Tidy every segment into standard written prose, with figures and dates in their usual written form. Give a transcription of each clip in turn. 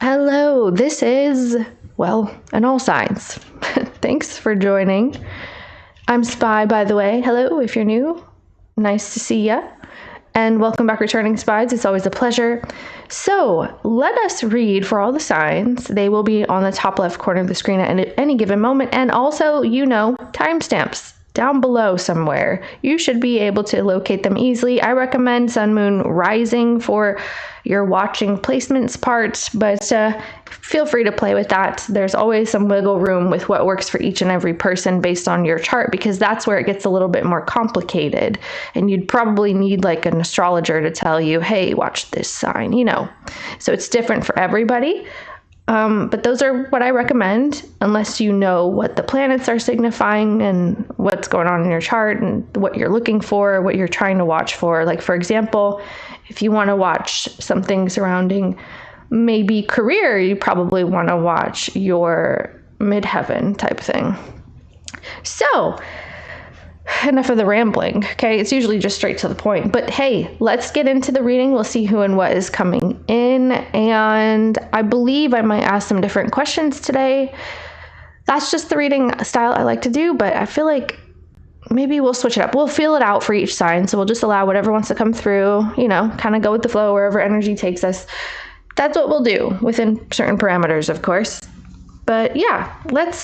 Hello, this is, well, an all signs. Thanks for joining. I'm Spy, by the way. Hello, if you're new. Nice to see ya. And welcome back, returning spies. It's always a pleasure. So let us read for all the signs. They will be on the top left corner of the screen at any given moment. And also, timestamps down below somewhere. You should be able to locate them easily. I recommend Sun, Moon, Rising for your watching placements part, but feel free to play with that. There's always some wiggle room with what works for each and every person based on your chart, because that's where it gets a little bit more complicated. And you'd probably need like an astrologer to tell you, hey, watch this sign, So it's different for everybody. But those are what I recommend, unless you know what the planets are signifying and what's going on in your chart and what you're looking for, what you're trying to watch for. Like, for example, if you want to watch something surrounding maybe career, you probably want to watch your midheaven type thing. So, enough of the rambling, okay? It's usually just straight to the point. But hey, let's get into the reading. We'll see who and what is coming in. And I believe I might ask some different questions today. That's just the reading style I like to do, but I feel like maybe we'll switch it up. We'll feel it out for each sign. So we'll just allow whatever wants to come through, kind of go with the flow wherever energy takes us. That's what we'll do within certain parameters, of course. But yeah, let's,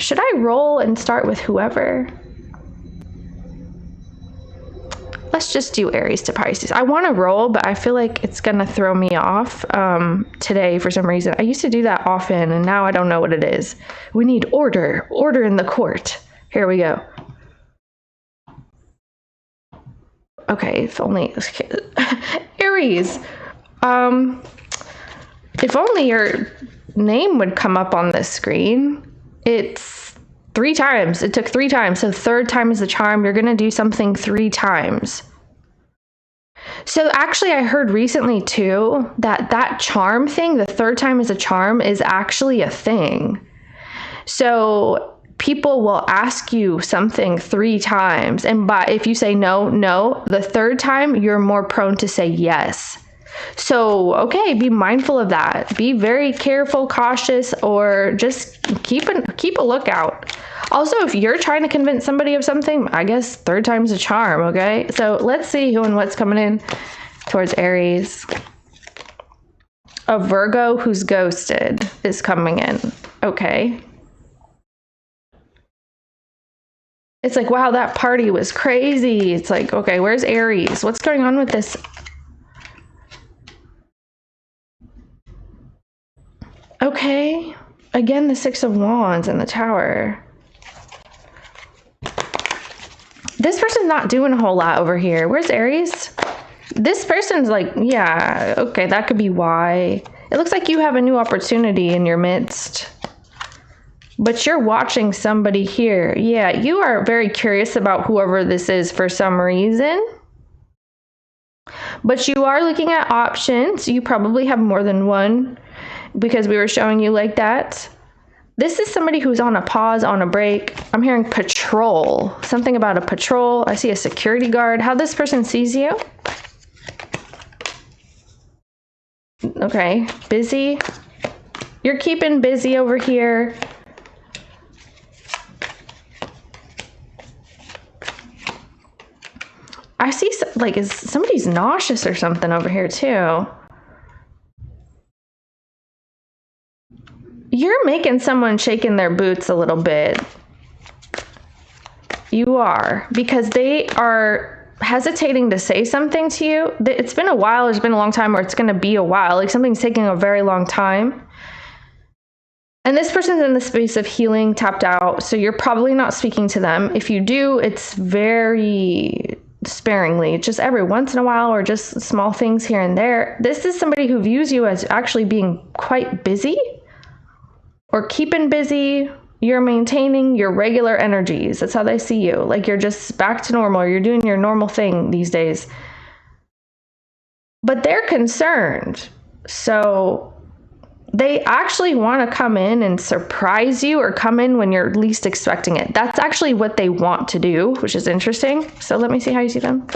should I roll and start with whoever? Let's just do Aries to Pisces. I want to roll, but I feel like it's going to throw me off today for some reason. I used to do that often, and now I don't know what it is. We need order in the court. Here we go. Okay, if only Aries. If only your name would come up on this screen. It's 3 times. It took 3 times. So third time is the charm. You're going to do something 3 times. So actually, I heard recently too that charm thing, the third time is a charm, is actually a thing. So people will ask you something 3 times. And if you say no, the third time, you're more prone to say yes. So, okay, be mindful of that. Be very careful, cautious, or just keep a lookout. Also, if you're trying to convince somebody of something, I guess third time's a charm, okay? So let's see who and what's coming in towards Aries. A Virgo who's ghosted is coming in, okay? It's like, wow, that party was crazy. It's like, okay, where's Aries? What's going on with this? Okay, again, the 6 of Wands in the Tower. This person's not doing a whole lot over here. Where's Aries? This person's like, yeah, okay, that could be why. It looks like you have a new opportunity in your midst. But you're watching somebody here. Yeah, you are very curious about whoever this is for some reason. But you are looking at options. You probably have more than one, because we were showing you like that. This is somebody who's on a pause, on a break. I'm hearing patrol. Something about a patrol. I see a security guard. How this person sees you. Okay, busy. You're keeping busy over here. I see, like, is somebody's nauseous or something over here too. You're making someone shake in their boots a little bit. You are, because they are hesitating to say something to you. It's been a while. It's been a long time, or it's going to be a while. Like, something's taking a very long time. And this person's in the space of healing, tapped out. So you're probably not speaking to them. If you do, it's very sparingly, just every once in a while, or just small things here and there. This is somebody who views you as actually being quite busy. Or keeping busy. You're maintaining your regular energies. That's how they see you. Like, you're just back to normal. You're doing your normal thing these days. But they're concerned. So they actually want to come in and surprise you, or come in when you're least expecting it. That's actually what they want to do, which is interesting. So let me see how you see them.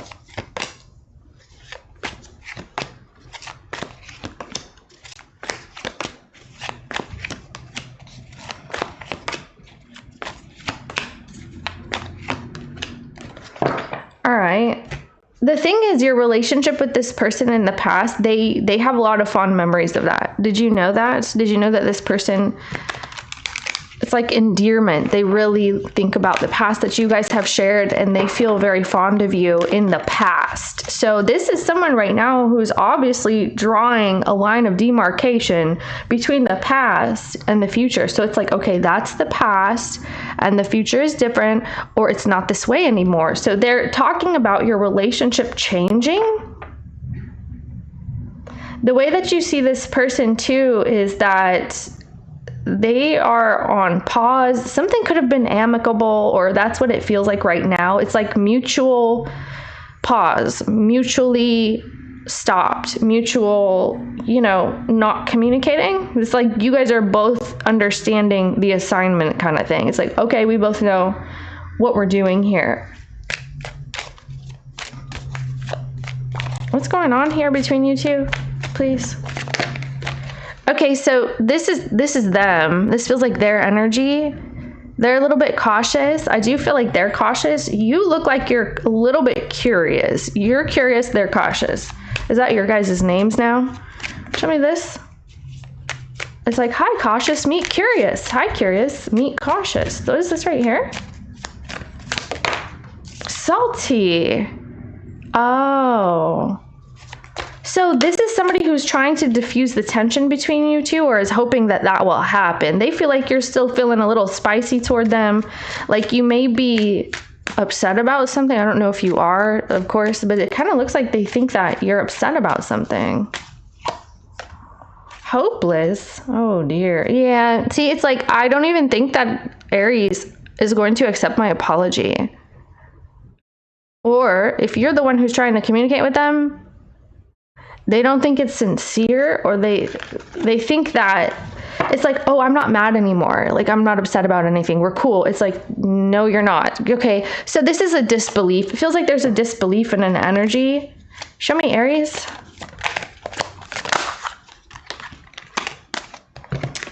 The thing is, your relationship with this person in the past, they have a lot of fond memories of that. Did you know that? Did you know that this person, it's like endearment. They really think about the past that you guys have shared, and they feel very fond of you in the past. So this is someone right now who's obviously drawing a line of demarcation between the past and the future. So it's like, okay, that's the past and the future is different, or it's not this way anymore. So they're talking about your relationship changing. The way that you see this person too is that they are on pause. Something could have been amicable, or that's what it feels like right now. It's like mutual pause, mutually stopped, mutual, not communicating. It's like you guys are both understanding the assignment kind of thing. It's like, okay, we both know what we're doing here. What's going on here between you two, please? Okay, so this is them. This feels like their energy. They're a little bit cautious. I do feel like they're cautious. You look like you're a little bit curious. You're curious, they're cautious. Is that your guys' names now? Show me this. It's like, hi, cautious, meet curious. Hi, curious, meet cautious. What is this right here? Salty. Oh. So this is somebody who's trying to diffuse the tension between you two, or is hoping that that will happen. They feel like you're still feeling a little spicy toward them. Like you may be upset about something. I don't know if you are, of course, but it kind of looks like they think that you're upset about something. Hopeless. Oh dear. Yeah. See, it's like, I don't even think that Aries is going to accept my apology. Or if you're the one who's trying to communicate with them, they don't think it's sincere, or they think that it's like, oh, I'm not mad anymore. Like, I'm not upset about anything. We're cool. It's like, no, you're not. Okay. So this is a disbelief. It feels like there's a disbelief in an energy. Show me Aries.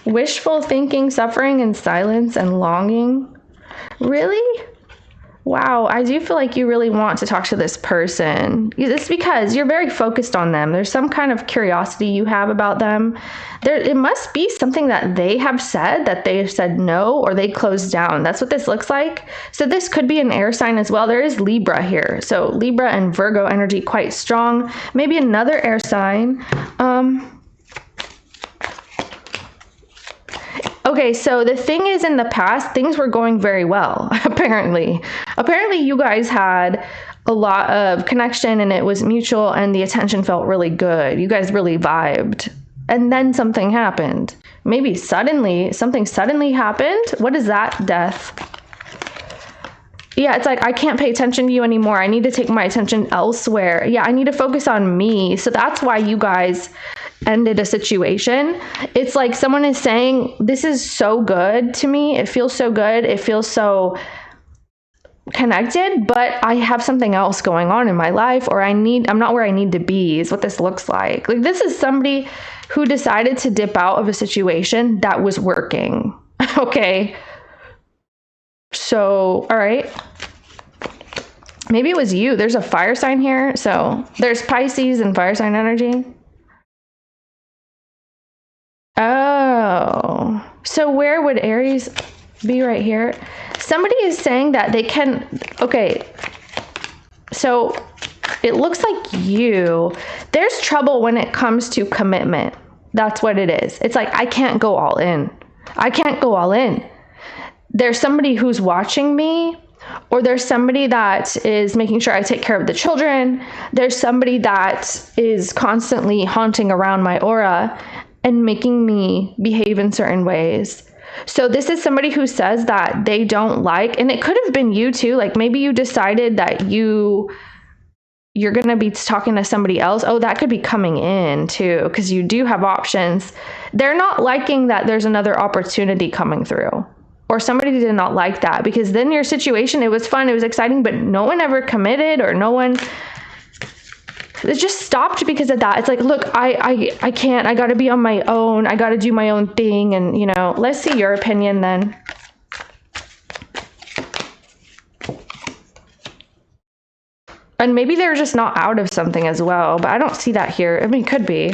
Wishful thinking, suffering, and silence and longing. Really? Wow, I do feel like you really want to talk to this person. It's because you're very focused on them. There's some kind of curiosity you have about them. It must be something that they have said, that they have said no, or they closed down. That's what this looks like. So this could be an air sign as well. There is Libra here. So Libra and Virgo energy quite strong. Maybe another air sign. Okay, so the thing is, in the past, things were going very well, apparently. Apparently, you guys had a lot of connection, and it was mutual, and the attention felt really good. You guys really vibed. And then something happened. Maybe something suddenly happened. What is that? Death. Yeah, it's like, I can't pay attention to you anymore. I need to take my attention elsewhere. Yeah, I need to focus on me. So that's why you guys ended a situation. It's like someone is saying, this is so good to me. It feels so good. It feels so connected, but I have something else going on in my life, or I'm not where I need to be, is what this looks like. Like, this is somebody who decided to dip out of a situation that was working. Okay. So, all right. Maybe it was you. There's a fire sign here. So there's Pisces and fire sign energy. Oh, so where would Aries be? Right here? Somebody is saying that they can, okay, so it looks like there's trouble when it comes to commitment. That's what it is. It's like, I can't go all in. I can't go all in. There's somebody who's watching me, or there's somebody that is making sure I take care of the children. There's somebody that is constantly haunting around my aura and making me behave in certain ways. So this is somebody who says that they don't like, and it could have been you too. Like, maybe you decided that you're going to be talking to somebody else. Oh, that could be coming in too, because you do have options. They're not liking that there's another opportunity coming through, or somebody did not like that, because then your situation, it was fun, it was exciting, but no one ever committed, or no one, it just stopped because of that. It's like, look, I can't, I got to be on my own. I got to do my own thing. And, let's see your opinion then. And maybe they're just not out of something as well, but I don't see that here. I mean, it could be.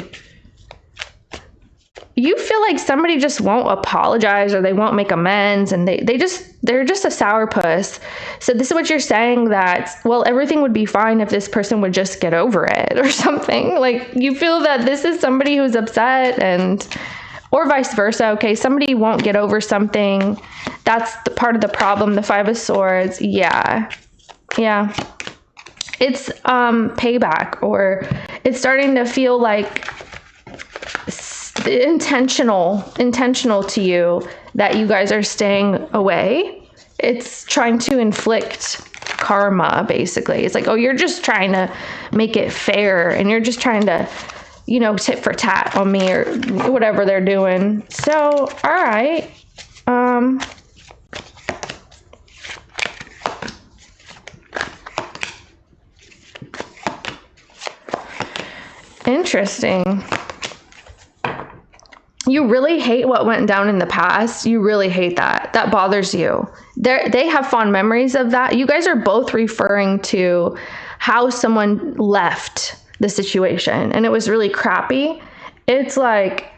You feel like somebody just won't apologize or they won't make amends, and they're just a sourpuss. So this is what you're saying, that, well, everything would be fine if this person would just get over it or something. Like, you feel that this is somebody who's upset, and or vice versa. Okay, somebody won't get over something. That's the part of the problem. The Five of Swords. Yeah. It's payback, or it's starting to feel like intentional to you that you guys are staying away. It's trying to inflict karma, basically. It's like, oh, you're just trying to make it fair, and you're just trying to, you know, tit for tat on me, or whatever they're doing. So, all right. Interesting. You really hate what went down in the past. You really hate that. That bothers you. They have fond memories of that. You guys are both referring to how someone left the situation, and it was really crappy. It's like,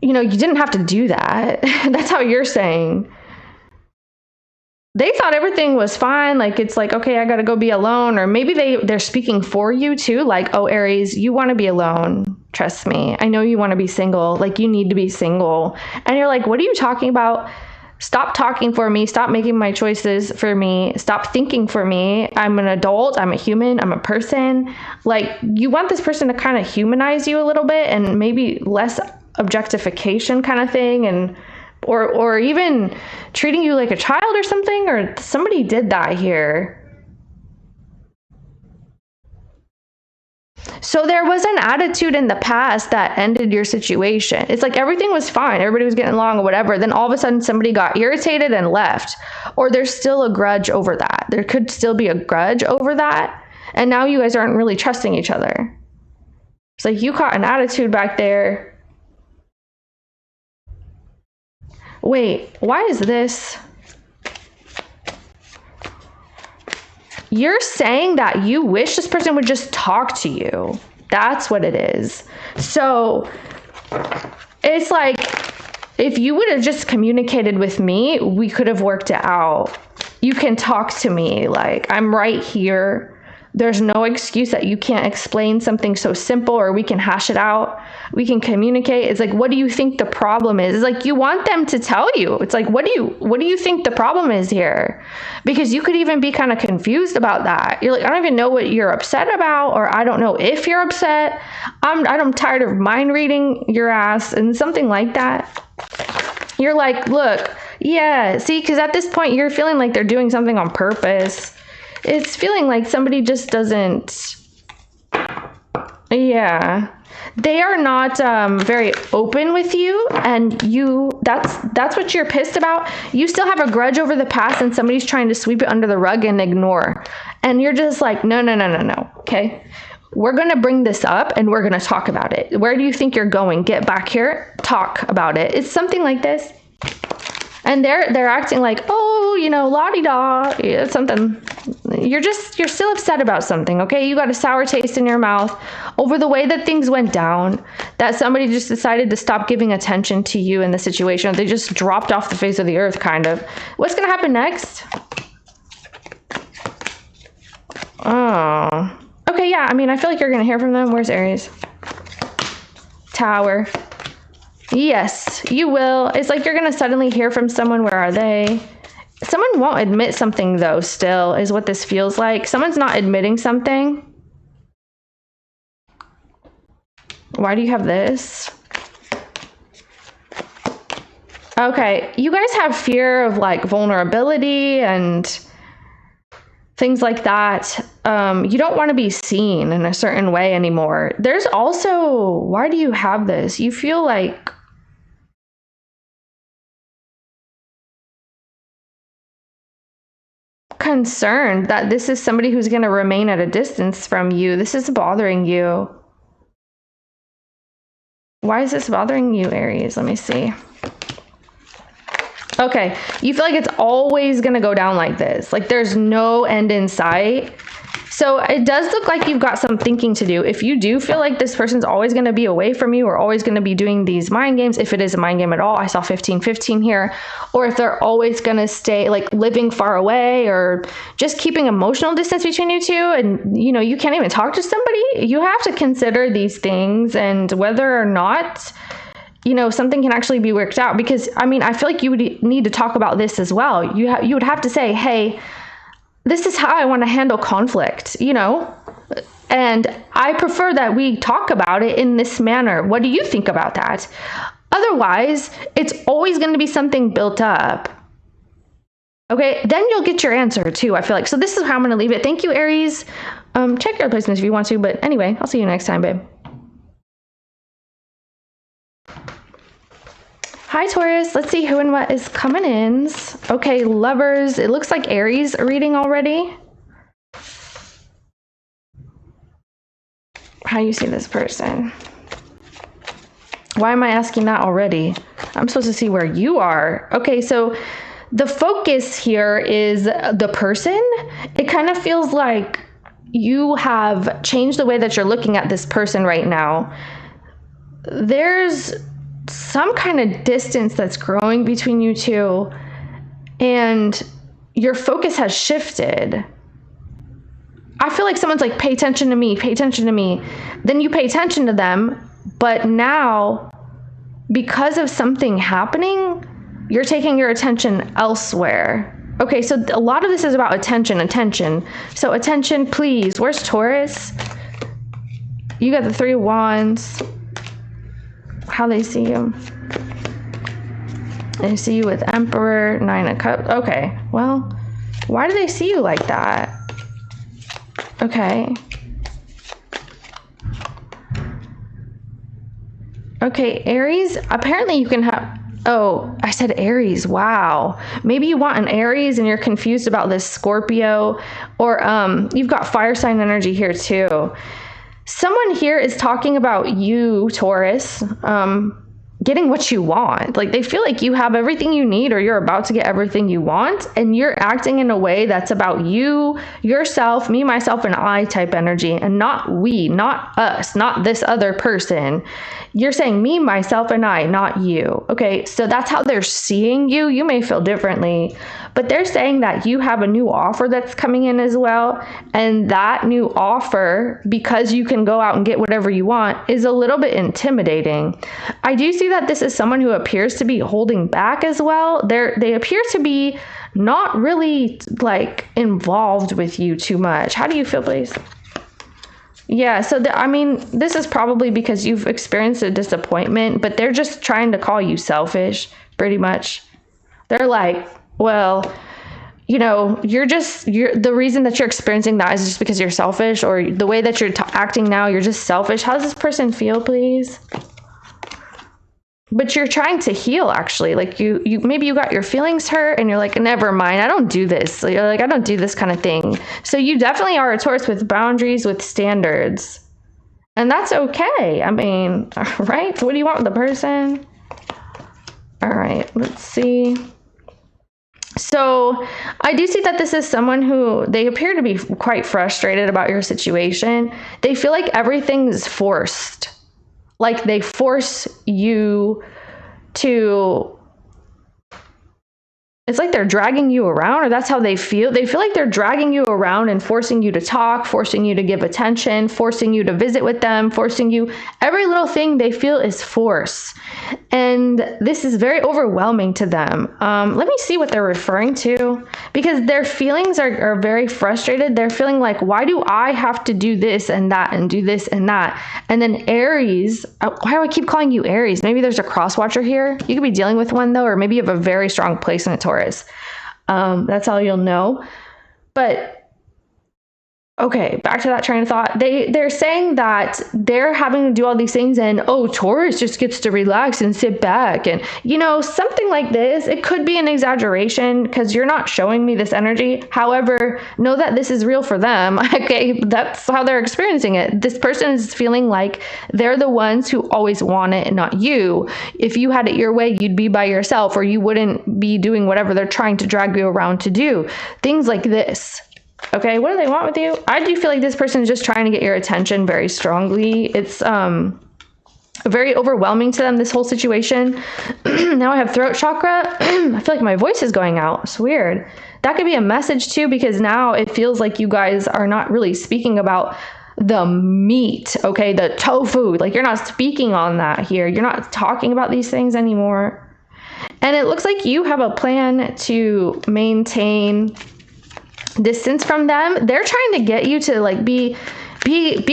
you know, you didn't have to do that. That's how you're saying. They thought everything was fine. Like, it's like, okay, I got to go be alone. Or maybe they're speaking for you too. Like, oh, Aries, you want to be alone. Trust me. I know you want to be single. Like, you need to be single. And you're like, what are you talking about? Stop talking for me. Stop making my choices for me. Stop thinking for me. I'm an adult. I'm a human. I'm a person. Like, you want this person to kind of humanize you a little bit, and maybe less objectification kind of thing, and or even treating you like a child or something, or somebody did that here. So there was an attitude in the past that ended your situation. It's like everything was fine. Everybody was getting along or whatever. Then all of a sudden somebody got irritated and left. Or there's still a grudge over that. There could still be a grudge over that. And now you guys aren't really trusting each other. It's like you caught an attitude back there. Wait, why is this? You're saying that you wish this person would just talk to you. That's what it is. So it's like, if you would have just communicated with me, we could have worked it out. You can talk to me. Like, I'm right here. There's no excuse that you can't explain something so simple, or we can hash it out. We can communicate. It's like, what do you think the problem is? It's like, you want them to tell you. It's like, what do you think the problem is here? Because you could even be kind of confused about that. You're like, I don't even know what you're upset about, or I don't know if you're upset. I'm tired of mind reading your ass, and something like that. You're like, look, yeah, see, because at this point you're feeling like they're doing something on purpose. It's feeling like somebody just doesn't, yeah. They are not very open with you, and that's what you're pissed about. You still have a grudge over the past, and somebody's trying to sweep it under the rug and ignore. And you're just like, no, okay? We're going to bring this up, and we're going to talk about it. Where do you think you're going? Get back here, talk about it. It's something like this. And they're acting like, oh, you know, la-di-da, yeah, something. You're still upset about something, okay? You got a sour taste in your mouth over the way that things went down, that somebody just decided to stop giving attention to you in the situation. They just dropped off the face of the earth, kind of. What's going to happen next? Oh. Okay, yeah, I mean, I feel like you're going to hear from them. Where's Aries? Tower. Yes, you will. It's like you're going to suddenly hear from someone. Where are they? Someone won't admit something, though, still, is what this feels like. Someone's not admitting something. Why do you have this? Okay, you guys have fear of, like, vulnerability and things like that. You don't want to be seen in a certain way anymore. There's also, why do you have this? You feel like concerned that this is somebody who's going to remain at a distance from you. This is bothering you. Why is this bothering you, Aries? Let me see. Okay, you feel like it's always going to go down like this. Like, there's no end in sight. So it does look like you've got some thinking to do. If you do feel like this person's always going to be away from you or always going to be doing these mind games, if it is a mind game at all, I saw 15-15 here, or if they're always going to stay like living far away or just keeping emotional distance between you two, and you know, you can't even talk to somebody, you have to consider these things and whether or not, you know, something can actually be worked out. Because I mean, I feel like you would need to talk about this as well. You would have to say, hey, this is how I want to handle conflict, you know, and I prefer that we talk about it in this manner. What do you think about that? Otherwise, it's always going to be something built up. Okay, then you'll get your answer too, I feel like. So this is how I'm going to leave it. Thank you, Aries. Check your placements if you want to, but anyway, I'll see you next time, babe. Hi, Taurus. Let's see who and what is coming in. Okay, Lovers. It looks like Aries are reading already. How do you see this person? Why am I asking that already? I'm supposed to see where you are. Okay, so the focus here is the person. It kind of feels like you have changed the way that you're looking at this person right now. There's some kind of distance that's growing between you two, and your focus has shifted. I feel like someone's like, pay attention to me, pay attention to me. Then you pay attention to them, but now because of something happening, you're taking your attention elsewhere. Okay, so a lot of this is about attention. So attention, please. Where's Taurus? You got the 3 of Wands. How they see you. They see you with Emperor, 9 of Cups. Okay, well, why do they see you like that? Okay. Okay, Aries, apparently you can have, oh, I said Aries, wow. Maybe you want an Aries and you're confused about this Scorpio, or you've got fire sign energy here too. Someone here is talking about you, Taurus, getting what you want. Like they feel like you have everything you need, or you're about to get everything you want, and you're acting in a way that's about you, yourself, me, myself, and I type energy, and not we, not us, not this other person. You're saying me, myself, and I, not you. Okay, so that's how they're seeing you. You may feel differently, but they're saying that you have a new offer that's coming in as well. And that new offer, because you can go out and get whatever you want, is a little bit intimidating. I do see that this is someone who appears to be holding back as well. They appear to be not really like involved with you too much. How do you feel, please? Yeah, so I mean, this is probably because you've experienced a disappointment, but they're just trying to call you selfish, pretty much. They're like, well, you know, you're the reason that you're experiencing that is just because you're selfish, or the way that you're acting now, you're just selfish. How does this person feel, please? But you're trying to heal, actually. Like you maybe you got your feelings hurt and you're like, never mind, I don't do this. You're like, I don't do this kind of thing. So you definitely are a Taurus with boundaries, with standards. And that's okay. I mean, right? So what do you want with the person? All right, let's see. So I do see that this is someone who, they appear to be quite frustrated about your situation. They feel like everything's forced. Like they force you to, it's like they're dragging you around, or that's how they feel. They feel like they're dragging you around and forcing you to talk, forcing you to give attention, forcing you to visit with them, forcing you, every little thing they feel is force. And this is very overwhelming to them. Let me see what they're referring to, because their feelings are very frustrated. They're feeling like, why do I have to do this and that and do this and that? And then Aries, why do I keep calling you Aries? Maybe there's a cross watcher here. You could be dealing with one though, or maybe you have a very strong placement, Taurus. That's all you'll know. But okay, back to that train of thought. They're saying that they're having to do all these things, and oh, Taurus just gets to relax and sit back, and you know, something like this. It could be an exaggeration because you're not showing me this energy. However, know that this is real for them. Okay, that's how they're experiencing it. This person is feeling like they're the ones who always want it and not you. If you had it your way, you'd be by yourself, or you wouldn't be doing whatever they're trying to drag you around to do. Things like this. Okay, what do they want with you? I do feel like this person is just trying to get your attention very strongly. It's very overwhelming to them, this whole situation. Now I have throat chakra. I feel like my voice is going out. It's weird. That could be a message too, because now it feels like you guys are not really speaking about the meat, okay, the tofu. Like, you're not speaking on that here. You're not talking about these things anymore. And it looks like you have a plan to maintain distance from them. They're trying to get you to like be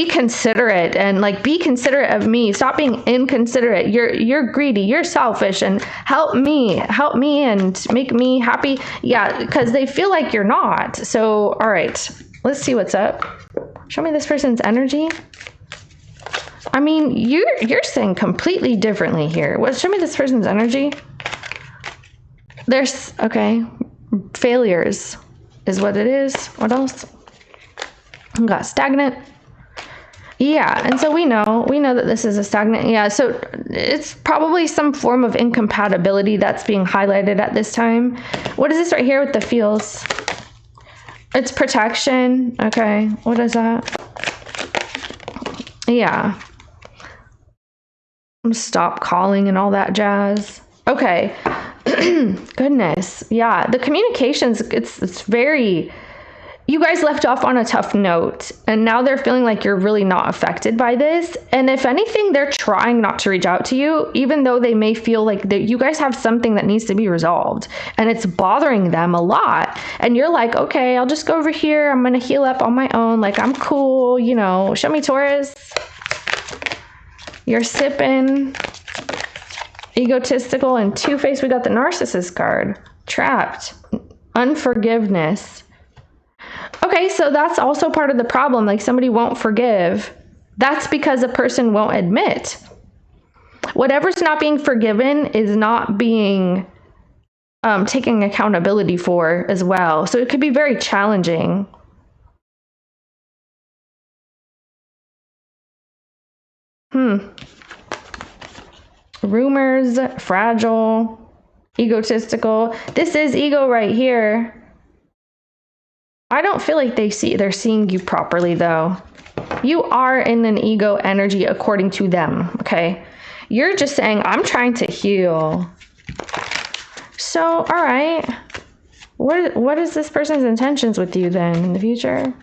considerate, and like be considerate of me. Stop being inconsiderate. You're greedy, you're selfish, and help me and make me happy. Yeah, because they feel like you're not. So all right, let's see what's up. Show me this person's energy. I mean, you're saying completely differently here. Show me this person's energy. There's, okay, failures is what it is. What else? We got stagnant. Yeah, and so we know that this is a stagnant. Yeah, so it's probably some form of incompatibility that's being highlighted at this time. What is this right here with the feels? It's protection. Okay, what is that? Yeah. Stop calling and all that jazz. Okay. Goodness. Yeah, the communications, it's very, you guys left off on a tough note, and now they're feeling like you're really not affected by this. And if anything, they're trying not to reach out to you, even though they may feel like that you guys have something that needs to be resolved, and it's bothering them a lot. And you're like, okay, I'll just go over here. I'm going to heal up on my own. Like, I'm cool, you know. Show me Taurus. You're sipping. Egotistical and two-faced. We got the narcissist card. Trapped. Unforgiveness. Okay, so that's also part of the problem. Like, somebody won't forgive. That's because a person won't admit. Whatever's not being forgiven is not being taking accountability for as well. So it could be very challenging. Rumors, fragile, egotistical. This is ego right here. I don't feel like they're seeing you properly though. You are in an ego energy according to them, okay? You're just saying, I'm trying to heal. So, all right. What is this person's intentions with you then in the future?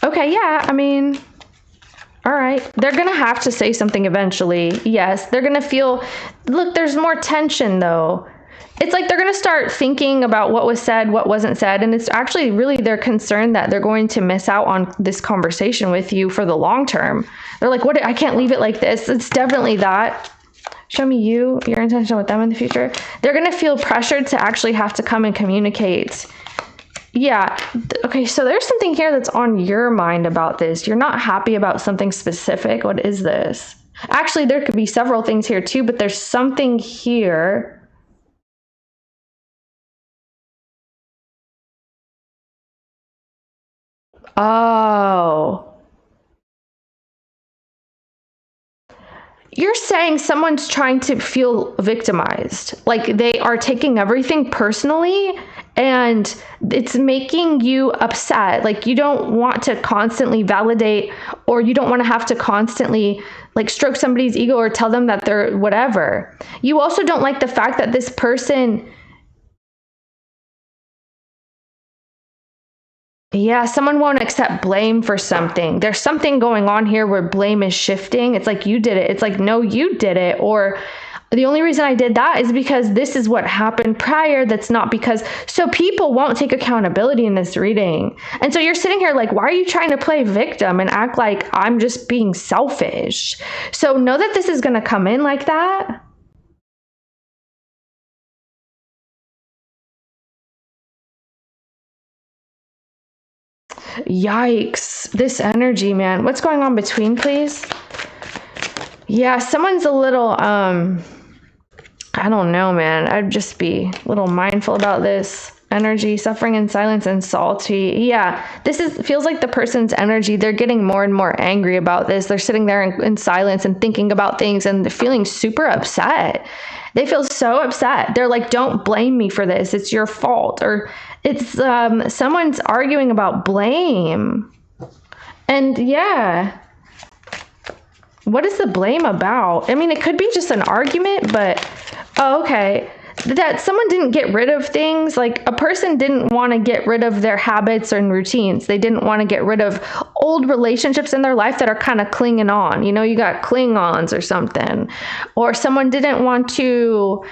Okay, yeah, I mean, all right. They're going to have to say something eventually. Yes, they're going to feel, look, there's more tension though. It's like they're going to start thinking about what was said, what wasn't said. And it's actually really their concern that they're going to miss out on this conversation with you for the long term. They're like, what? I can't leave it like this. It's definitely that. Show me your intention with them in the future. They're going to feel pressured to actually have to come and communicate. Yeah. Okay. So there's something here that's on your mind about this. You're not happy about something specific. What is this? Actually, there could be several things here too, but there's something here. Oh. You're saying someone's trying to feel victimized. Like they are taking everything personally and it's making you upset. Like you don't want to constantly validate, or you don't want to have to constantly like stroke somebody's ego or tell them that they're whatever. You also don't like the fact that this person, yeah, someone won't accept blame for something. There's something going on here where blame is shifting. It's like you did it. It's like, no, you did it. Or the only reason I did that is because this is what happened prior. That's not because. So people won't take accountability in this reading. And so you're sitting here like, why are you trying to play victim and act like I'm just being selfish? So know that this is going to come in like that. Yikes, this energy, man. What's going on between, please? Yeah, someone's a little, I don't know, man. I'd just be a little mindful about this energy. Suffering in silence and salty. Yeah, feels like the person's energy. They're getting more and more angry about this. They're sitting there in silence and thinking about things, and they're feeling super upset. They feel so upset. They're like, don't blame me for this. It's your fault. Or It's someone's arguing about blame. And yeah, what is the blame about? I mean, it could be just an argument, but oh, okay. That someone didn't get rid of things, like a person didn't want to get rid of their habits and routines. They didn't want to get rid of old relationships in their life that are kind of clinging on. You know, you got Klingons or something. Or someone didn't want to,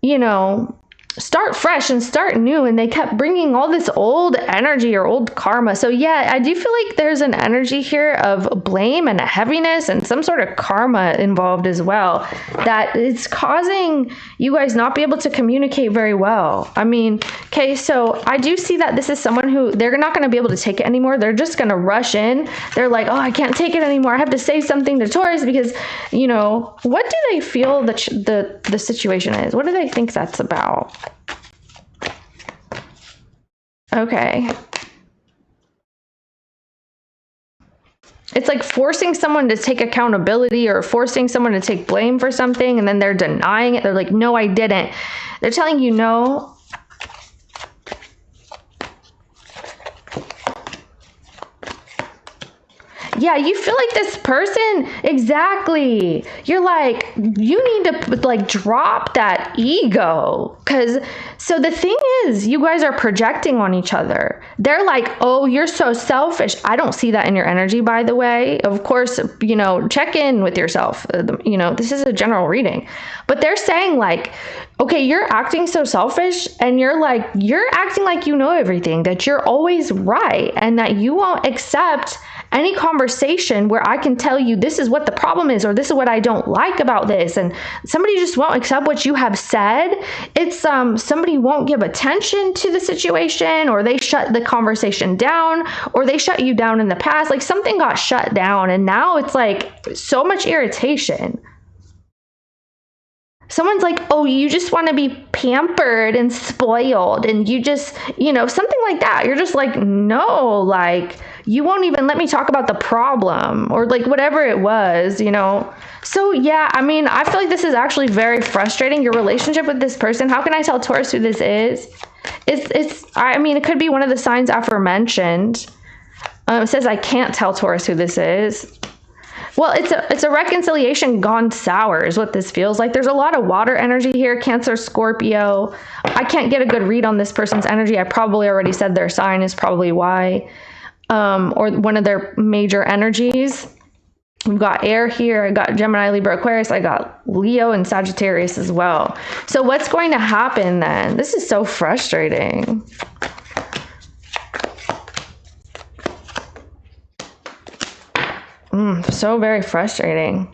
you know, start fresh and start new, and they kept bringing all this old energy or old karma. So yeah, I do feel like there's an energy here of blame and a heaviness and some sort of karma involved as well, that it's causing you guys not be able to communicate very well. I mean, okay, so I do see that this is someone who they're not going to be able to take it anymore. They're just going to rush in. They're like, oh, I can't take it anymore. I have to say something to Taurus because, you know, what do they feel the situation is? What do they think that's about? Okay. It's like forcing someone to take accountability or forcing someone to take blame for something, and then they're denying it. They're like, no, I didn't. They're telling you no. Yeah, you feel like this person, exactly. You're like, you need to like drop that ego. So the thing is, you guys are projecting on each other. They're like, oh, you're so selfish. I don't see that in your energy, by the way. Of course, you know, check in with yourself. You know, this is a general reading. But they're saying like, okay, you're acting so selfish, and you're acting like you know everything, that you're always right, and that you won't accept any conversation where I can tell you this is what the problem is, or this is what I don't like about this, and somebody just won't accept what you have said. It's somebody won't give attention to the situation, or they shut the conversation down, or they shut you down in the past. Like something got shut down, and now it's like so much irritation. Someone's like, oh, you just want to be pampered and spoiled, and you just, you know, something like that. You're just like, no, like, you won't even let me talk about the problem, or like whatever it was, you know? So yeah, I mean, I feel like this is actually very frustrating, your relationship with this person. How can I tell Taurus who this is? I mean, it could be one of the signs aforementioned. It says I can't tell Taurus who this is. Well, it's a reconciliation gone sour is what this feels like. There's a lot of water energy here, Cancer, Scorpio. I can't get a good read on this person's energy. I probably already said their sign is probably why, or one of their major energies. We've got air here. I got Gemini, Libra, Aquarius. I got Leo and Sagittarius as well. So what's going to happen then? This is so frustrating. So very frustrating.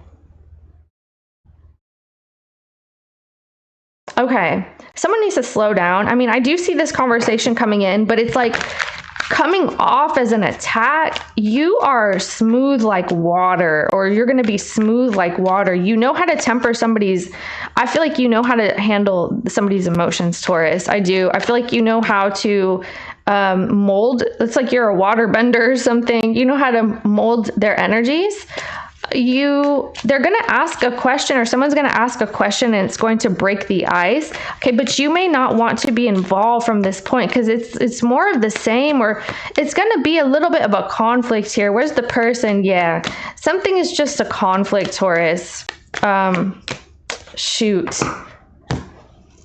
Okay, someone needs to slow down. I mean, I do see this conversation coming in, but it's like coming off as an attack. You are smooth like water, or you're going to be smooth like water. You know how to temper somebody's, I feel like you know how to handle somebody's emotions, Taurus. I do. I feel like you know how to mold. It's like you're a water bender or something. You know how to mold their energies. They're going to ask a question, or someone's going to ask a question, and it's going to break the ice. Okay, but you may not want to be involved from this point, because it's more of the same, or it's going to be a little bit of a conflict here. Where's the person? Yeah, something is just a conflict, Taurus. Shoot.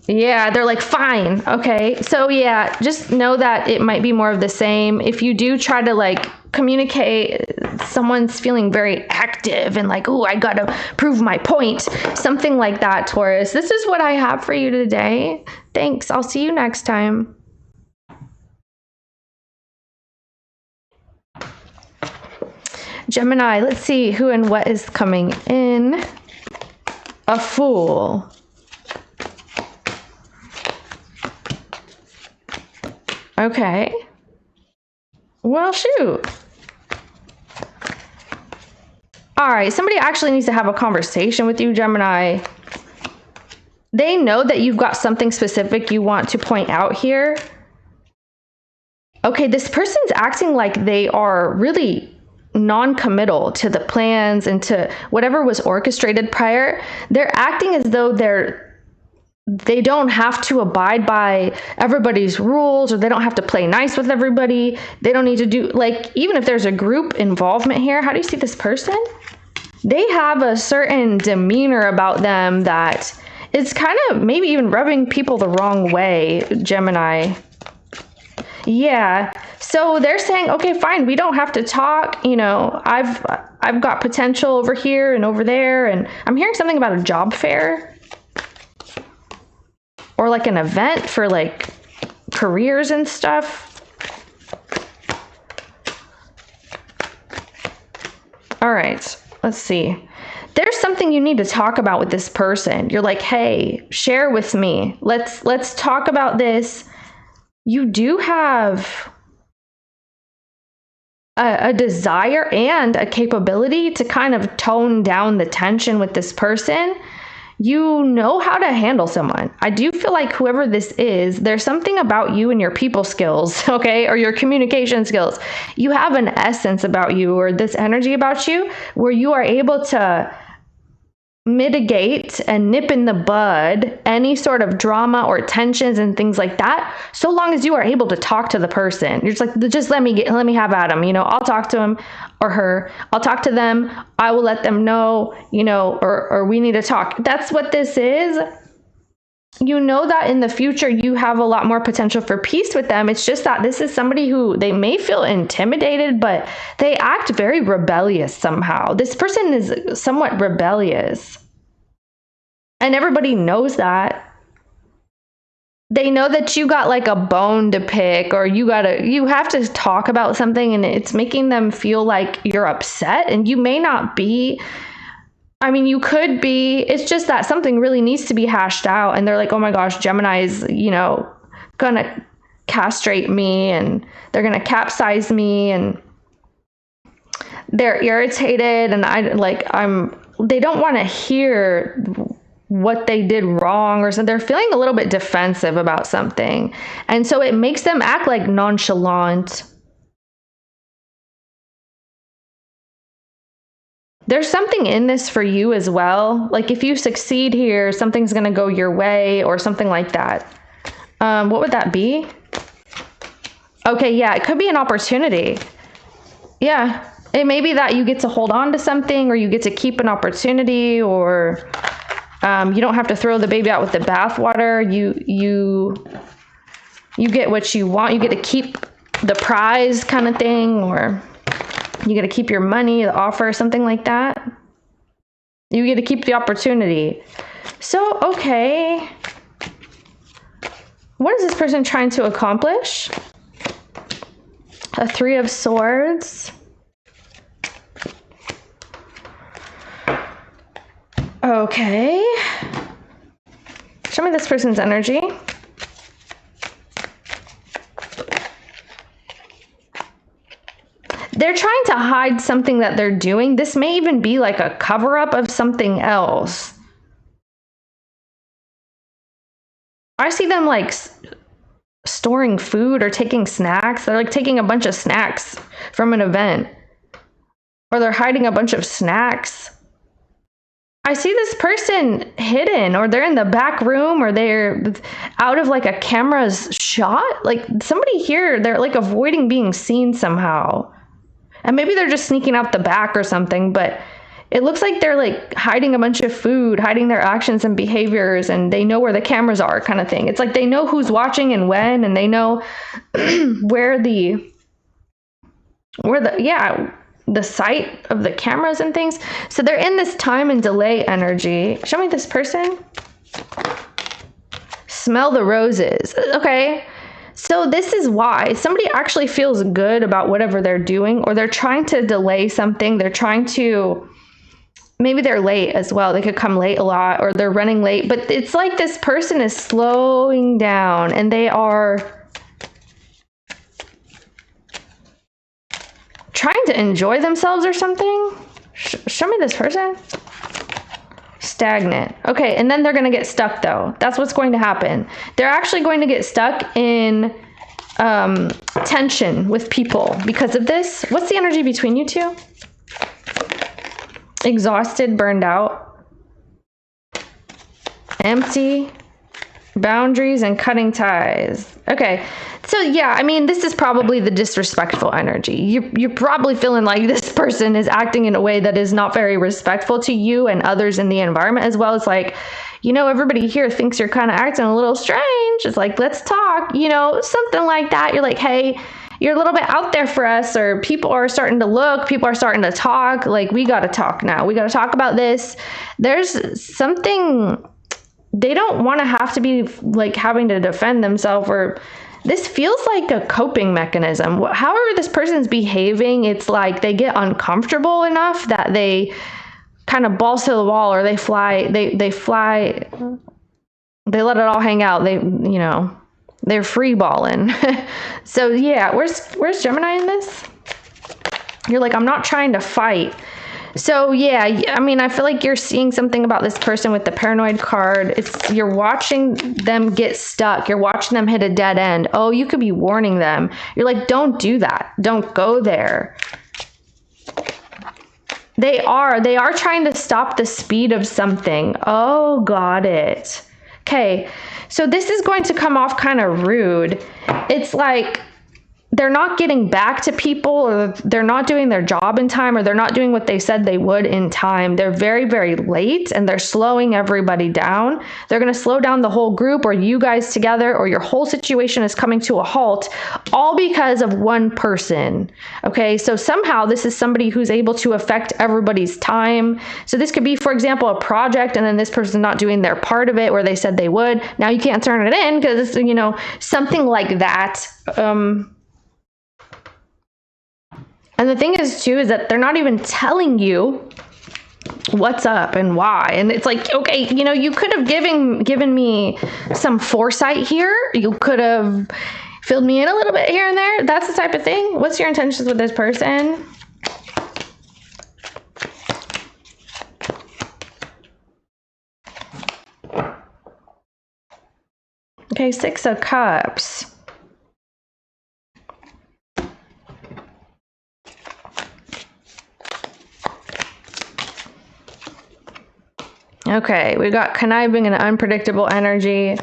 Yeah, they're like, fine. Okay. So yeah, just know that it might be more of the same. If you do try to like communicate, someone's feeling very active and like, oh, I got to prove my point. Something like that, Taurus. This is what I have for you today. Thanks. I'll see you next time. Gemini, let's see who and what is coming in. A Fool. Okay. Well, shoot. All right. Somebody actually needs to have a conversation with you, Gemini. They know that you've got something specific you want to point out here. Okay. This person's acting like they are really non-committal to the plans and to whatever was orchestrated prior. They're acting as though they're they don't have to abide by everybody's rules, or they don't have to play nice with everybody. They don't need to do, like, even if there's a group involvement here, how do you see this person? They have a certain demeanor about them that it's kind of maybe even rubbing people the wrong way, Gemini. Yeah. So they're saying, okay, fine, we don't have to talk. You know, I've got potential over here and over there. And I'm hearing something about a job fair. Or like an event for like careers and stuff. All right, let's see. There's something you need to talk about with this person. You're like, hey, share with me. Let's talk about this. You do have a desire and a capability to kind of tone down the tension with this person. You know how to handle someone. I do feel like whoever this is, there's something about you and your people skills, okay, or your communication skills. You have an essence about you, or this energy about you, where you are able to mitigate and nip in the bud any sort of drama or tensions and things like that, so long as you are able to talk to the person. You're just like, just let me have at them, you know, I'll talk to him or her, I'll talk to them, I will let them know, you know, or we need to talk. That's what this is. You know that in the future you have a lot more potential for peace with them. It's just that this is somebody who, they may feel intimidated, but they act very rebellious somehow. This person is somewhat rebellious. And everybody knows that. They know that you got like a bone to pick, or you have to talk about something, and it's making them feel like you're upset, and you may not be. I mean, you could be. It's just that something really needs to be hashed out, and they're like, oh my gosh, Gemini is, you know, gonna castrate me, and they're gonna capsize me, and they're irritated, and they don't want to hear what they did wrong, or so they're feeling a little bit defensive about something, and so it makes them act like nonchalant. There's something in this for you as well. Like if you succeed here, something's going to go your way or something like that. What would that be? Okay, yeah, it could be an opportunity. Yeah, it may be that you get to hold on to something, or you get to keep an opportunity, or you don't have to throw the baby out with the bathwater. You get what you want. You get to keep the prize kind of thing, or you get to keep your money, the offer, something like that. You get to keep the opportunity. So, okay. What is this person trying to accomplish? A 3 of Swords. Okay. Show me this person's energy. They're trying to hide something that they're doing. This may even be like a cover-up of something else. I see them like storing food or taking snacks. They're like taking a bunch of snacks from an event. Or they're hiding a bunch of snacks. I see this person hidden, or they're in the back room, or they're out of like a camera's shot. Like somebody here, they're like avoiding being seen somehow. And maybe they're just sneaking out the back or something, but it looks like they're like hiding a bunch of food, hiding their actions and behaviors, and they know where the cameras are kind of thing. It's like they know who's watching and when, and they know where the site of the cameras and things. So they're in this time and delay energy. Show me this person. Smell the roses. Okay. So this is why somebody actually feels good about whatever they're doing, or they're trying to delay something. They're trying to, maybe they're late as well. They could come late a lot, or they're running late, but it's like this person is slowing down, and they are trying to enjoy themselves or something. Show me this person. Stagnant. Okay, and then they're going to get stuck though. That's what's going to happen. They're actually going to get stuck in tension with people because of this. What's the energy between you two? Exhausted, burned out, empty, Boundaries and cutting ties. Okay. So yeah, I mean, this is probably the disrespectful energy. You're probably feeling like this person is acting in a way that is not very respectful to you and others in the environment, as well as like, you know, everybody here thinks you're kind of acting a little strange. It's like, let's talk, you know, something like that. You're like, hey, you're a little bit out there for us, or people are starting to look, people are starting to talk. Like, we got to talk now. We got to talk about this. There's something. They don't want to have to be like having to defend themselves, or this feels like a coping mechanism. However this person's behaving, it's like they get uncomfortable enough that they kind of balls to the wall, or they fly, they let it all hang out. They, you know, they're free balling. So yeah, where's Gemini in this? You're like, I'm not trying to fight. So yeah, I mean, I feel like you're seeing something about this person with the paranoid card. You're watching them get stuck. You're watching them hit a dead end. Oh, you could be warning them. You're like, don't do that. Don't go there. They are trying to stop the speed of something. Oh, got it. Okay. So this is going to come off kind of rude. It's like they're not getting back to people, or they're not doing their job in time, or they're not doing what they said they would in time. They're very, very late, and they're slowing everybody down. They're going to slow down the whole group, or you guys together, or your whole situation is coming to a halt, all because of one person. Okay, so somehow this is somebody who's able to affect everybody's time. So this could be, for example, a project, and then this person's not doing their part of it where they said they would. Now you can't turn it in because, you know, something like that. And the thing is, too, is that they're not even telling you what's up and why. And it's like, okay, you know, you could have given me some foresight here. You could have filled me in a little bit here and there. That's the type of thing. What's your intentions with this person? Okay, 6 of Cups. Okay, we got conniving and unpredictable energy.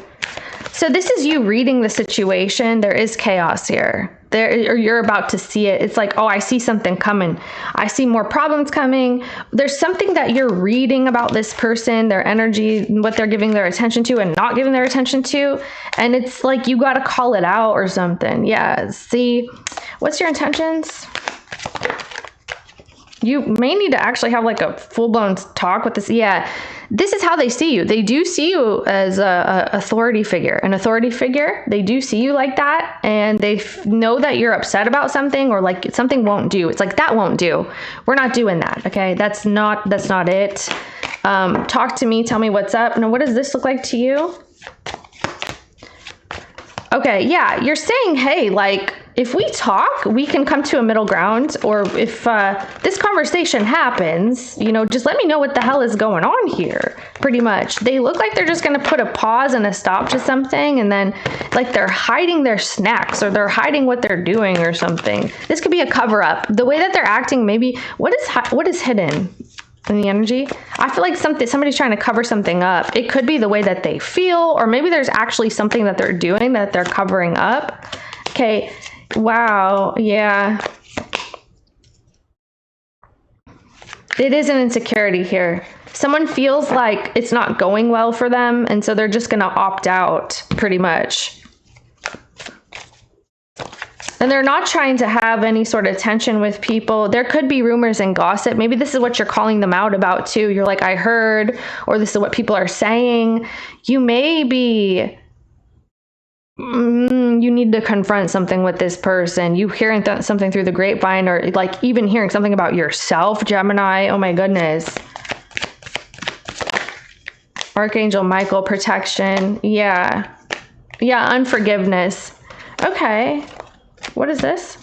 So this is you reading the situation. There is chaos here. Or you're about to see it. It's like, oh, I see something coming. I see more problems coming. There's something that you're reading about this person, their energy, what they're giving their attention to and not giving their attention to. And it's like, you got to call it out or something. Yeah. See, what's your intentions? You may need to actually have like a full-blown talk with this. Yeah. This is how they see you. They do see you as a authority figure, an authority figure. They do see you like that, and they know that you're upset about something, or like something won't do. It's like, that won't do. We're not doing that. Okay. That's not it. Talk to me. Tell me what's up. Now, what does this look like to you? Okay. Yeah. You're saying, hey, like, if we talk, we can come to a middle ground, or if this conversation happens, you know, just let me know what the hell is going on here, pretty much. They look like they're just going to put a pause and a stop to something, and then like they're hiding their snacks, or they're hiding what they're doing or something. This could be a cover-up. The way that they're acting, maybe, what is hidden in the energy? I feel like somebody's trying to cover something up. It could be the way that they feel, or maybe there's actually something that they're doing that they're covering up. Okay. Wow. Yeah. It is an insecurity here. Someone feels like it's not going well for them, and so they're just going to opt out, pretty much. And they're not trying to have any sort of tension with people. There could be rumors and gossip. Maybe this is what you're calling them out about too. You're like, I heard, or this is what people are saying. You may be... you need to confront something with this person. You hearing something through the grapevine, or like even hearing something about yourself, Gemini. Oh my goodness. Archangel Michael, protection. Yeah. Yeah, unforgiveness. Okay. What is this?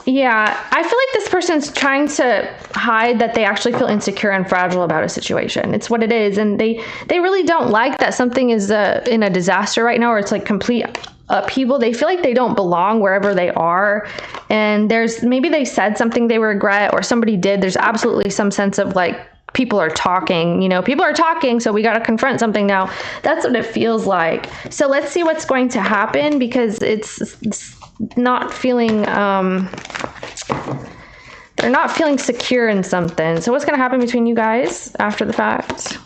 Yeah, I feel like this person's trying to hide that they actually feel insecure and fragile about a situation. It's what it is. And they really don't like that something is in a disaster right now, or it's like complete upheaval. They feel like they don't belong wherever they are. And maybe they said something they regret, or somebody did. There's absolutely some sense of like people are talking, you know, people are talking, so we got to confront something now. That's what it feels like. So let's see what's going to happen, because it's not feeling, they're not feeling secure in something. So what's going to happen between you guys after the fact?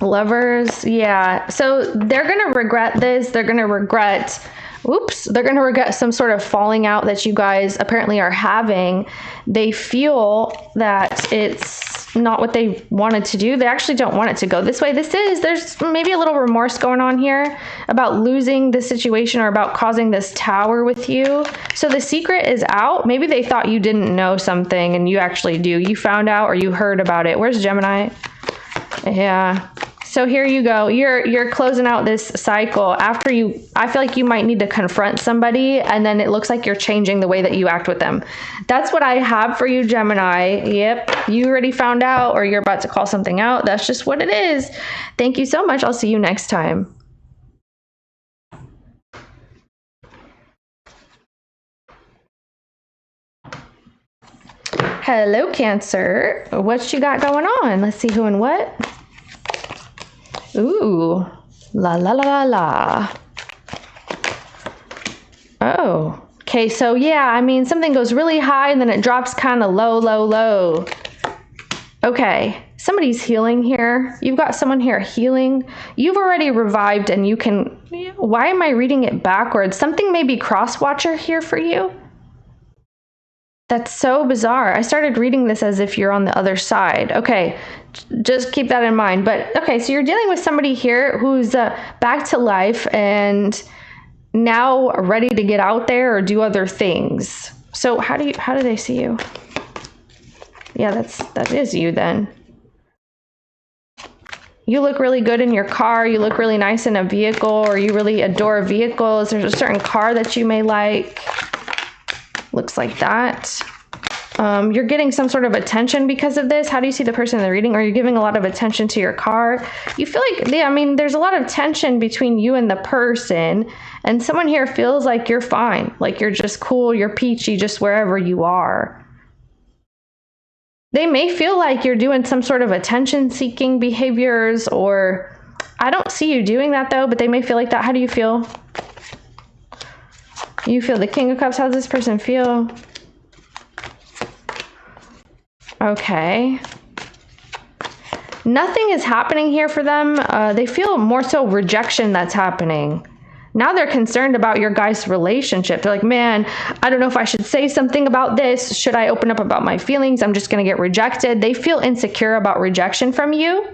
Lovers, yeah. So they're going to regret this. They're going to regret, they're going to regret some sort of falling out that you guys apparently are having. They feel that it's not what they wanted to do. They actually don't want it to go this way. There's maybe a little remorse going on here about losing the situation or about causing this tower with you. So the secret is out. Maybe they thought you didn't know something and you actually do. You found out or you heard about it. Where's Gemini? Yeah. So here you go. You're closing out this cycle after I feel like you might need to confront somebody, and then it looks like you're changing the way that you act with them. That's what I have for you, Gemini. Yep. You already found out, or you're about to call something out. That's just what it is. Thank you so much. I'll see you next time. Hello, Cancer. What you got going on? Let's see who and what. Ooh, la la la la la. Oh, okay. So yeah, I mean, something goes really high and then it drops kind of low, low, low. Okay, somebody's healing here. You've got someone here healing. You've already revived, and you can. Why am I reading it backwards? Something may be cross-watcher here for you. That's so bizarre. I started reading this as if you're on the other side. Okay, just keep that in mind. But okay, so you're dealing with somebody here who's back to life and now ready to get out there or do other things. So how do they see you? Yeah, that is you then. You look really good in your car. You look really nice in a vehicle, or you really adore vehicles. There's a certain car that you may like. Looks like that. You're getting some sort of attention because of this. How do you see the person in the reading? Are you giving a lot of attention to your car? You feel like, I mean, there's a lot of tension between you and the person, and someone here feels like you're fine. Like you're just cool, you're peachy, just wherever you are. They may feel like you're doing some sort of attention-seeking behaviors, or I don't see you doing that though, but they may feel like that. How do you feel? You feel the King of Cups. How does this person feel? Okay. Nothing is happening here for them. They feel more so rejection that's happening. Now they're concerned about your guys' relationship. They're like, man, I don't know if I should say something about this. Should I open up about my feelings? I'm just going to get rejected. They feel insecure about rejection from you,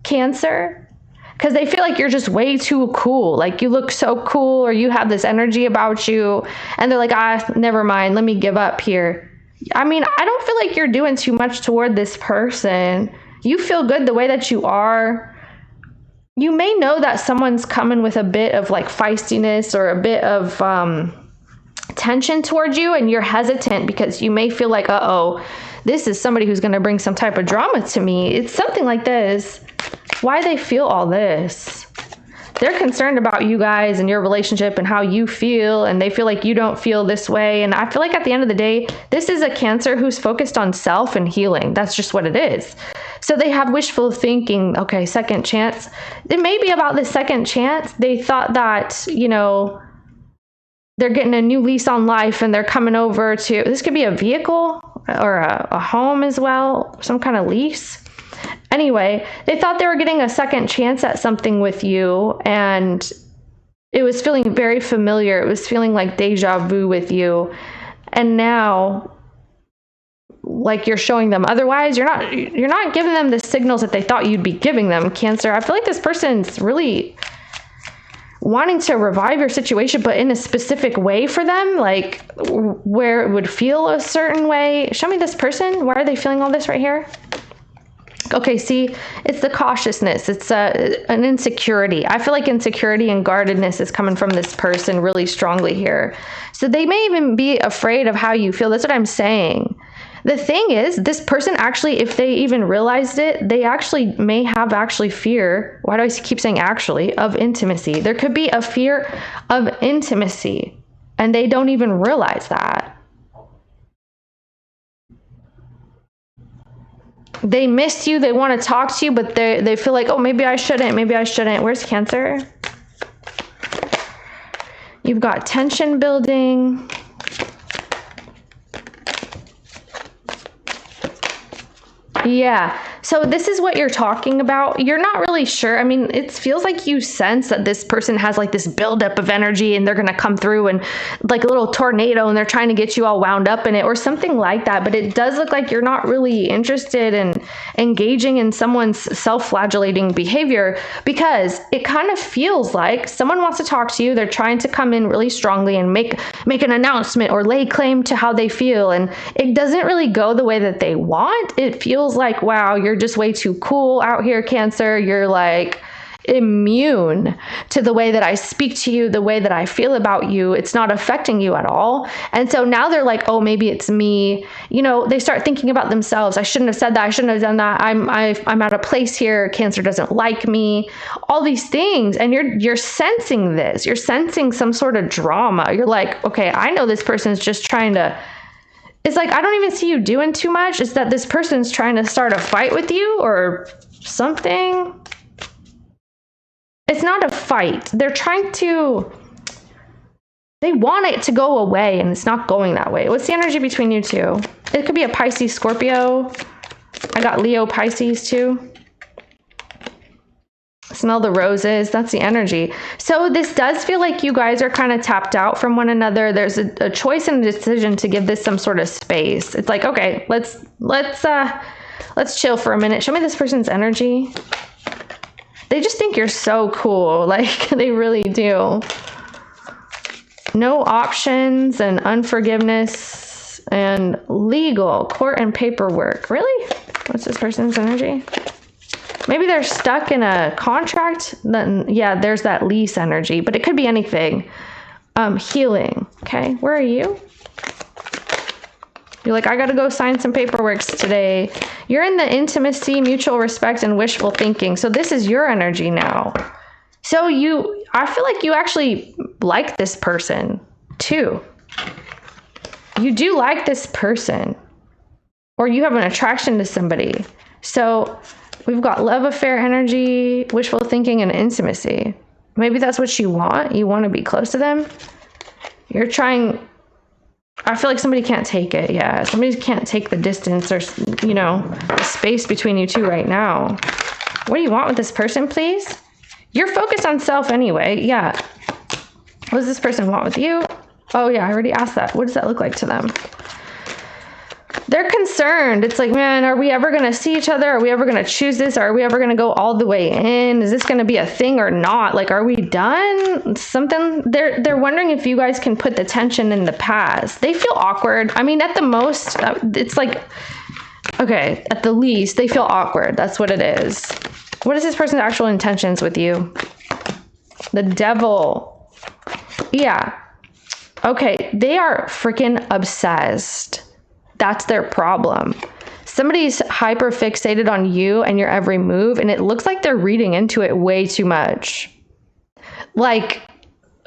Cancer. Because they feel like you're just way too cool. Like you look so cool, or you have this energy about you. And they're like, never mind. Let me give up here. I mean, I don't feel like you're doing too much toward this person. You feel good the way that you are. You may know that someone's coming with a bit of like feistiness or a bit of tension towards you, and you're hesitant because you may feel like, uh-oh, this is somebody who's going to bring some type of drama to me. It's something like this. Why they feel all this? They're concerned about you guys and your relationship and how you feel, and they feel like you don't feel this way. And I feel like at the end of the day, this is a Cancer who's focused on self and healing. That's just what it is. So they have wishful thinking. Okay, second chance. It may be about the second chance. They thought that, you know, they're getting a new lease on life and they're coming over to, this could be a vehicle or a home as well, some kind of lease. Anyway, they thought they were getting a second chance at something with you, and it was feeling very familiar. It was feeling like deja vu with you. And now, like, you're showing them otherwise. You're not giving them the signals that they thought you'd be giving them, Cancer. I feel like this person's really wanting to revive your situation, but in a specific way for them, like where it would feel a certain way. Show me this person. Why are they feeling all this right here? Okay, see, it's the cautiousness. It's an insecurity. I feel like insecurity and guardedness is coming from this person really strongly here. So they may even be afraid of how you feel. That's what I'm saying. The thing is, this person actually, if they even realized it, they actually may have fear. Why do I keep saying actually? Of intimacy. There could be a fear of intimacy, and they don't even realize that. They miss you, they want to talk to you, but they feel like, oh, maybe I shouldn't, maybe I shouldn't. Where's Cancer? You've got tension building. Yeah, so this is what you're talking about. You're not really sure. I mean, it feels like you sense that this person has like this buildup of energy and they're going to come through and like a little tornado and they're trying to get you all wound up in it or something like that. But it does look like you're not really interested in engaging in someone's self-flagellating behavior, because it kind of feels like someone wants to talk to you. They're trying to come in really strongly and make an announcement or lay claim to how they feel. And it doesn't really go the way that they want. It feels like, wow, you're just way too cool out here, Cancer. You're like immune to the way that I speak to you, the way that I feel about you. It's not affecting you at all. And so now they're like, oh, maybe it's me. You know, they start thinking about themselves. I shouldn't have said that. I shouldn't have done that. I'm out of place here. Cancer doesn't like me. All these things. And you're sensing this. You're sensing some sort of drama. You're like, okay, I know this person's just trying to. It's like, I don't even see you doing too much. It's that this person's trying to start a fight with you or something. It's not a fight. They're trying to, they want it to go away and it's not going that way. What's the energy between you two? It could be a Pisces, Scorpio. I got Leo, Pisces too. Smell the roses. That's the energy. So this does feel like you guys are kind of tapped out from one another. There's a choice and a decision to give this some sort of space. It's like, okay, let's chill for a minute. Show me this person's energy. They just think you're so cool. Like, they really do. No options and unforgiveness and legal, court and paperwork. Really? What's this person's energy? Maybe they're stuck in a contract. Then yeah, there's that lease energy, but it could be anything. Healing. Okay, where are you? You're like, I gotta go sign some paperwork today. You're in the intimacy, mutual respect, and wishful thinking. So this is your energy now. So I feel like you actually like this person too. You do like this person, or you have an attraction to somebody. So we've got love affair energy, wishful thinking, and intimacy. Maybe that's what you want. You want to be close to them. You're trying. I feel like somebody can't take it. Yeah, somebody can't take the distance or, you know, the space between you two right now. What do you want with this person, please? You're focused on self anyway. Yeah. What does this person want with you? Oh, yeah, I already asked that. What does that look like to them? They're concerned. It's like, man, are we ever going to see each other? Are we ever going to choose this? Are we ever going to go all the way in? Is this going to be a thing or not? Like, are we done? Something. They're wondering if you guys can put the tension in the past. They feel awkward. I mean, at the most, it's like, okay, at the least, they feel awkward. That's what it is. What is this person's actual intentions with you? The Devil. Yeah. Okay, they are freaking obsessed. That's their problem. Somebody's hyper fixated on you and your every move, and it looks like they're reading into it way too much. Like,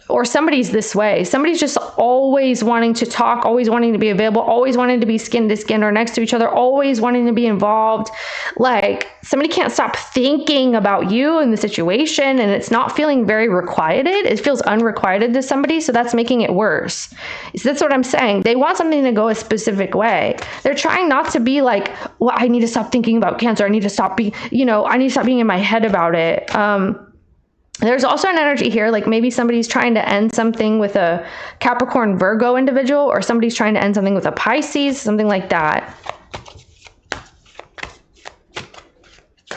or somebody's this way. Somebody's just always wanting to talk, always wanting to be available, always wanting to be skin to skin or next to each other, always wanting to be involved. Like, somebody can't stop thinking about you and the situation, and it's not feeling very requited. It feels unrequited to somebody, so that's making it worse. So that's what I'm saying. They want something to go a specific way. They're trying not to be like, well, I need to stop thinking about Cancer. I need to stop being, I need to stop being in my head about it. There's also an energy here, like maybe somebody's trying to end something with a Capricorn Virgo individual, or somebody's trying to end something with a Pisces, something like that.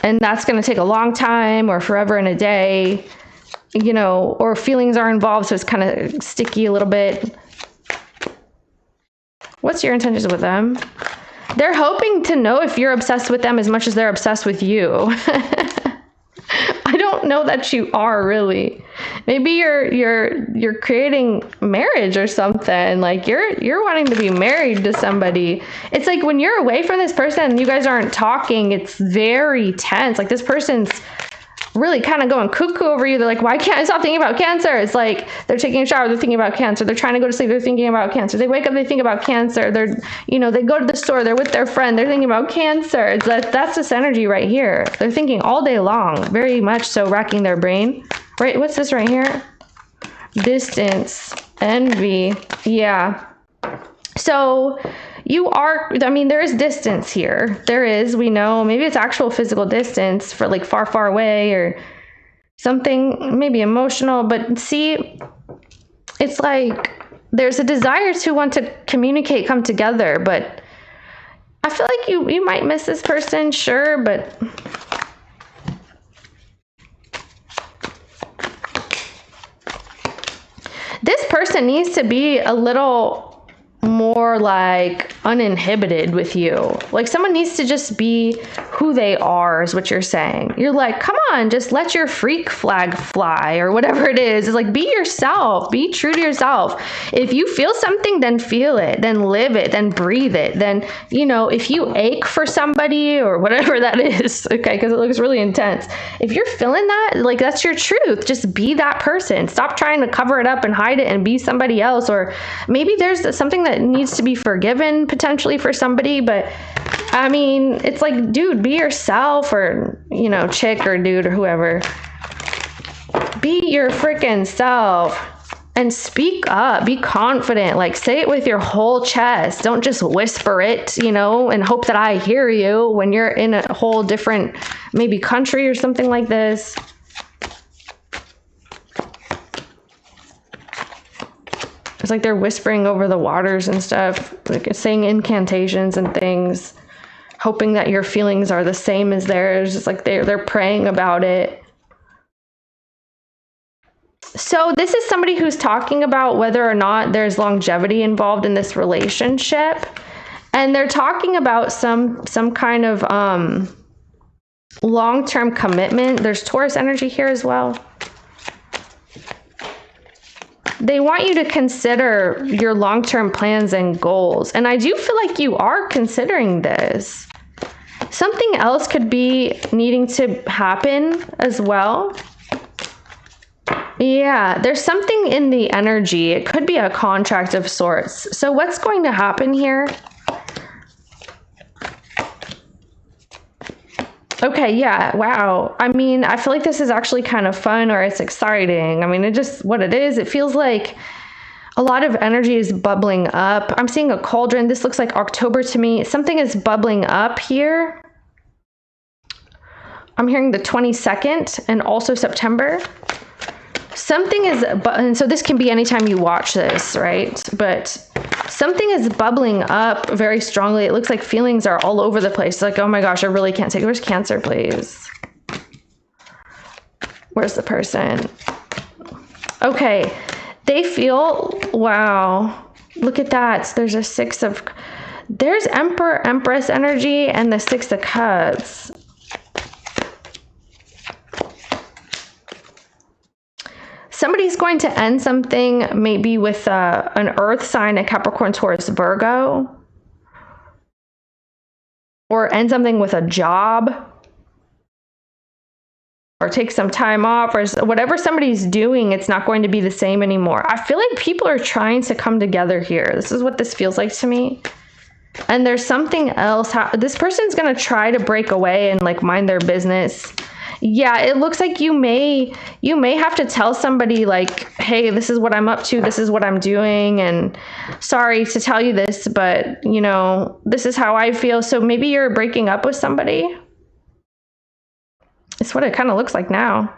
And that's going to take a long time or forever and a day, or feelings are involved, so it's kind of sticky a little bit. What's your intentions with them? They're hoping to know if you're obsessed with them as much as they're obsessed with you. I don't know that you are really. Maybe you're creating marriage or something. Like you're wanting to be married to somebody. It's like when you're away from this person and you guys aren't talking, it's very tense. Like this person's really kind of going cuckoo over you. They're like, why can't I stop thinking about cancer? It's like they're taking a shower, they're thinking about cancer. They're trying to go to sleep, they're thinking about cancer. They wake up, they think about cancer. They're, you know, they go to the store, they're with their friend, they're thinking about cancer. That's this energy right here. They're thinking all day long, very much so, racking their brain. Right, what's this right here? Distance, envy, yeah. So you are, I mean, there is distance here. There is, we know, maybe it's actual physical distance for like far, far away or something, maybe emotional, but see, it's like there's a desire to want to communicate, come together, but I feel like you might miss this person, sure, but this person needs to be a little more like uninhibited with you. Like someone needs to just be who they are is what you're saying. You're like, come on, just let your freak flag fly or whatever it is. It's like, be yourself, be true to yourself. If you feel something, then feel it, then live it, then breathe it. Then, you know, if you ache for somebody or whatever that is, okay, because it looks really intense. If you're feeling that, like that's your truth, just be that person. Stop trying to cover it up and hide it and be somebody else. Or maybe there's something that needs to be forgiven potentially for somebody, but I mean, it's like, dude, be yourself, or, you know, chick or dude or whoever, be your freaking self and speak up, be confident, like say it with your whole chest. Don't just whisper it, you know, and hope that I hear you when you're in a whole different maybe country or something like this. It's like they're whispering over the waters and stuff, like saying incantations and things, hoping that your feelings are the same as theirs. It's like they're praying about it. So this is somebody who's talking about whether or not there's longevity involved in this relationship. And they're talking about some kind of long-term commitment. There's Taurus energy here as well. They want you to consider your long-term plans and goals. And I do feel like you are considering this. Something else could be needing to happen as well. Yeah, there's something in the energy. It could be a contract of sorts. So what's going to happen here? Okay, yeah, wow. I mean, I feel like this is actually kind of fun, or it's exciting. I mean, it just, what it is, it feels like a lot of energy is bubbling up. I'm seeing a cauldron. This looks like October to me. Something is bubbling up here. I'm hearing the 22nd and also September. Something is, and so this can be anytime you watch this, right? But something is bubbling up very strongly. It looks like feelings are all over the place. Like, oh my gosh, I really can't take it. Where's Cancer, please? Where's the person? Okay, they feel, wow, look at that. There's a there's Emperor, Empress energy and the 6 of Cups. Somebody's going to end something maybe with an earth sign, a Capricorn, Taurus, Virgo. Or end something with a job. Or take some time off. Or whatever somebody's doing, it's not going to be the same anymore. I feel like people are trying to come together here. This is what this feels like to me. And there's something else. This person's going to try to break away and like mind their business. Yeah, it looks like you may have to tell somebody like, hey, this is what I'm up to, this is what I'm doing, and sorry to tell you this, but you know, this is how I feel. So maybe you're breaking up with somebody. It's what it kind of looks like now.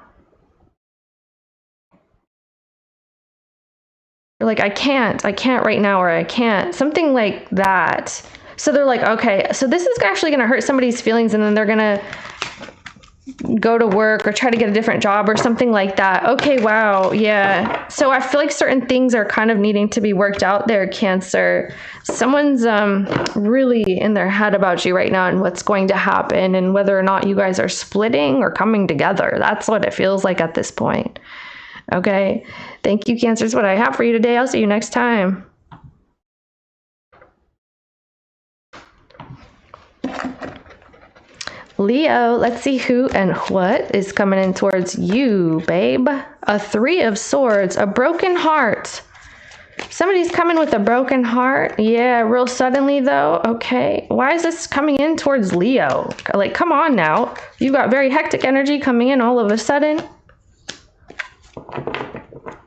You're like, I can't right now, or I can't, something like that. So they're like, okay, so this is actually going to hurt somebody's feelings, and then they're going to go to work or try to get a different job or something like that. Okay, wow, yeah. So I feel like certain things are kind of needing to be worked out there, Cancer. Someone's really in their head about you right now and what's going to happen and whether or not you guys are splitting or coming together. That's what it feels like at this point. Okay, thank you, Cancer. That's what I have for you today. I'll see you next time. Leo, let's see who and what is coming in towards you, babe. A 3 of Swords, a broken heart. Somebody's coming with a broken heart. Yeah, real suddenly though. Okay, why is this coming in towards Leo? Like, come on now. You've got very hectic energy coming in all of a sudden.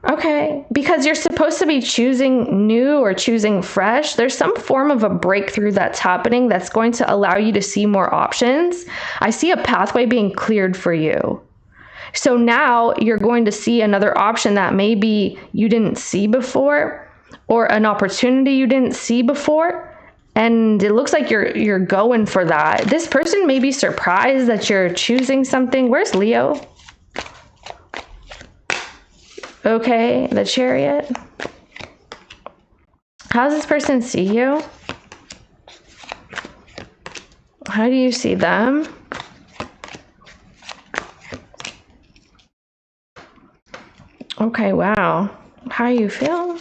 Okay, because you're supposed to be choosing new or choosing fresh. There's some form of a breakthrough that's happening that's going to allow you to see more options. I see a pathway being cleared for you. So now you're going to see another option that maybe you didn't see before, or an opportunity you didn't see before. And it looks like you're going for that. This person may be surprised that you're choosing something. Where's Leo? Okay, the Chariot. How does this person see you? How do you see them? Okay, wow. How you feel?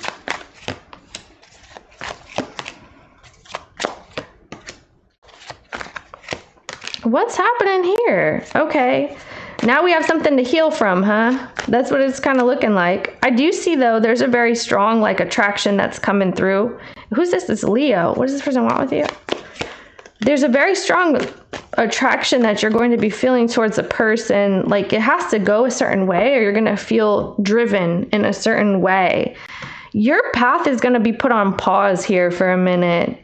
What's happening here? Okay. Now we have something to heal from, huh? That's what it's kind of looking like. I do see, though, there's a very strong, like, attraction that's coming through. Who's this? It's Leo. What does this person want with you? There's a very strong attraction that you're going to be feeling towards a person. Like, it has to go a certain way, or you're going to feel driven in a certain way. Your path is going to be put on pause here for a minute.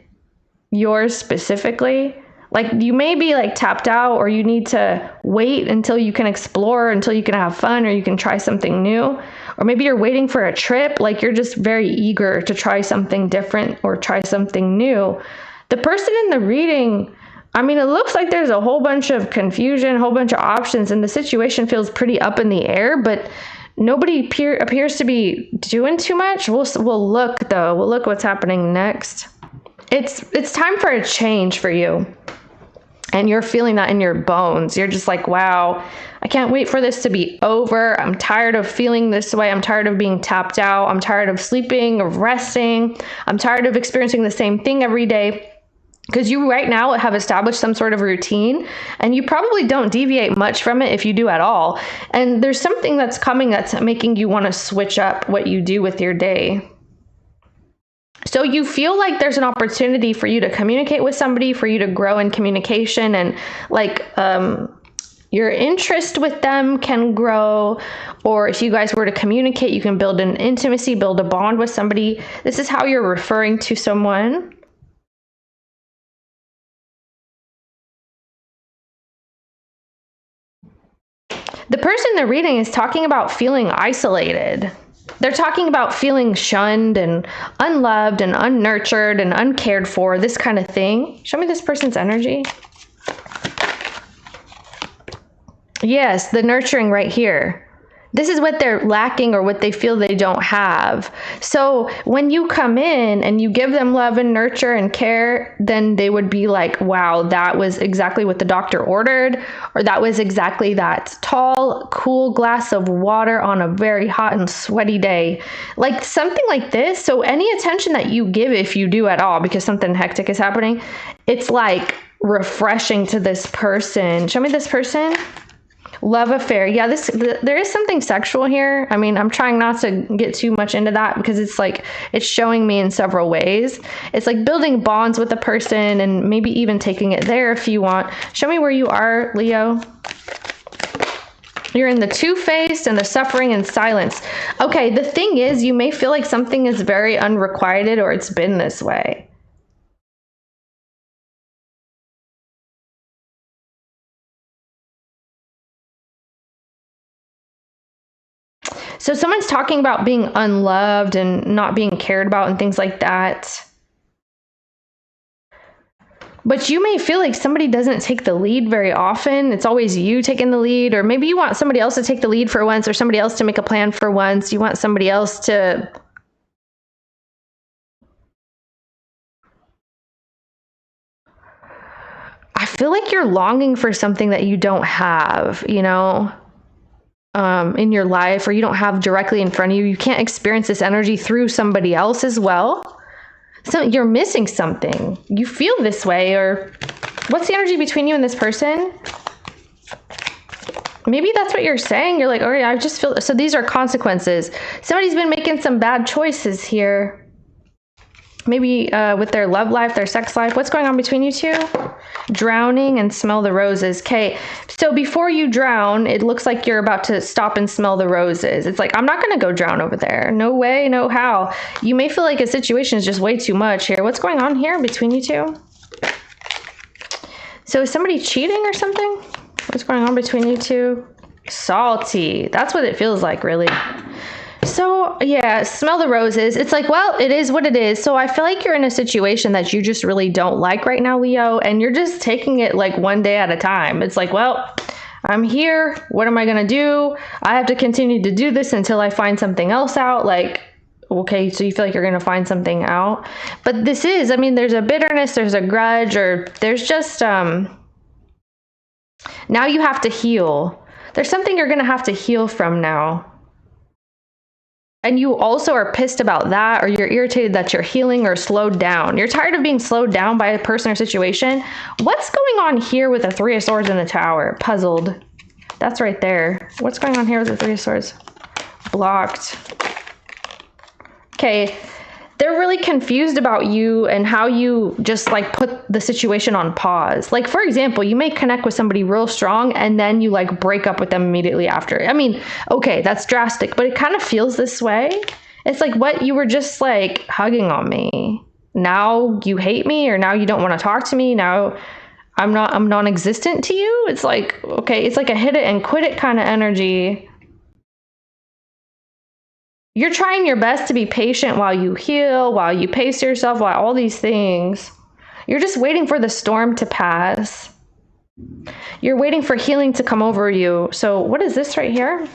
Yours specifically. Like, you may be like tapped out, or you need to wait until you can explore, until you can have fun, or you can try something new. Or maybe you're waiting for a trip, like you're just very eager to try something different or try something new. The person in the reading, I mean, it looks like there's a whole bunch of confusion, a whole bunch of options, and the situation feels pretty up in the air, but nobody appears to be doing too much. We'll look, though. We'll look what's happening next. It's time for a change for you. And you're feeling that in your bones. You're just like, wow, I can't wait for this to be over. I'm tired of feeling this way. I'm tired of being tapped out. I'm tired of sleeping, of resting. I'm tired of experiencing the same thing every day. Because you right now have established some sort of routine, and you probably don't deviate much from it if you do at all. And there's something that's coming that's making you want to switch up what you do with your day. So you feel like there's an opportunity for you to communicate with somebody, for you to grow in communication, and like your interest with them can grow. Or if you guys were to communicate, you can build an intimacy, build a bond with somebody. This is how you're referring to someone. The person they're reading is talking about feeling isolated. They're talking about feeling shunned and unloved and unnurtured and uncared for, this kind of thing. Show me this person's energy. Yes, the nurturing right here. This is what they're lacking or what they feel they don't have. So when you come in and you give them love and nurture and care, then they would be like, wow, that was exactly what the doctor ordered, or that was exactly that tall, cool glass of water on a very hot and sweaty day. Like something like this. So any attention that you give, if you do at all, because something hectic is happening, it's like refreshing to this person. Show me this person. Love affair. Yeah, there is something sexual here. I mean, I'm trying not to get too much into that because it's like, it's showing me in several ways. It's like building bonds with a person and maybe even taking it there if you want. Show me where you are, Leo. You're in the two-faced and the suffering and silence. Okay, the thing is, you may feel like something is very unrequited or it's been this way. So someone's talking about being unloved and not being cared about and things like that. But you may feel like somebody doesn't take the lead very often. It's always you taking the lead, or maybe you want somebody else to take the lead for once, or somebody else to make a plan for once. You want somebody else to... I feel like you're longing for something that you don't have, you know? In your life, or you don't have directly in front of you. You can't experience this energy through somebody else as well. So you're missing something. You feel this way, or What's the energy between you and this person? Maybe that's what you're saying. You're like, oh yeah, I just feel, so these are consequences. Somebody's been making some bad choices here. Maybe with their love life, their sex life. What's going on between you two? Drowning and smell the roses. Okay, so before you drown, it looks like you're about to stop and smell the roses. It's like, I'm not going to go drown over there. No way, no how. You may feel like a situation is just way too much here. What's going on here between you two? So is somebody cheating or something? What's going on between you two? Salty. That's what it feels like, really. So yeah, smell the roses. It's like, well, it is what it is. So I feel like you're in a situation that you just really don't like right now, Leo, and you're just taking it like one day at a time. It's like, well, I'm here. What am I going to do? I have to continue to do this until I find something else out. Like, okay, so you feel like you're going to find something out. But this is, I mean, there's a bitterness, there's a grudge, or there's just, now you have to heal. There's something you're going to have to heal from now. And you also are pissed about that, or you're irritated that you're healing or slowed down. You're tired of being slowed down by a person or situation. What's going on here with the Three of Swords in the Tower? Puzzled. That's right there. What's going on here with the Three of Swords? Blocked. Okay. They're really confused about you and how you just like put the situation on pause. Like, for example, you may connect with somebody real strong and then you like break up with them immediately after. I mean, okay, that's drastic, but it kind of feels this way. It's like, what, you were just like hugging on me. Now you hate me, or now you don't want to talk to me. Now I'm non-existent to you. It's like, okay, it's like a hit it and quit it kind of energy. You're trying your best to be patient while you heal, while you pace yourself, while all these things. You're just waiting for the storm to pass. You're waiting for healing to come over you. So what is this right here?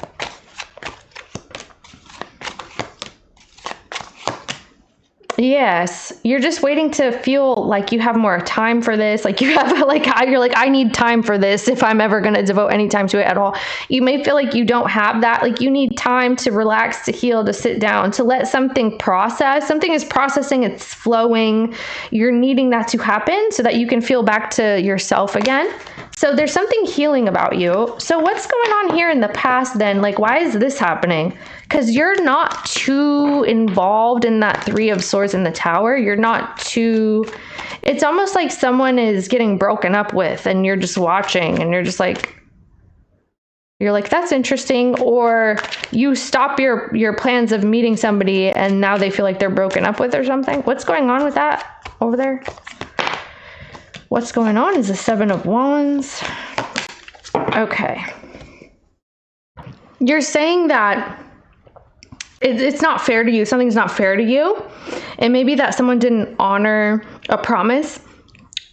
Yes, you're just waiting to feel like you have more time for this. Like you have like, you're like, I need time for this if I'm ever going to devote any time to it at all. You may feel like you don't have that. Like you need time to relax, to heal, to sit down, to let something process. Something is processing, it's flowing. You're needing that to happen so that you can feel back to yourself again. So there's something healing about you. So what's going on here in the past then? Like, why is this happening? Because you're not too involved in that Three of Swords in the Tower. You're not too, it's almost like someone is getting broken up with and you're just watching and you're just like, you're like, that's interesting. Or you stop your plans of meeting somebody and now they feel like they're broken up with or something. What's going on with that over there? What's going on is the Seven of Wands. Okay. You're saying that it's not fair to you. Something's not fair to you. It may be that someone didn't honor a promise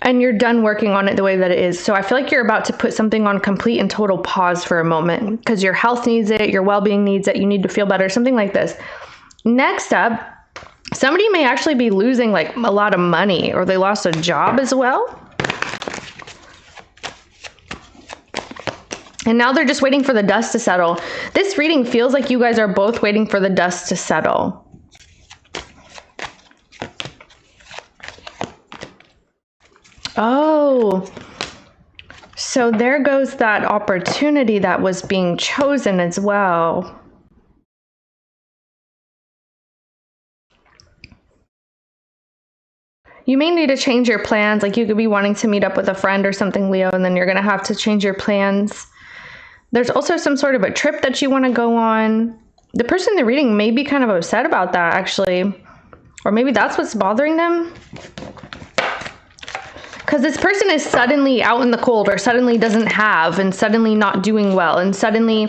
and you're done working on it the way that it is. So I feel like you're about to put something on complete and total pause for a moment because your health needs it, your well-being needs it, you need to feel better, something like this. Next up, somebody may actually be losing like a lot of money, or they lost a job as well. And now they're just waiting for the dust to settle. This reading feels like you guys are both waiting for the dust to settle. Oh, so there goes that opportunity that was being chosen as well. You may need to change your plans. Like you could be wanting to meet up with a friend or something, Leo, and then you're going to have to change your plans. There's also some sort of a trip that you want to go on. The person in the reading may be kind of upset about that, actually. Or maybe that's what's bothering them. Because this person is suddenly out in the cold, or suddenly doesn't have, and suddenly not doing well, and suddenly,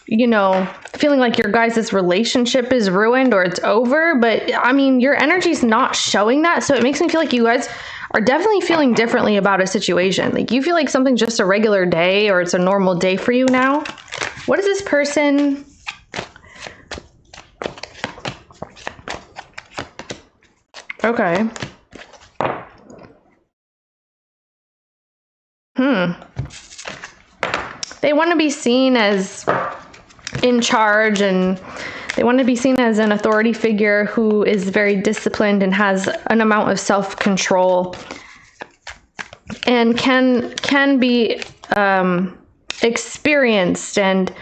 you know, feeling like your guys' relationship is ruined or it's over. But I mean, your energy's not showing that. So it makes me feel like you guys are definitely feeling differently about a situation. Like you feel like something's just a regular day, or it's a normal day for you now. What is this person? Okay. They want to be seen as in charge, and they want to be seen as an authority figure who is very disciplined and has an amount of self-control. and can be experienced and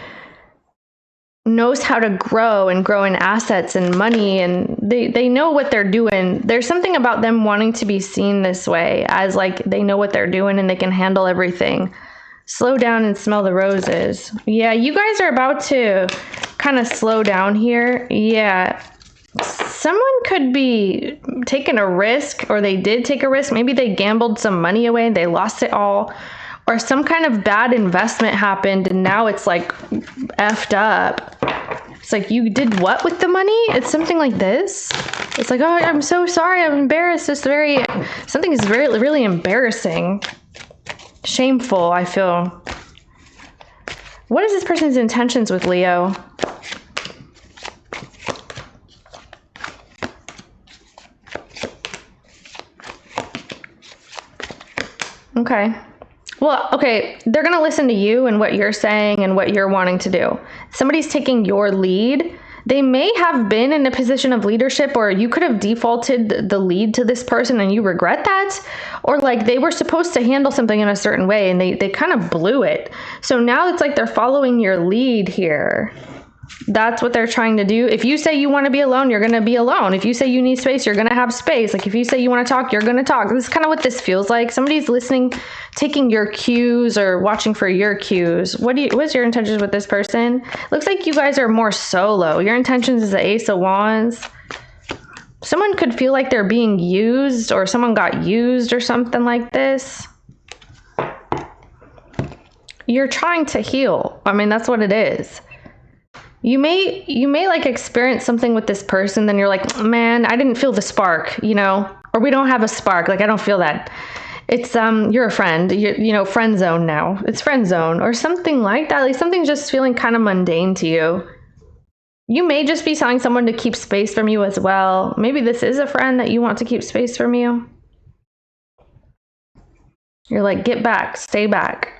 knows how to grow in assets and money, and they know what they're doing. There's something about them wanting to be seen this way, as like they know what they're doing and they can handle everything. Slow down and smell the roses. Yeah, you guys are about to kind of slow down here. Yeah, someone could be taking a risk, or they did take a risk. Maybe they gambled some money away and they lost it all, or some kind of bad investment happened and now it's like effed up. It's like, you did what with the money? It's something like this. It's like, oh, I'm so sorry, I'm embarrassed. It's something is really embarrassing. Shameful, I feel. What is this person's intentions with Leo? Okay. Well, okay, they're going to listen to you and what you're saying and what you're wanting to do. Somebody's taking your lead. They may have been in a position of leadership, or you could have defaulted the lead to this person and you regret that. Or like they were supposed to handle something in a certain way and they kind of blew it. So now it's like they're following your lead here. That's what they're trying to do. If you say you want to be alone, you're going to be alone. If you say you need space, you're going to have space. Like if you say you want to talk, you're going to talk. This is kind of what this feels like. Somebody's listening, taking your cues or watching for your cues. What's your intentions with this person? Looks like you guys are more solo. Your intentions is the Ace of Wands. Someone could feel like they're being used, or someone got used or something like this. You're trying to heal. I mean, that's what it is. You may like experience something with this person, then you're like, man, I didn't feel the spark, you know, or we don't have a spark. Like, I don't feel that. It's, you're a friend, you know, friend zone now. It's friend zone or something like that. Like something just feeling kind of mundane to you. You may just be telling someone to keep space from you as well. Maybe this is a friend that you want to keep space from you. You're like, get back, stay back.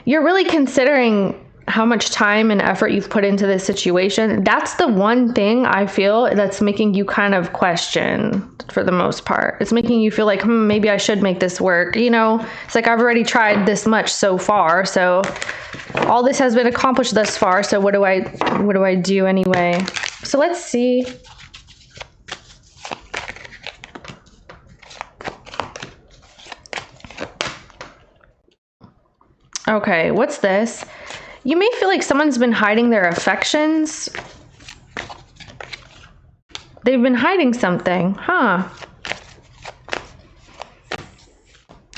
You're really considering how much time and effort you've put into this situation. That's the one thing I feel that's making you kind of question for the most part. It's making you feel like, maybe I should make this work. You know, it's like, I've already tried this much so far. So all this has been accomplished thus far. So what do I do anyway? So let's see. Okay, what's this? You may feel like someone's been hiding their affections. They've been hiding something, huh?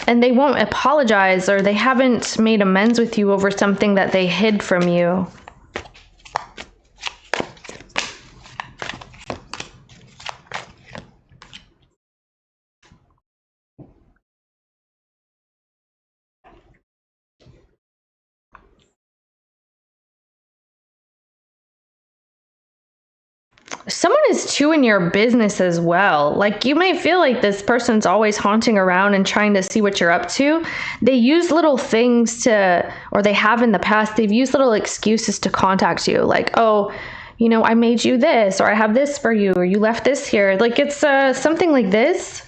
And they won't apologize, or they haven't made amends with you over something that they hid from you. Someone is chewing your business as well. Like, you may feel like this person's always haunting around and trying to see what you're up to. They use little things to, or they have in the past, they've used little excuses to contact you. Like, oh, you know, I made you this, or I have this for you, or you left this here. Like, it's something like this.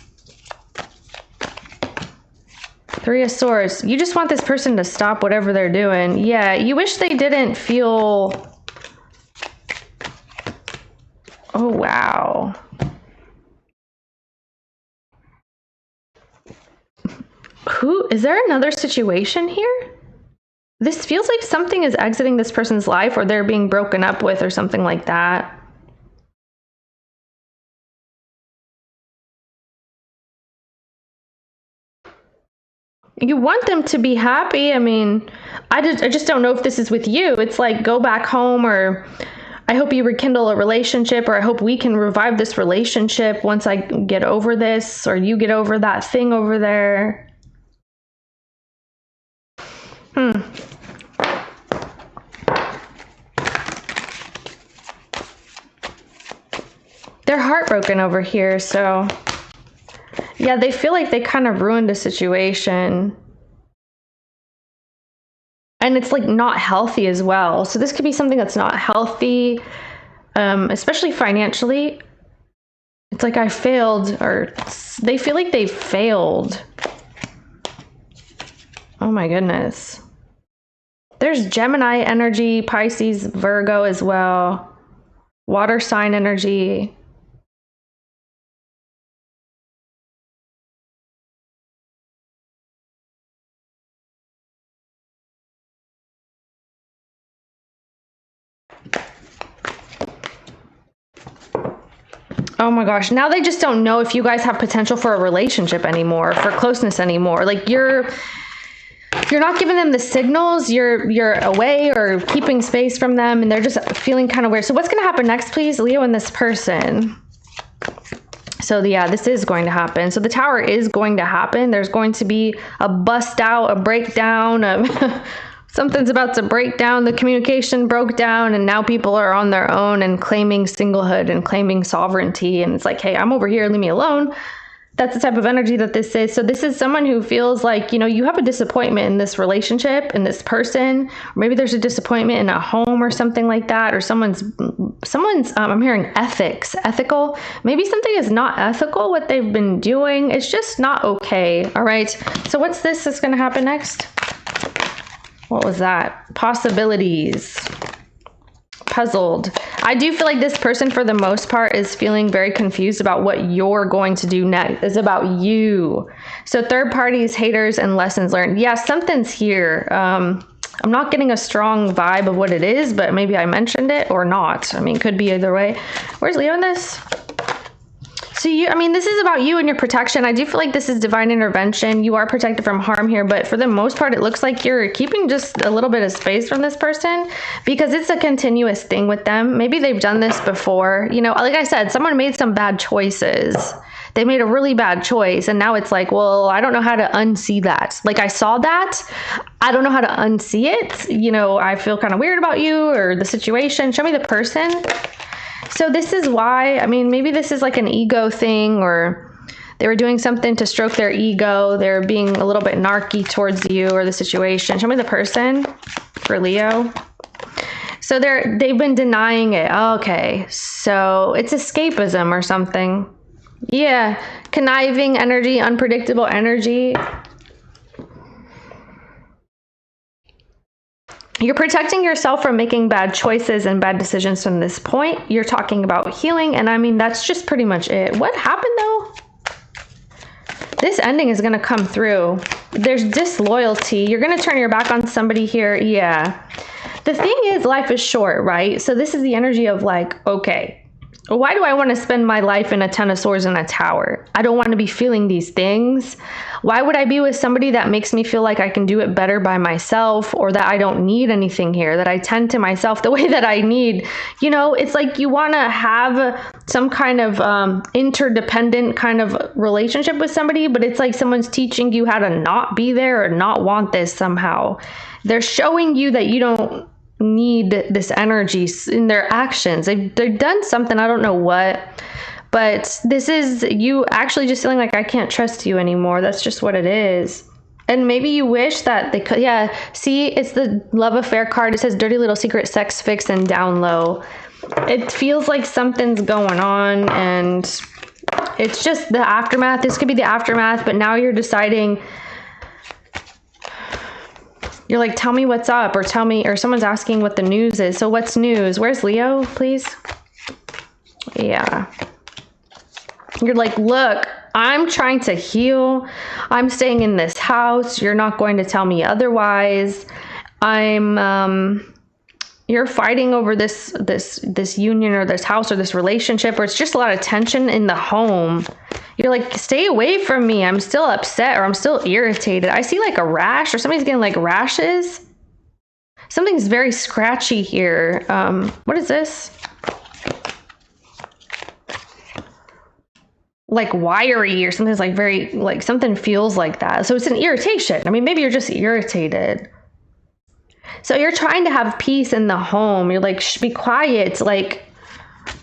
Three of Swords. You just want this person to stop whatever they're doing. Yeah, you wish they didn't feel... Oh, wow. Is there another situation here? This feels like something is exiting this person's life, or they're being broken up with, or something like that. You want them to be happy. I mean, I just don't know if this is with you. It's like, go back home, or I hope you rekindle a relationship, or I hope we can revive this relationship once I get over this, or you get over that thing over there. They're heartbroken over here, so yeah, they feel like they kind of ruined a situation. And it's like not healthy as well. So this could be something that's not healthy, especially financially. It's like, I failed, or they feel like they failed. Oh my goodness. There's Gemini energy, Pisces, Virgo as well. Water sign energy. Oh my gosh, now they just don't know if you guys have potential for a relationship anymore, for closeness anymore. Like you're not giving them the signals, you're away or keeping space from them, and they're just feeling kind of weird. So what's going to happen next, please, Leo and this person? So yeah, this is going to happen. So the Tower is going to happen. There's going to be a bust out, a breakdown of something's about to break down. The communication broke down, and now people are on their own and claiming singlehood and claiming sovereignty. And it's like, hey, I'm over here, leave me alone. That's the type of energy that this is. So this is someone who feels like, you know, you have a disappointment in this relationship, in this person, or maybe there's a disappointment in a home or something like that, or someone's I'm hearing ethical. Maybe something is not ethical, what they've been doing. It's just not okay. All right. So what's this that's going to happen next? What was that? Possibilities. Puzzled. I do feel like this person, for the most part, is feeling very confused about what you're going to do next. It's about you. So third parties, haters, and lessons learned. Yeah, something's here. I'm not getting a strong vibe of what it is, but maybe I mentioned it or not. I mean, could be either way. Where's Leo in this? So this is about you and your protection. I do feel like this is divine intervention. You are protected from harm here, but for the most part, it looks like you're keeping just a little bit of space from this person because it's a continuous thing with them. Maybe they've done this before. You know, like I said, someone made some bad choices. They made a really bad choice, and now it's like, well, I don't know how to unsee that. Like, I saw that. I don't know how to unsee it. You know, I feel kind of weird about you or the situation. Show me the person. So this is why, I mean, maybe this is like an ego thing, or they were doing something to stroke their ego. They're being a little bit narky towards you or the situation. Show me the person for Leo. So they've been denying it. Okay. So it's escapism or something. Yeah. Conniving energy, unpredictable energy. You're protecting yourself from making bad choices and bad decisions from this point. You're talking about healing, and I mean, that's just pretty much it. What happened though? This ending is going to come through. There's disloyalty. You're going to turn your back on somebody here. Yeah. The thing is, life is short, right? So this is the energy of like, okay, why do I want to spend my life in a 10 of swords in a tower? I don't want to be feeling these things. Why would I be with somebody that makes me feel like I can do it better by myself, or that I don't need anything here, that I tend to myself the way that I need? You know, it's like you want to have some kind of interdependent kind of relationship with somebody, but it's like someone's teaching you how to not be there or not want this somehow. They're showing you that you don't need this energy in their actions. They've done something, I don't know what, but this is you actually just feeling like I can't trust you anymore. That's just what it is. And maybe you wish that they could. Yeah, see, it's the love affair card. It says dirty little secret sex fix and down low. It feels like something's going on, and it's just the aftermath. This could be the aftermath, but now you're deciding. You're like, tell me what's up, or tell me, or someone's asking what the news is. So what's news? Where's Leo, please? Yeah. You're like, look, I'm trying to heal. I'm staying in this house. You're not going to tell me otherwise. You're fighting over this union or this house or this relationship, or it's just a lot of tension in the home. You're like, stay away from me. I'm still upset, or I'm still irritated. I see like a rash, or somebody's getting like rashes. Something's very scratchy here. What is this? Like wiry, or something's like very, like something feels like that. So it's an irritation. I mean, maybe you're just irritated. So you're trying to have peace in the home. You're like, shh, be quiet. Like,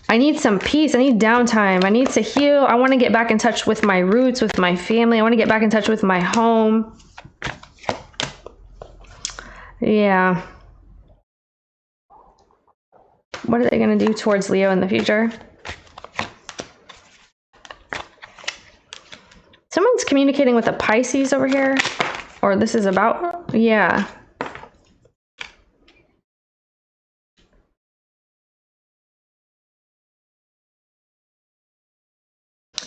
I need some peace. I need downtime. I need to heal. I want to get back in touch with my roots, with my family. I want to get back in touch with my home. Yeah. What are they going to do towards Leo in the future? Someone's communicating with a Pisces over here. or this is about, yeah.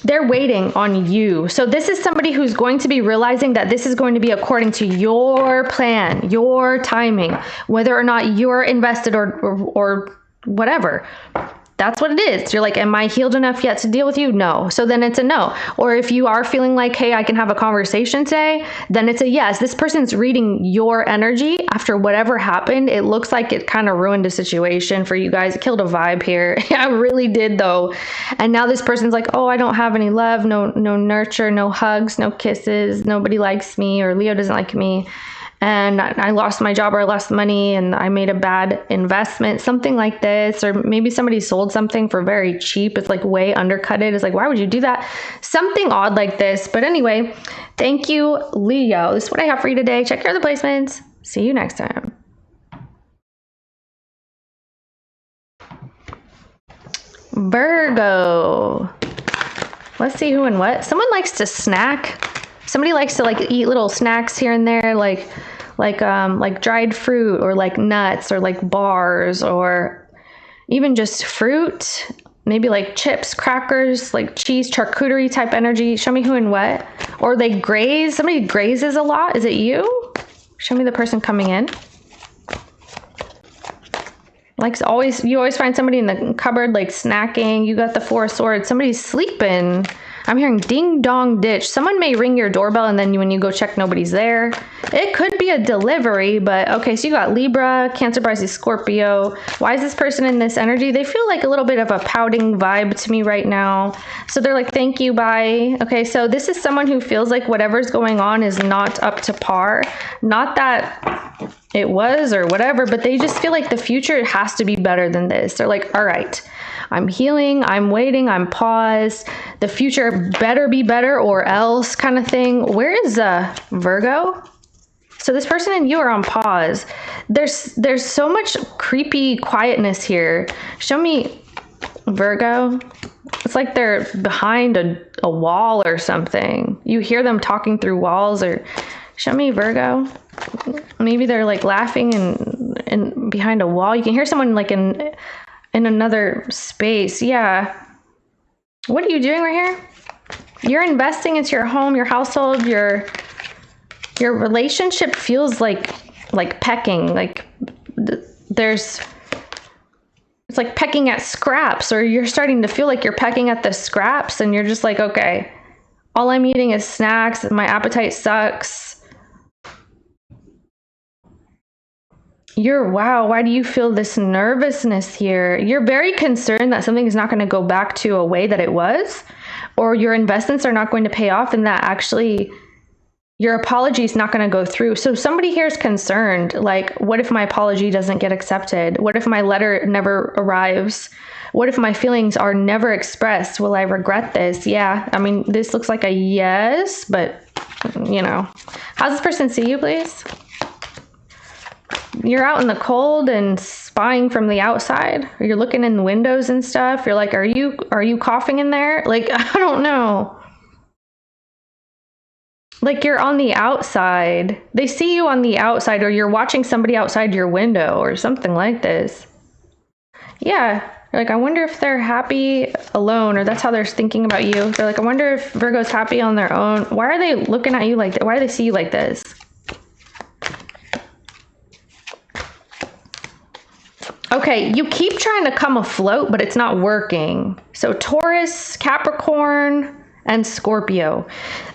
They're waiting on you. So this is somebody who's going to be realizing that this is going to be according to your plan, your timing, whether or not you're invested or whatever. That's what it is. You're like, am I healed enough yet to deal with you? No. So then it's a no. Or if you are feeling like, hey, I can have a conversation today, then it's a yes. This person's reading your energy after whatever happened. It looks like it kind of ruined a situation for you guys. It killed a vibe here. I really did though. And now this person's like, oh, I don't have any love, no nurture, no hugs, no kisses. Nobody likes me, or Leo doesn't like me. And I lost my job, or I lost money, and I made a bad investment, something like this. Or maybe somebody sold something for very cheap. It's like way undercutted. It's like, why would you do that? Something odd like this. But anyway, thank you, Leo. This is what I have for you today. Check your other placements. See you next time. Virgo. Let's see who and what. Someone likes to snack. Somebody likes to like eat little snacks here and there, like dried fruit, or like nuts, or like bars, or even just fruit. Maybe like chips, crackers, like cheese, charcuterie type energy. Show me who and what. Or they graze. Somebody grazes a lot. Is it you? Show me the person coming in. Like always, you always find somebody in the cupboard like snacking. You got the Four of Swords. Somebody's sleeping. I'm hearing ding dong ditch. Someone may ring your doorbell, and then when you go check, nobody's there. It could be a delivery, but okay, so you got Libra, Cancer, Pisces, Scorpio. Why is this person in this energy? They feel like a little bit of a pouting vibe to me right now. So they're like, thank you, bye. Okay, so this is someone who feels like whatever's going on is not up to par. Not that it was or whatever, but they just feel like the future has to be better than this. They're like, all right, I'm healing, I'm waiting, I'm paused. The future better be better or else kind of thing. Where is Virgo? So this person and you are on pause. There's so much creepy quietness here. Show me Virgo. It's like they're behind a wall or something. You hear them talking through walls, or show me Virgo. Maybe they're like laughing and behind a wall. You can hear someone like in another space. Yeah. What are you doing right here? You're investing into your home, your household, your relationship feels like pecking. Like it's like pecking at scraps, or you're starting to feel like you're pecking at the scraps, and you're just like, okay, all I'm eating is snacks. My appetite sucks. Wow, why do you feel this nervousness here? You're very concerned that something is not going to go back to a way that it was, or your investments are not going to pay off, and that actually your apology is not going to go through. So somebody here is concerned, like, what if my apology doesn't get accepted? What if my letter never arrives? What if my feelings are never expressed? Will I regret this? Yeah, I mean, this looks like a yes, but you know. How's this person see you, please? You're out in the cold and spying from the outside, or you're looking in the windows and stuff. You're like, are you coughing in there? Like, I don't know. Like you're on the outside. They see you on the outside, or you're watching somebody outside your window or something like this. Yeah. Like, I wonder if they're happy alone, or that's how they're thinking about you. They're like, I wonder if Virgo's happy on their own. Why are they looking at you like that? Why do they see you like this? Okay, you keep trying to come afloat, but it's not working. So Taurus, Capricorn, and Scorpio.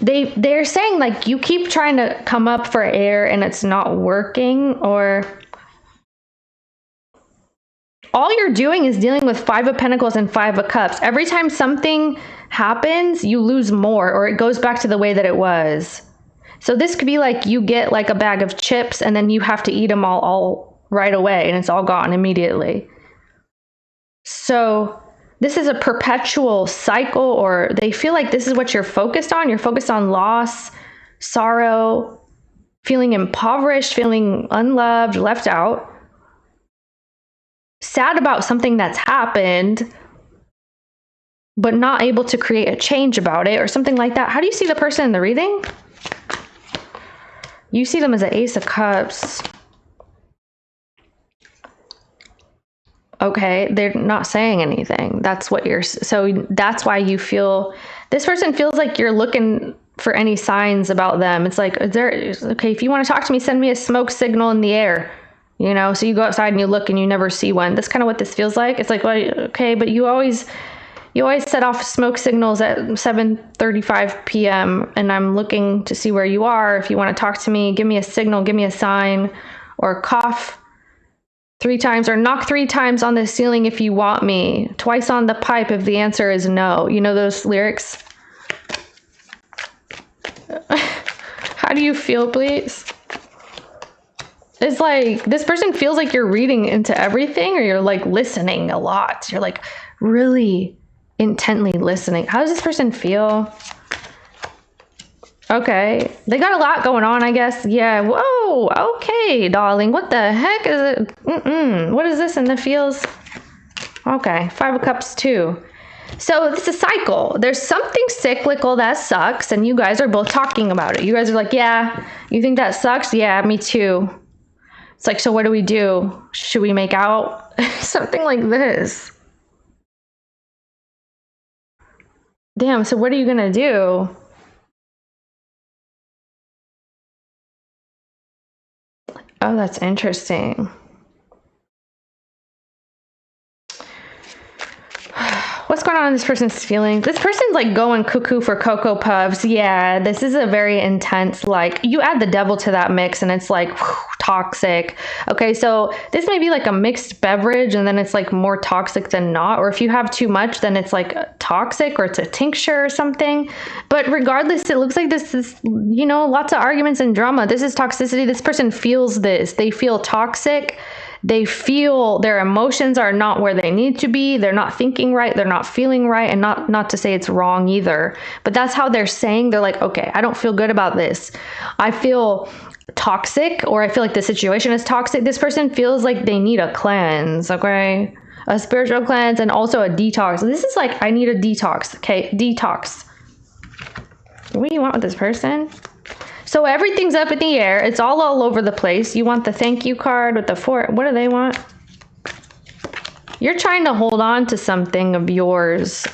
They're saying like you keep trying to come up for air and it's not working, or all you're doing is dealing with Five of Pentacles and Five of Cups. Every time something happens, you lose more, or it goes back to the way that it was. So this could be like you get like a bag of chips and then you have to eat them all right away, and it's all gone immediately. So this is a perpetual cycle, or they feel like this is what you're focused on. You're focused on loss, sorrow, feeling impoverished, feeling unloved, left out, sad about something that's happened, but not able to create a change about it, or something like that. How do you see the person in the reading? You see them as an Ace of Cups. Okay, they're not saying anything. That's what you're, so that's why you feel, this person feels like you're looking for any signs about them. It's like, is there, okay, if you want to talk to me, send me a smoke signal in the air, you know? So you go outside and you look and you never see one. That's kind of what this feels like. It's like, well, okay, but you always set off smoke signals at 7:35 p.m. and I'm looking to see where you are. If you want to talk to me, give me a signal, give me a sign, or cough 3 times, or knock 3 times on the ceiling if you want me, twice on the pipe if the answer is no. You know those lyrics? How do you feel, please? It's like, this person feels like you're reading into everything, or you're like listening a lot. You're like really intently listening. How does this person feel? Okay, they got a lot going on, I guess. Yeah, whoa, okay, darling. What the heck is it? What is this in the feels? Okay, 5 of Cups too. So it's a cycle. There's something cyclical that sucks, and you guys are both talking about it. You guys are like, yeah, you think that sucks? Yeah, me too. It's like, so what do we do? Should we make out? Something like this. Damn, so what are you gonna do? Oh, that's interesting. What's going on in this person's feelings? This person's like going cuckoo for Cocoa Puffs. Yeah, this is a very intense, like, you add the devil to that mix and it's like whew, toxic. Okay, so this may be like a mixed beverage and then it's like more toxic than not. Or if you have too much, then it's like toxic, or it's a tincture or something. But regardless, it looks like this is, you know, lots of arguments and drama. This is toxicity. This person feels this. They feel toxic. They feel their emotions are not where they need to be. They're not thinking right. They're not feeling right. And not to say it's wrong either, but that's how they're saying. They're like, okay, I don't feel good about this. I feel toxic, or I feel like the situation is toxic. This person feels like they need a cleanse, okay? A spiritual cleanse and also a detox. This is like, I need a detox, okay? Detox. What do you want with this person? So everything's up in the air. It's all over the place. You want the thank you card with the 4. What do they want? You're trying to hold on to something of yours.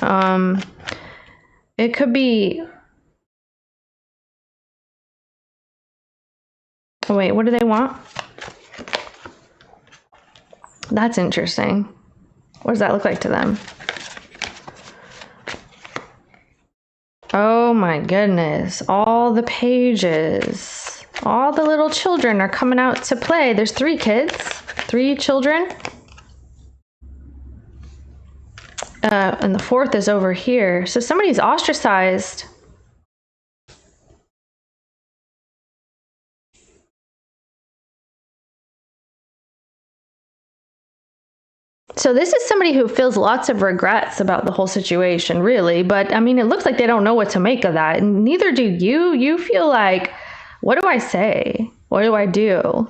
It could be... Oh, wait, what do they want? That's interesting. What does that look like to them? Oh my goodness, all the pages, all the little children are coming out to play. There's 3 kids, 3 children. And the 4th is over here. So somebody's ostracized. So this is somebody who feels lots of regrets about the whole situation, really. But I mean, it looks like they don't know what to make of that. And neither do you. You feel like, what do I say? What do I do?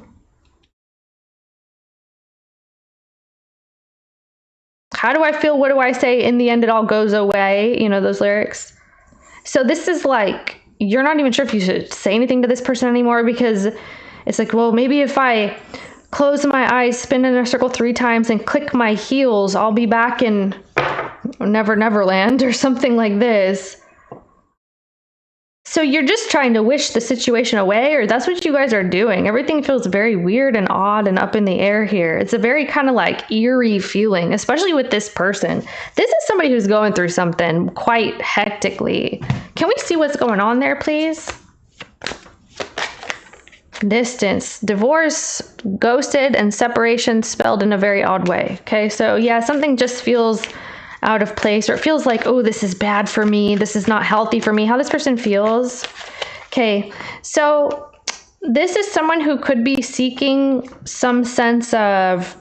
How do I feel? What do I say? In the end, it all goes away. You know, those lyrics. So this is like, you're not even sure if you should say anything to this person anymore, because it's like, well, maybe if I close my eyes, spin in a circle 3 times, and click my heels, I'll be back in Neverland or something like this. So you're just trying to wish the situation away, or that's what you guys are doing. Everything feels very weird and odd and up in the air here. It's a very kind of like eerie feeling, especially with this person. This is somebody who's going through something quite hectically. Can we see what's going on there, please? Distance, divorce, ghosted, and separation spelled in a very odd way. Okay, so yeah, something just feels out of place, or it feels like, oh, this is bad for me. This is not healthy for me. How this person feels. Okay, so this is someone who could be seeking some sense of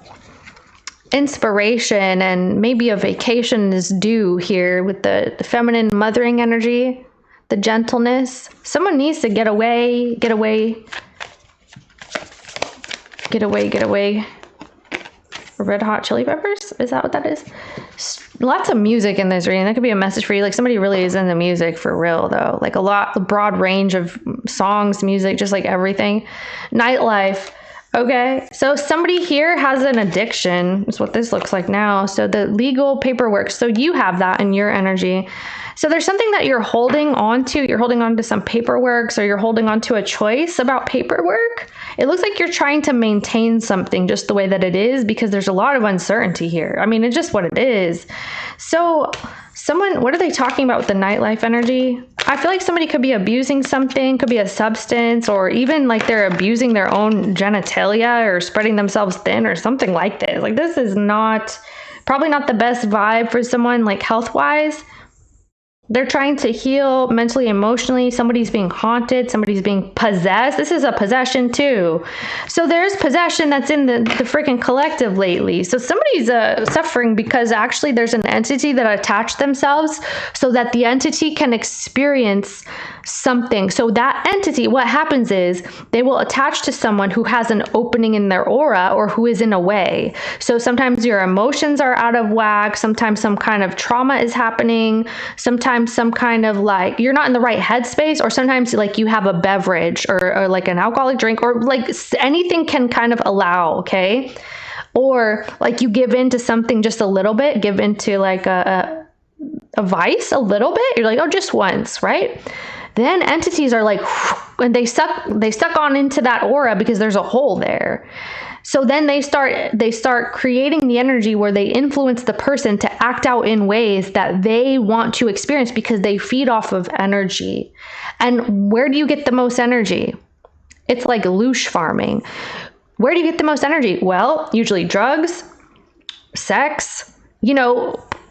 inspiration, and maybe a vacation is due here with the feminine mothering energy, the gentleness. Someone needs to get away. Red Hot Chili Peppers? Is that what that is? Lots of music in this reading. That could be a message for you. Like somebody really is into music for real though. Like a broad range of songs, music, just like everything. Nightlife. Okay, so somebody here has an addiction, is what this looks like now. So the legal paperwork, so you have that in your energy. So there's something that you're holding on to. You're holding on to some paperwork, so you're holding on to a choice about paperwork. It looks like you're trying to maintain something just the way that it is because there's a lot of uncertainty here. I mean, it's just what it is. So what are they talking about with the nightlife energy? I feel like somebody could be abusing something, could be a substance, or even like they're abusing their own genitalia or spreading themselves thin or something like this. Like this is probably not the best vibe for someone like health-wise. They're trying to heal mentally, emotionally. Somebody's being haunted. Somebody's being possessed. This is a possession too. So there's possession that's in the freaking collective lately. So somebody's suffering because actually there's an entity that attached themselves so that the entity can experience something. So that entity, what happens is they will attach to someone who has an opening in their aura or who is in a way. So sometimes your emotions are out of whack. Sometimes some kind of trauma is happening. Sometimes some kind of like you're not in the right headspace, or sometimes like you have a beverage or like an alcoholic drink, or like anything can kind of allow, okay? Or like you give in to something just a little bit, give into like a vice a little bit. You're like, oh, just once, right? Then entities are like, and they suck on into that aura because there's a hole there. So then they start creating the energy where they influence the person to act out in ways that they want to experience because they feed off of energy. And where do you get the most energy? It's like loosh farming. Where do you get the most energy? Well, usually drugs, sex,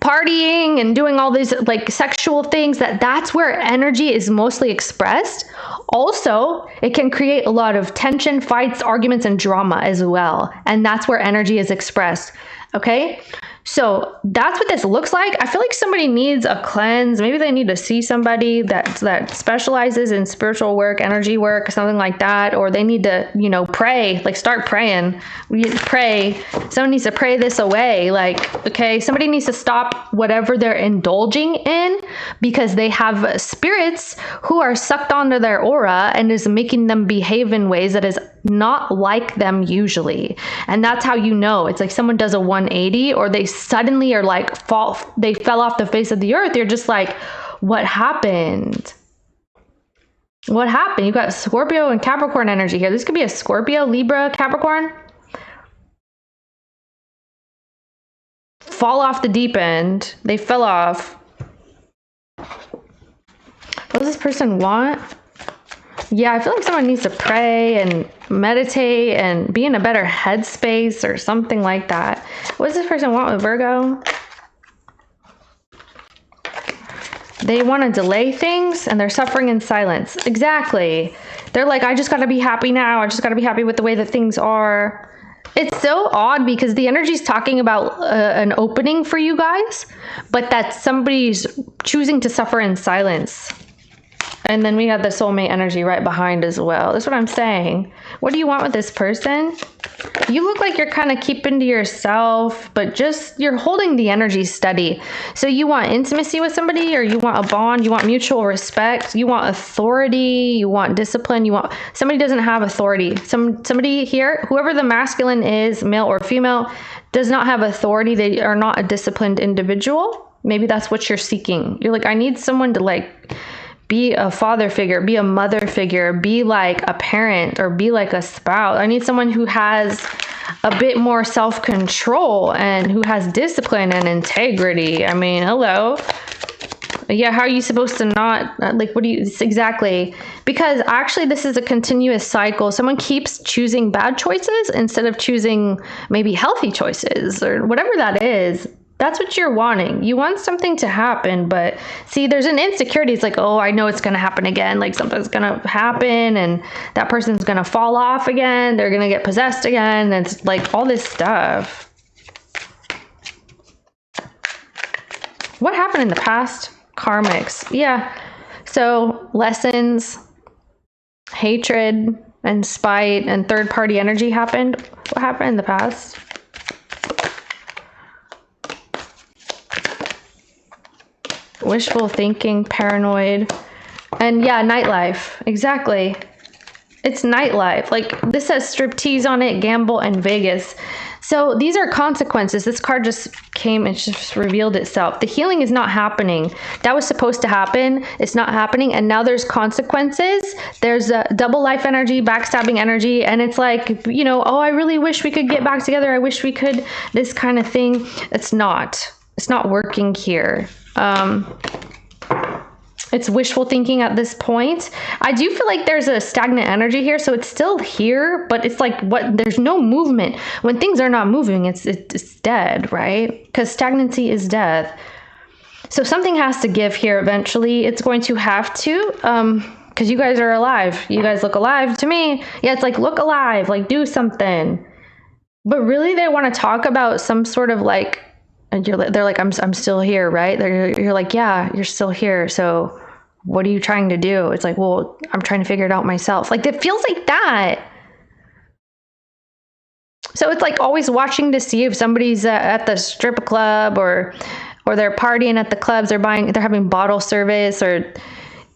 partying and doing all these like sexual things. That's where energy is mostly expressed. Also, it can create a lot of tension, fights, arguments, and drama as well. And that's where energy is expressed. Okay. So that's what this looks like. I feel like somebody needs a cleanse. Maybe they need to see somebody that specializes in spiritual work, energy work, something like that. Or they need to, pray, like start praying. Pray. Someone needs to pray this away. Like, okay, somebody needs to stop whatever they're indulging in because they have spirits who are sucked onto their aura and is making them behave in ways that is not like them usually. And that's how you know. It's like someone does a 180 or they suddenly are like they fell off the face of the earth. You're just like, what happened? What happened? You got Scorpio and Capricorn energy here. This could be a Scorpio, Libra, Capricorn. Fall off the deep end. They fell off. What does this person want? Yeah, I feel like someone needs to pray and meditate and be in a better headspace or something like that. What does this person want with Virgo? They want to delay things and they're suffering in silence. Exactly. They're like, I just got to be happy now. I just got to be happy with the way that things are. It's so odd because the energy is talking about an opening for you guys, but that somebody's choosing to suffer in silence. And then we have the soulmate energy right behind as well. That's what I'm saying. What do you want with this person? You look like you're kind of keeping to yourself, but you're holding the energy steady. So you want intimacy with somebody, or you want a bond, you want mutual respect, you want authority, you want discipline, somebody doesn't have authority. Somebody here, whoever the masculine is, male or female, does not have authority. They are not a disciplined individual. Maybe that's what you're seeking. You're like, I need someone to like be a father figure, be a mother figure, be like a parent, or be like a spouse. I need someone who has a bit more self-control and who has discipline and integrity. I mean, hello. Yeah, how are you supposed to not, like, what do you, exactly. Because actually this is a continuous cycle. Someone keeps choosing bad choices instead of choosing maybe healthy choices or whatever that is. That's what you're wanting. You want something to happen, but see, there's an insecurity. It's like, oh, I know it's going to happen again. Like something's going to happen and that person's going to fall off again. They're going to get possessed again. And it's like all this stuff. What happened in the past? Karmics. Yeah. So lessons, hatred, and spite and third party energy happened. What happened in the past? wishful thinking, paranoid, and yeah, nightlife. Exactly. It's nightlife. Like this says striptease on it, gamble, and Vegas. So these are consequences. This card just came and just revealed itself. The healing is not happening. That was supposed to happen. It's not happening. And now there's consequences. There's a double life energy, backstabbing energy. And it's like, you know, oh, I really wish we could get back together. I wish we could, this kind of thing. It's not working here. It's wishful thinking at this point. I do feel like there's a stagnant energy here, so it's still here, but it's like there's no movement. When things are not moving, it's dead, right? Because stagnancy is death. So something has to give here eventually. It's going to have to, because you guys are alive. You guys look alive to me. Yeah, it's like look alive, like do something. But really, they want to talk about some sort of like. And they're like, I'm still here, right? You're like, yeah, you're still here. So what are you trying to do? It's like, well, I'm trying to figure it out myself. Like it feels like that. So it's like always watching to see if somebody's at the strip club or they're partying at the clubs, they're having bottle service, or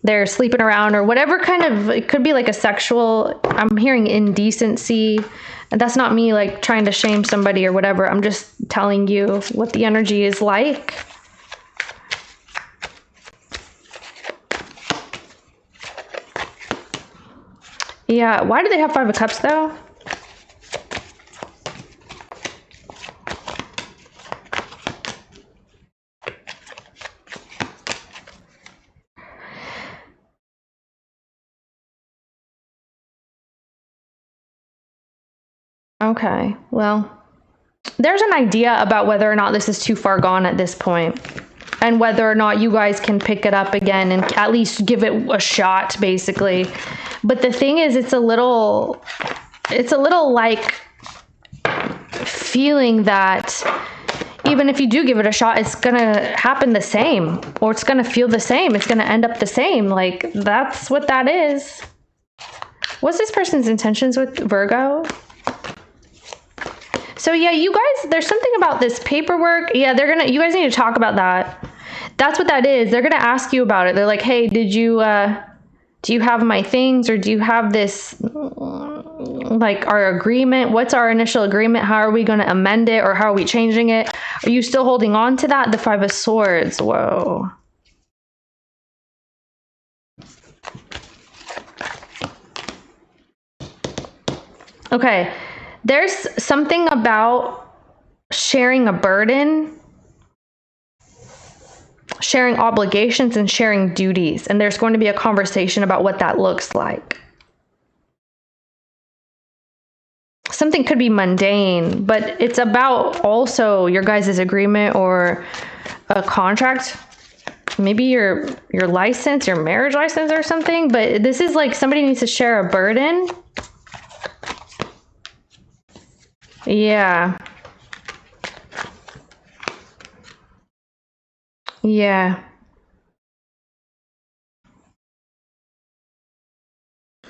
they're sleeping around, or whatever kind of, it could be like a sexual, I'm hearing indecency. And that's not me like trying to shame somebody or whatever. I'm just telling you what the energy is like. Yeah, why do they have 5 of Cups though? Okay, well, there's an idea about whether or not this is too far gone at this point, and whether or not you guys can pick it up again and at least give it a shot, basically. But the thing is, it's a little like feeling that even if you do give it a shot, it's gonna happen the same, or it's gonna feel the same. It's gonna end up the same. Like that's what that is. What's this person's intentions with Virgo? So yeah, you guys, there's something about this paperwork. Yeah, you guys need to talk about that. That's what that is. They're gonna ask you about it. They're like, hey, do you have my things, or do you have this, like our agreement? What's our initial agreement? How are we gonna amend it, or how are we changing it? Are you still holding on to that? The 5 of Swords, whoa. Okay. There's something about sharing a burden, sharing obligations, and sharing duties. And there's going to be a conversation about what that looks like. Something could be mundane, but it's about also your guys' agreement or a contract. Maybe your license, your marriage license or something. But this is like somebody needs to share a burden. Yeah. Yeah.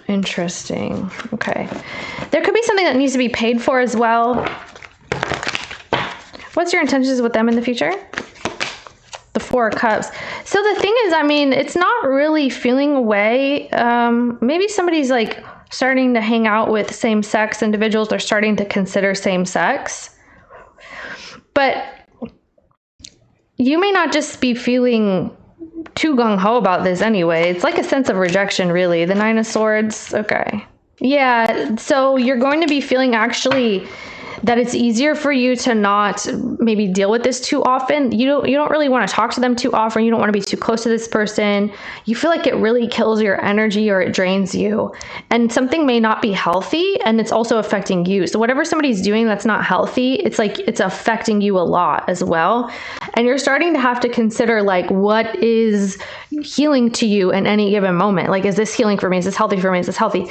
Interesting. Okay. There could be something that needs to be paid for as well. What's your intentions with them in the future? The 4 of Cups. So the thing is, I mean, it's not really feeling away. Maybe somebody's like starting to hang out with same-sex individuals. They're starting to consider same-sex. But you may not just be feeling too gung-ho about this anyway. It's like a sense of rejection, really. The 9 of Swords. Okay. Yeah, so you're going to be feeling actually that it's easier for you to not maybe deal with this too often. You don't really want to talk to them too often. You don't want to be too close to this person. You feel like it really kills your energy or it drains you. And something may not be healthy, and it's also affecting you. So whatever somebody's doing that's not healthy, it's like it's affecting you a lot as well. And you're starting to have to consider like what is healing to you in any given moment. Like, is this healing for me? Is this healthy for me? Is this healthy?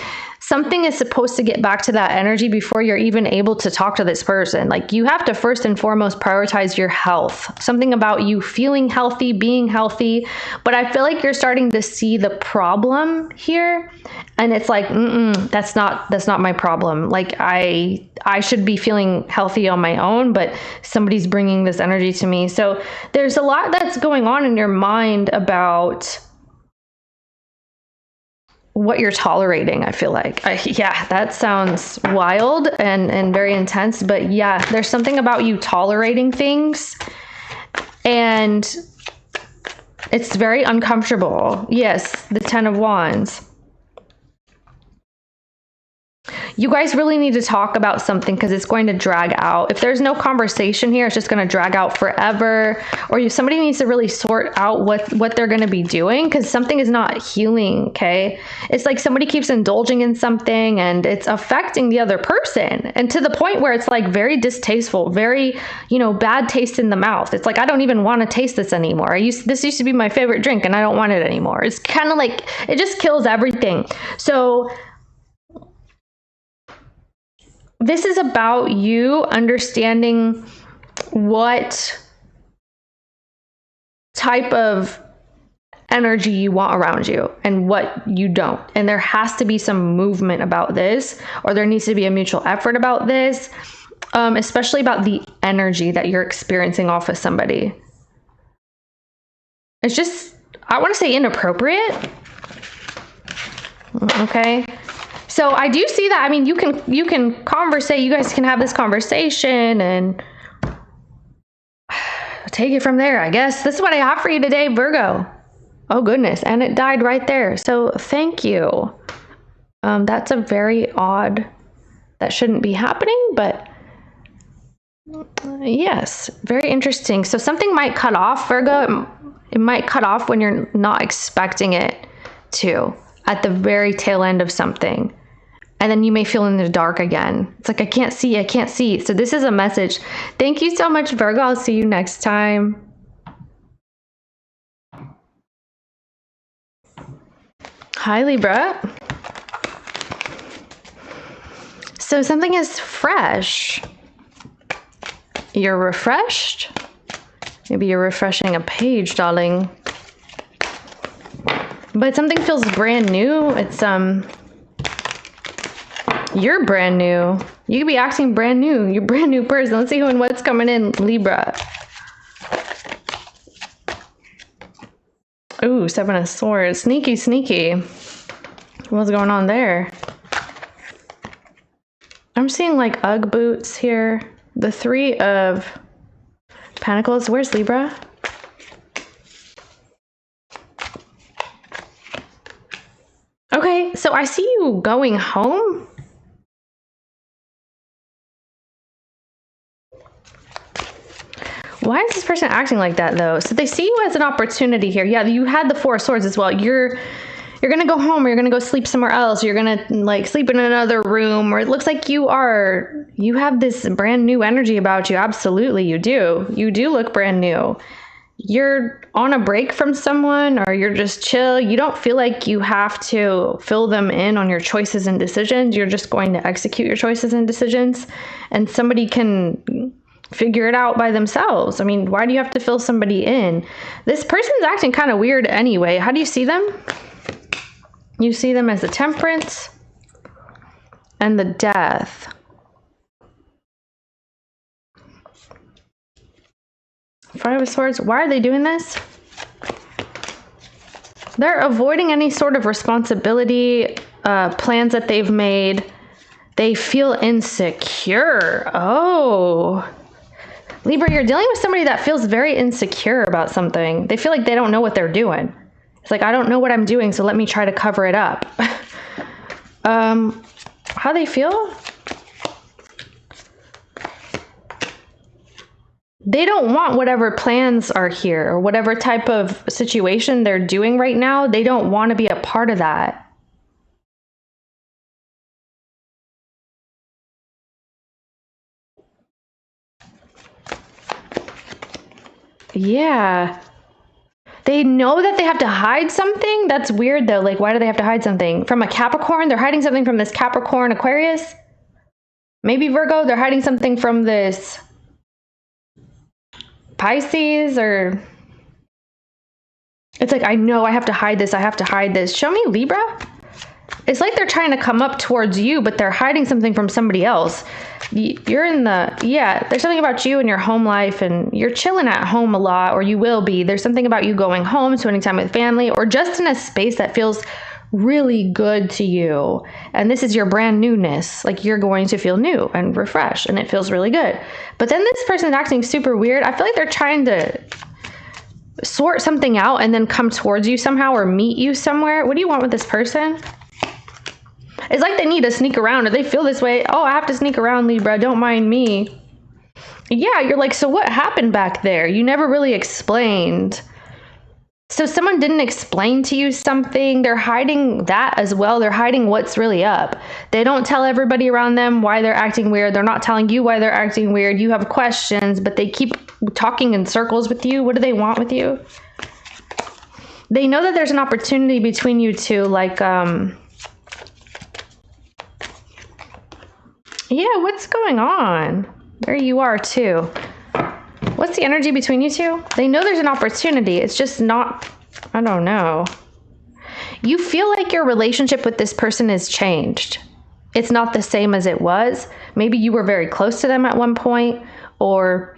something is supposed to get back to that energy before you're even able to talk to this person. Like, you have to first and foremost prioritize your health. Something about you feeling healthy, being healthy. But I feel like you're starting to see the problem here. And it's like, that's not my problem. Like, I should be feeling healthy on my own, but somebody's bringing this energy to me. So there's a lot that's going on in your mind about what you're tolerating, I feel like. Yeah, that sounds wild and very intense, but yeah, there's something about you tolerating things and it's very uncomfortable. Yes, the Ten of Wands. You guys really need to talk about something because it's going to drag out. If there's no conversation here, it's just going to drag out forever. Or somebody needs to really sort out what they're going to be doing because something is not healing, okay? It's like somebody keeps indulging in something and it's affecting the other person. And to the point where it's like very distasteful, very, bad taste in the mouth. It's like, I don't even want to taste this anymore. This used to be my favorite drink and I don't want it anymore. It's kind of like, it just kills everything. So this is about you understanding what type of energy you want around you and what you don't. And there has to be some movement about this, or there needs to be a mutual effort about this, especially about the energy that you're experiencing off of somebody. It's just, I want to say inappropriate. Okay. So I do see that. I mean, you can conversate. You guys can have this conversation and take it from there, I guess. This is what I have for you today, Virgo. Oh, goodness. And it died right there. So thank you. That's a very odd, that shouldn't be happening, but yes, very interesting. So something might cut off, Virgo. It might cut off when you're not expecting it to, at the very tail end of something. And then you may feel in the dark again. It's like, I can't see. So this is a message. Thank you so much, Virgo. I'll see you next time. Hi, Libra. So something is fresh. You're refreshed. Maybe you're refreshing a page, darling. But something feels brand new. It's, you're brand new. You could be acting brand new. You're a brand new person. Let's see who and what's coming in, Libra. Ooh, Seven of Swords. Sneaky, sneaky. What's going on there? I'm seeing like Ugg boots here. The Three of Pentacles. Where's Libra? Okay, so I see you going home. Why is this person acting like that though? So they see you as an opportunity here. Yeah, you had the Four of Swords as well. You're gonna go home, or you're gonna go sleep somewhere else. You're gonna like sleep in another room, or it looks like you have this brand new energy about you. Absolutely, you do. You do look brand new. You're on a break from someone, or you're just chill. You don't feel like you have to fill them in on your choices and decisions. You're just going to execute your choices and decisions, and somebody can figure it out by themselves. I mean, why do you have to fill somebody in? This person's acting kind of weird anyway. How do you see them? You see them as the Temperance and the Death. Five of Swords. Why are they doing this? They're avoiding any sort of responsibility, plans that they've made. They feel insecure. Oh, Libra, you're dealing with somebody that feels very insecure about something. They feel like they don't know what they're doing. It's like, I don't know what I'm doing, so let me try to cover it up. How they feel? They don't want whatever plans are here, or whatever type of situation they're doing right now. They don't want to be a part of that. Yeah. They know that they have to hide something. That's weird though. Like, why do they have to hide something? From a Capricorn? They're hiding something from this Capricorn Aquarius? Maybe Virgo? They're hiding something from this Pisces, or it's like, I know I have to hide this. I have to hide this. Show me Libra. It's like they're trying to come up towards you, but they're hiding something from somebody else. You're in the, yeah, there's something about you and your home life, and you're chilling at home a lot, or you will be. There's something about you going home, spending time with family, or just in a space that feels really good to you. And this is your brand newness. Like, you're going to feel new and refreshed, and it feels really good. But then this person's acting super weird. I feel like they're trying to sort something out and then come towards you somehow, or meet you somewhere. What do you want with this person? It's like they need to sneak around, or they feel this way. Oh, I have to sneak around, Libra. Don't mind me. Yeah, you're like, so what happened back there? You never really explained. So someone didn't explain to you something. They're hiding that as well. They're hiding what's really up. They don't tell everybody around them why they're acting weird. They're not telling you why they're acting weird. You have questions, but they keep talking in circles with you. What do they want with you? They know that there's an opportunity between you two, like, yeah, what's going on? There you are too. What's the energy between you two? They know there's an opportunity. It's just not, I don't know. You feel like your relationship with this person has changed. It's not the same as it was. Maybe you were very close to them at one point, or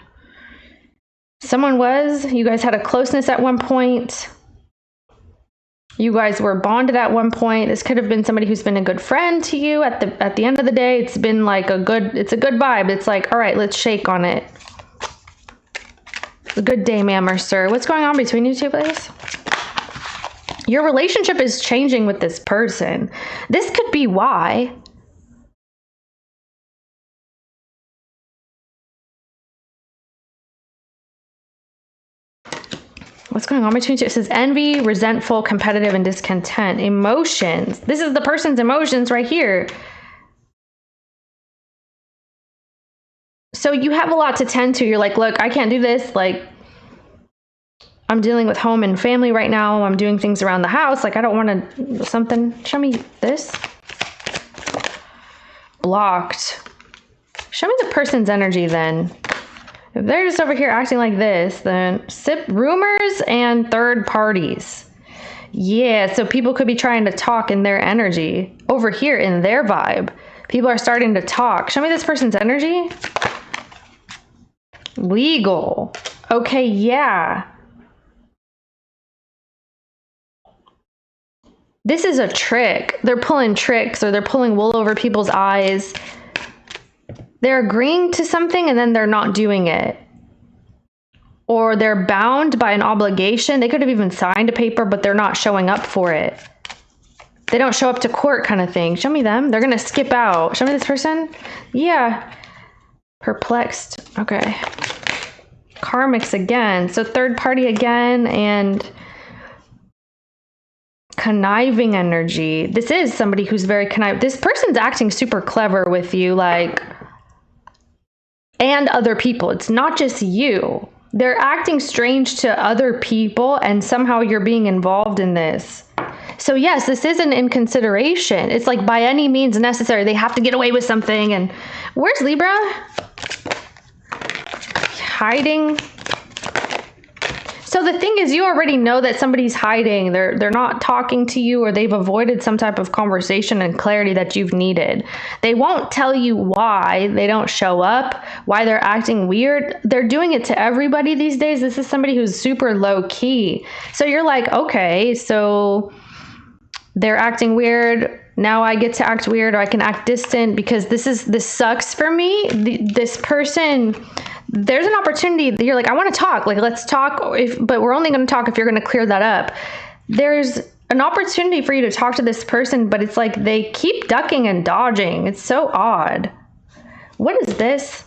someone was. You guys had a closeness at one point. You guys were bonded at one point. This could have been somebody who's been a good friend to you. At the end of the day, it's been like it's a good vibe. It's like, all right, let's shake on it. A good day, ma'am or sir. What's going on between you two, please? Your relationship is changing with this person. This could be why. What's going on between you? It says envy, resentful, competitive, and discontent. Emotions. This is the person's emotions right here. So you have a lot to tend to. You're like, look, I can't do this. Like, I'm dealing with home and family right now. I'm doing things around the house. Like, I don't want to something. Show me this. Blocked. Show me the person's energy then. If they're just over here acting like this, then sip rumors and third parties. Yeah, so people could be trying to talk in their energy. Over here in their vibe, people are starting to talk. Show me this person's energy. Legal. Okay, yeah. This is a trick. They're pulling tricks, or they're pulling wool over people's eyes. They're agreeing to something and then they're not doing it. Or they're bound by an obligation. They could have even signed a paper, but they're not showing up for it. They don't show up to court kind of thing. Show me them. They're going to skip out. Show me this person. Yeah. Perplexed. Okay. Karmics again. So third party again, and conniving energy. This is somebody who's very conniving. This person's acting super clever with you, like, and other people. It's not just you. They're acting strange to other people, and somehow you're being involved in this. So yes, this isn't in consideration. It's like by any means necessary. They have to get away with something. And where's Libra? Hiding. So the thing is, you already know that somebody's hiding. They're not talking to you, or they've avoided some type of conversation and clarity that you've needed. They won't tell you why they don't show up, why they're acting weird. They're doing it to everybody these days. This is somebody who's super low key. So you're like, okay, so they're acting weird. Now I get to act weird, or I can act distant because this sucks for me. This person, there's an opportunity that you're like, I want to talk. Like, let's talk. But we're only going to talk if you're going to clear that up. There's an opportunity for you to talk to this person, but it's like they keep ducking and dodging. It's so odd. What is this?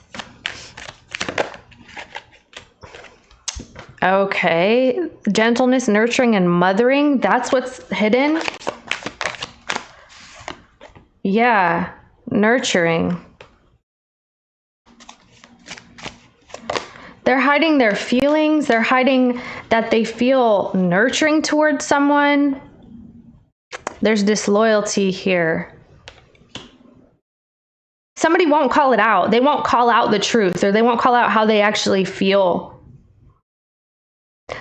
Okay. Gentleness, nurturing, and mothering. That's what's hidden. Yeah. Nurturing. They're hiding their feelings. They're hiding that they feel nurturing towards someone. There's disloyalty here. Somebody won't call it out. They won't call out the truth, or they won't call out how they actually feel.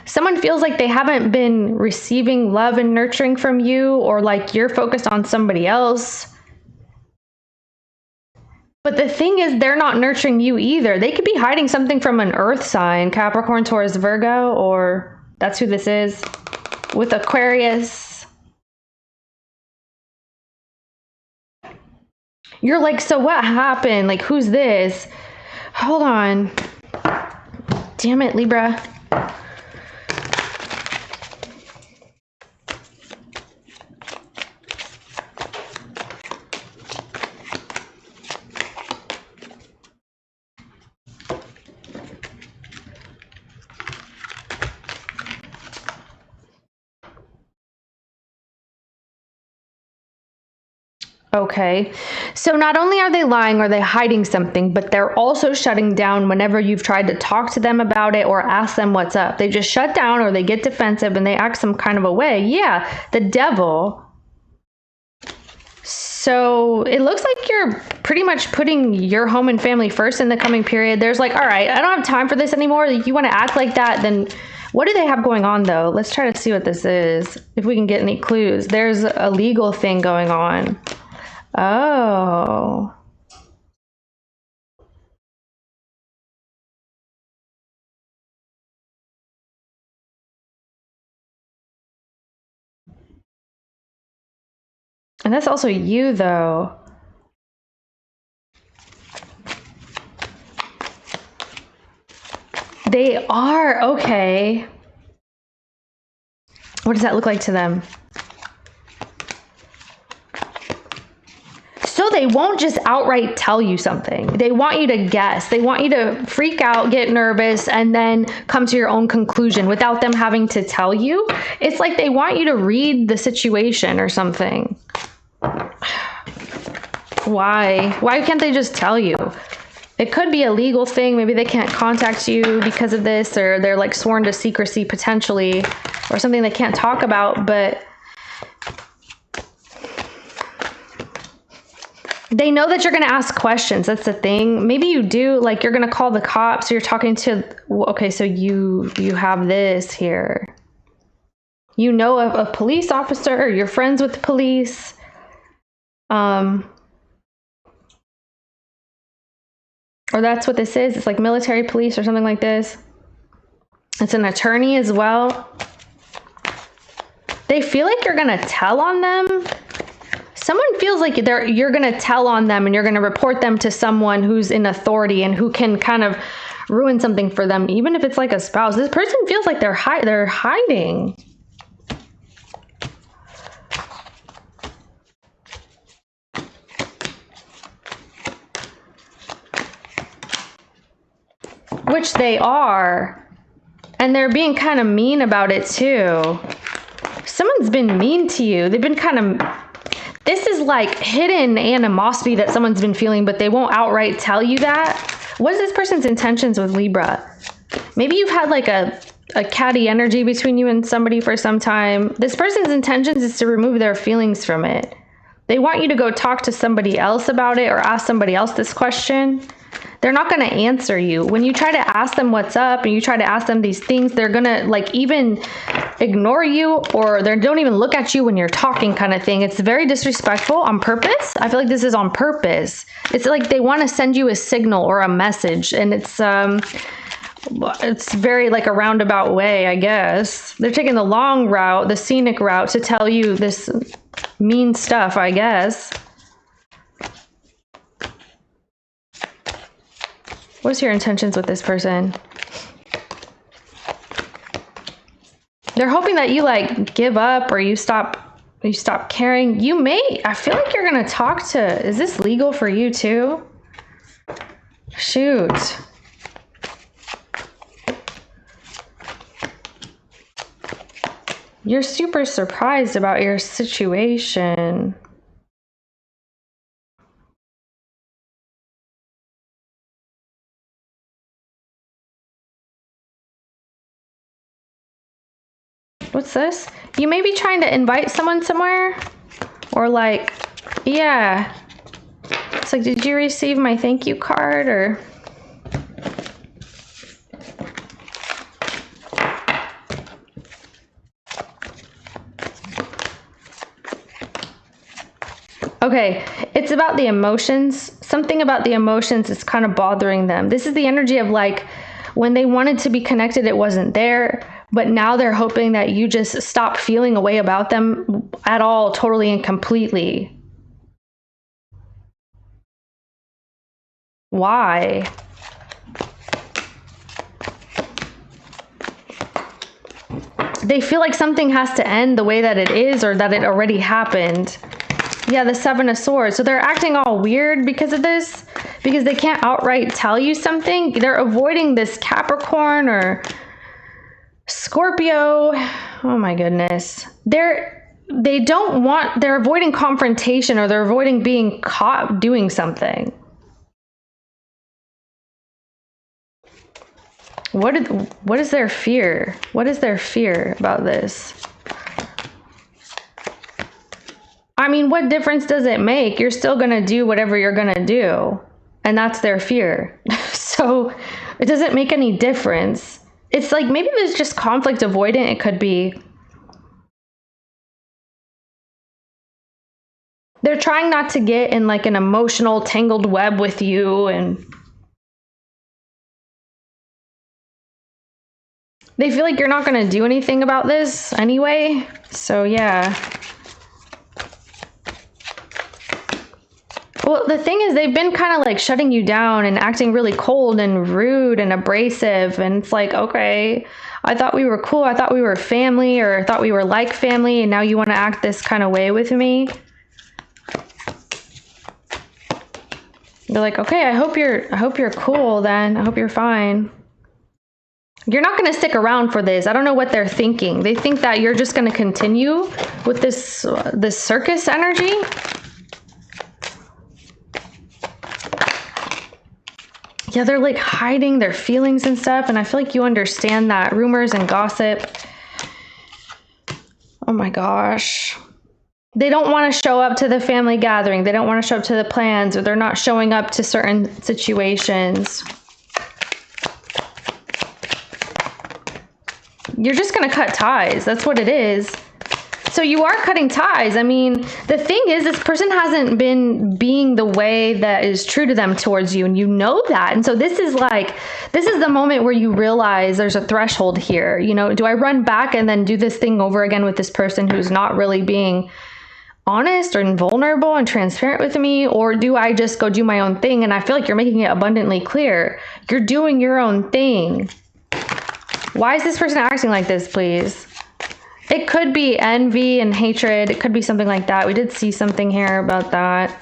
Someone feels like they haven't been receiving love and nurturing from you, or like you're focused on somebody else. But the thing is, they're not nurturing you either. They could be hiding something from an earth sign, Capricorn, Taurus, Virgo, or that's who this is, with Aquarius. You're like, so what happened? Like, who's this? Hold on. Damn it, Libra. Okay, so not only are they lying or they hiding something, but they're also shutting down whenever you've tried to talk to them about it or ask them what's up. They just shut down, or they get defensive and they act some kind of a way. Yeah, the devil. So it looks like you're pretty much putting your home and family first in the coming period. There's like, all right, I don't have time for this anymore. If you want to act like that, then what do they have going on though? Let's try to see what this is, if we can get any clues. There's a legal thing going on. Oh. And that's also you, though. They are, okay. What does that look like to them? So they won't just outright tell you something. They want you to guess. They want you to freak out, get nervous, and then come to your own conclusion without them having to tell you. It's like they want you to read the situation or something. Why? Why can't they just tell you? It could be a legal thing. Maybe they can't contact you because of this, or they're like sworn to secrecy potentially, or something they can't talk about, but they know that you're going to ask questions. That's the thing. Maybe you do, like you're going to call the cops, or you're talking to, okay, so you have this here. You know of a police officer, or you're friends with the police. Or that's what this is. It's like military police or something like this. It's an attorney as well. They feel like you're going to tell on them. Someone feels like you're going to tell on them, and you're going to report them to someone who's in authority and who can kind of ruin something for them, even if it's like a spouse. This person feels like they're hiding. Which they are. And they're being kind of mean about it too. Someone's been mean to you. They've been kind of... This is like hidden animosity that someone's been feeling, but they won't outright tell you that. What is this person's intentions with Libra? Maybe you've had like a catty energy between you and somebody for some time. This person's intentions is to remove their feelings from it. They want you to go talk to somebody else about it, or ask somebody else this question. They're not going to answer you. When you try to ask them what's up, and you try to ask them these things, they're going to like even ignore you, or they don't even look at you when you're talking, kind of thing. It's very disrespectful on purpose. I feel like this is on purpose. It's like they want to send you a signal or a message, and it's very like a roundabout way, I guess. They're taking the long route, the scenic route, to tell you this mean stuff, I guess. What's your intentions with this person? They're hoping that you like give up, or you stop caring. You may, I feel like you're going to talk to, is this legal for you too? Shoot. You're super surprised about your situation. What's this? You may be trying to invite someone somewhere, or like, yeah. It's like, did you receive my thank you card, or? Okay, it's about the emotions. Something about the emotions is kind of bothering them. This is the energy of like, when they wanted to be connected, it wasn't there, but now they're hoping that you just stop feeling a way about them at all, totally and completely. Why? They feel like something has to end the way that it is, or that it already happened. Yeah, the Seven of Swords. So they're acting all weird because of this, because they can't outright tell you something. They're avoiding this Capricorn or Scorpio. Oh my goodness. They're avoiding confrontation, or they're avoiding being caught doing something. What is their fear? What is their fear about this? I mean, what difference does it make? You're still going to do whatever you're going to do. And that's their fear. So it doesn't make any difference. It's like, maybe there's just conflict avoidant. It could be. They're trying not to get in like an emotional tangled web with you, and they feel like you're not going to do anything about this anyway. So yeah. Well, the thing is, they've been kind of like shutting you down and acting really cold and rude and abrasive. And it's like, okay, I thought we were cool. I thought we were family, or I thought we were like family. And now you want to act this kind of way with me. They're like, okay, I hope you're cool then. I hope you're fine. You're not going to stick around for this. I don't know what they're thinking. They think that you're just going to continue with this circus energy. Yeah, they're like hiding their feelings and stuff, and I feel like you understand that. Rumors and gossip. Oh my gosh. They don't want to show up to the family gathering. They don't want to show up to the plans, or they're not showing up to certain situations. You're just going to cut ties. That's what it is. So you are cutting ties. I mean, the thing is, this person hasn't been being the way that is true to them towards you, and you know that. And so this is the moment where you realize there's a threshold here. You know, do I run back and then do this thing over again with this person who's not really being honest and vulnerable and transparent with me? Or do I just go do my own thing? And I feel like you're making it abundantly clear. You're doing your own thing. Why is this person acting like this, please? It could be envy and hatred. It could be something like that. We did see something here about that.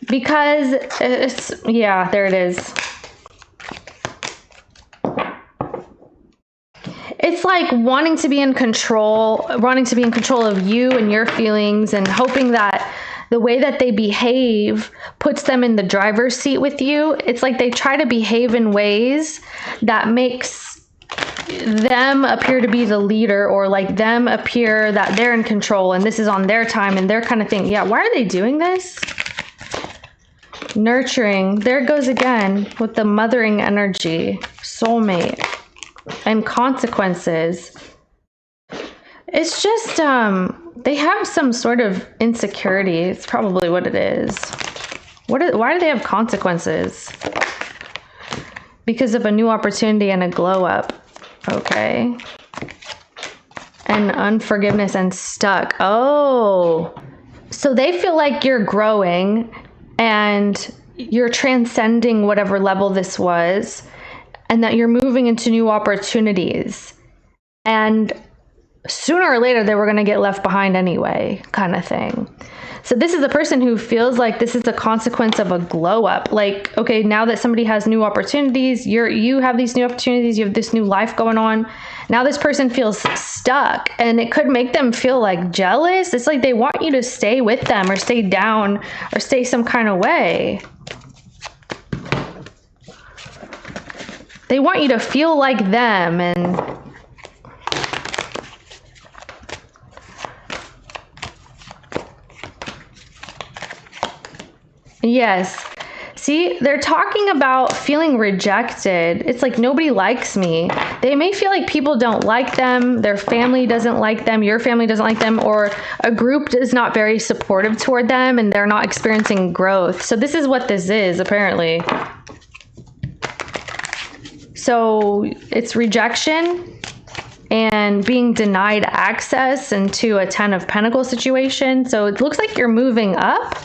Because it's, yeah, there it is. It's like wanting to be in control of you and your feelings, and hoping that the way that they behave puts them in the driver's seat with you. It's like they try to behave in ways that makes them appear to be the leader, or like them appear that they're in control and this is on their time and their kind of thing. Yeah, why are they doing this? Nurturing. There it goes again with the mothering energy. Soulmate. And consequences. It's just, they have some sort of insecurity. It's probably what it is. Why do they have consequences? Because of a new opportunity and a glow up. Okay. And unforgiveness and stuck. Oh. So they feel like you're growing and you're transcending whatever level this was, and that you're moving into new opportunities. And sooner or later, they were going to get left behind anyway, kind of thing. So this is the person who feels like this is a consequence of a glow up. Like, okay, now that somebody has new opportunities, you have these new opportunities, you have this new life going on. Now this person feels stuck, and it could make them feel like jealous. It's like they want you to stay with them, or stay down, or stay some kind of way. They want you to feel like them, and Yes. See, they're talking about feeling rejected. It's like nobody likes me. They may feel like people don't like them, their family doesn't like them, your family doesn't like them, or a group is not very supportive toward them and they're not experiencing growth. So this is what this is, apparently. So it's rejection and being denied access into a 10 of Pentacles situation. So it looks like you're moving up.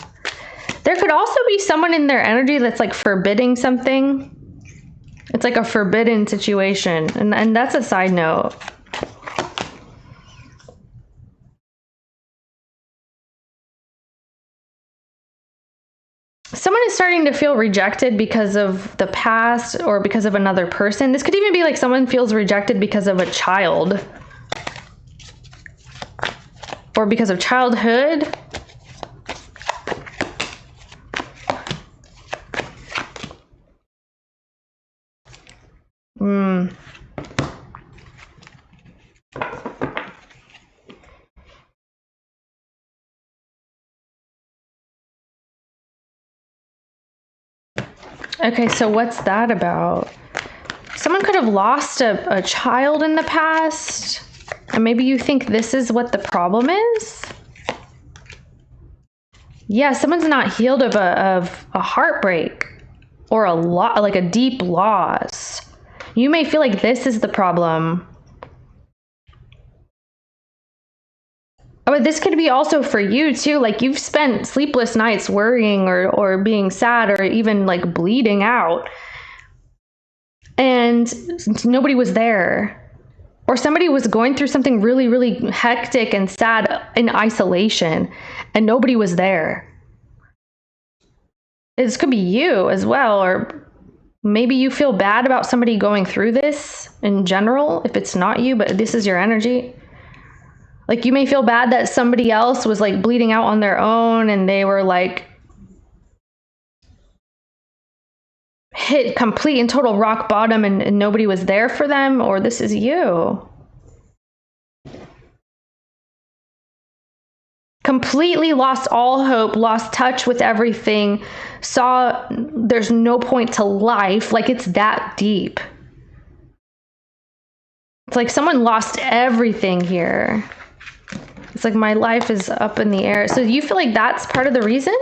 There could also be someone in their energy that's like forbidding something. It's like a forbidden situation. And that's a side note. Someone is starting to feel rejected because of the past or because of another person. This could even be like someone feels rejected because of a child. Or because of childhood. Okay, so what's that about? Someone could have lost a child in the past, and maybe you think this is what the problem is? Yeah, someone's not healed of a heartbreak or like a deep loss. You may feel like this is the problem. Oh, but this could be also for you too. Like you've spent sleepless nights worrying or being sad or even like bleeding out. And nobody was there. Or somebody was going through something really, really hectic and sad in isolation and nobody was there. This could be you as well, or maybe you feel bad about somebody going through this in general, if it's not you, but this is your energy. Like you may feel bad that somebody else was like bleeding out on their own and they were like hit complete and total rock bottom and nobody was there for them, or this is you. Completely lost all hope, lost touch with everything, saw there's no point to life, like it's that deep. It's like someone lost everything here. It's like my life is up in the air. So you feel like that's part of the reason?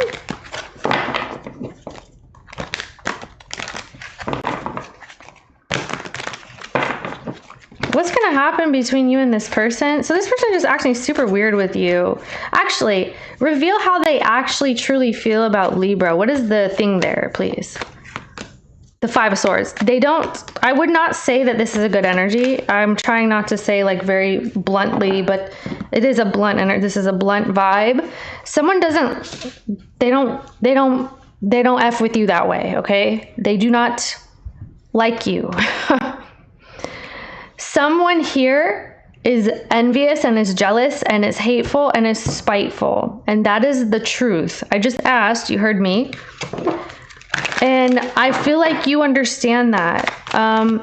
What's going to happen between you and this person? So this person is just acting super weird with you. Actually, reveal how they actually truly feel about Libra. What is the thing there, please? The Five of Swords. I would not say that this is a good energy. I'm trying not to say like very bluntly, but it is a blunt energy. This is a blunt vibe. Someone they don't F with you that way, okay? They do not like you. Someone here is envious and is jealous and is hateful and is spiteful. And that is the truth. I just asked, you heard me. And I feel like you understand that.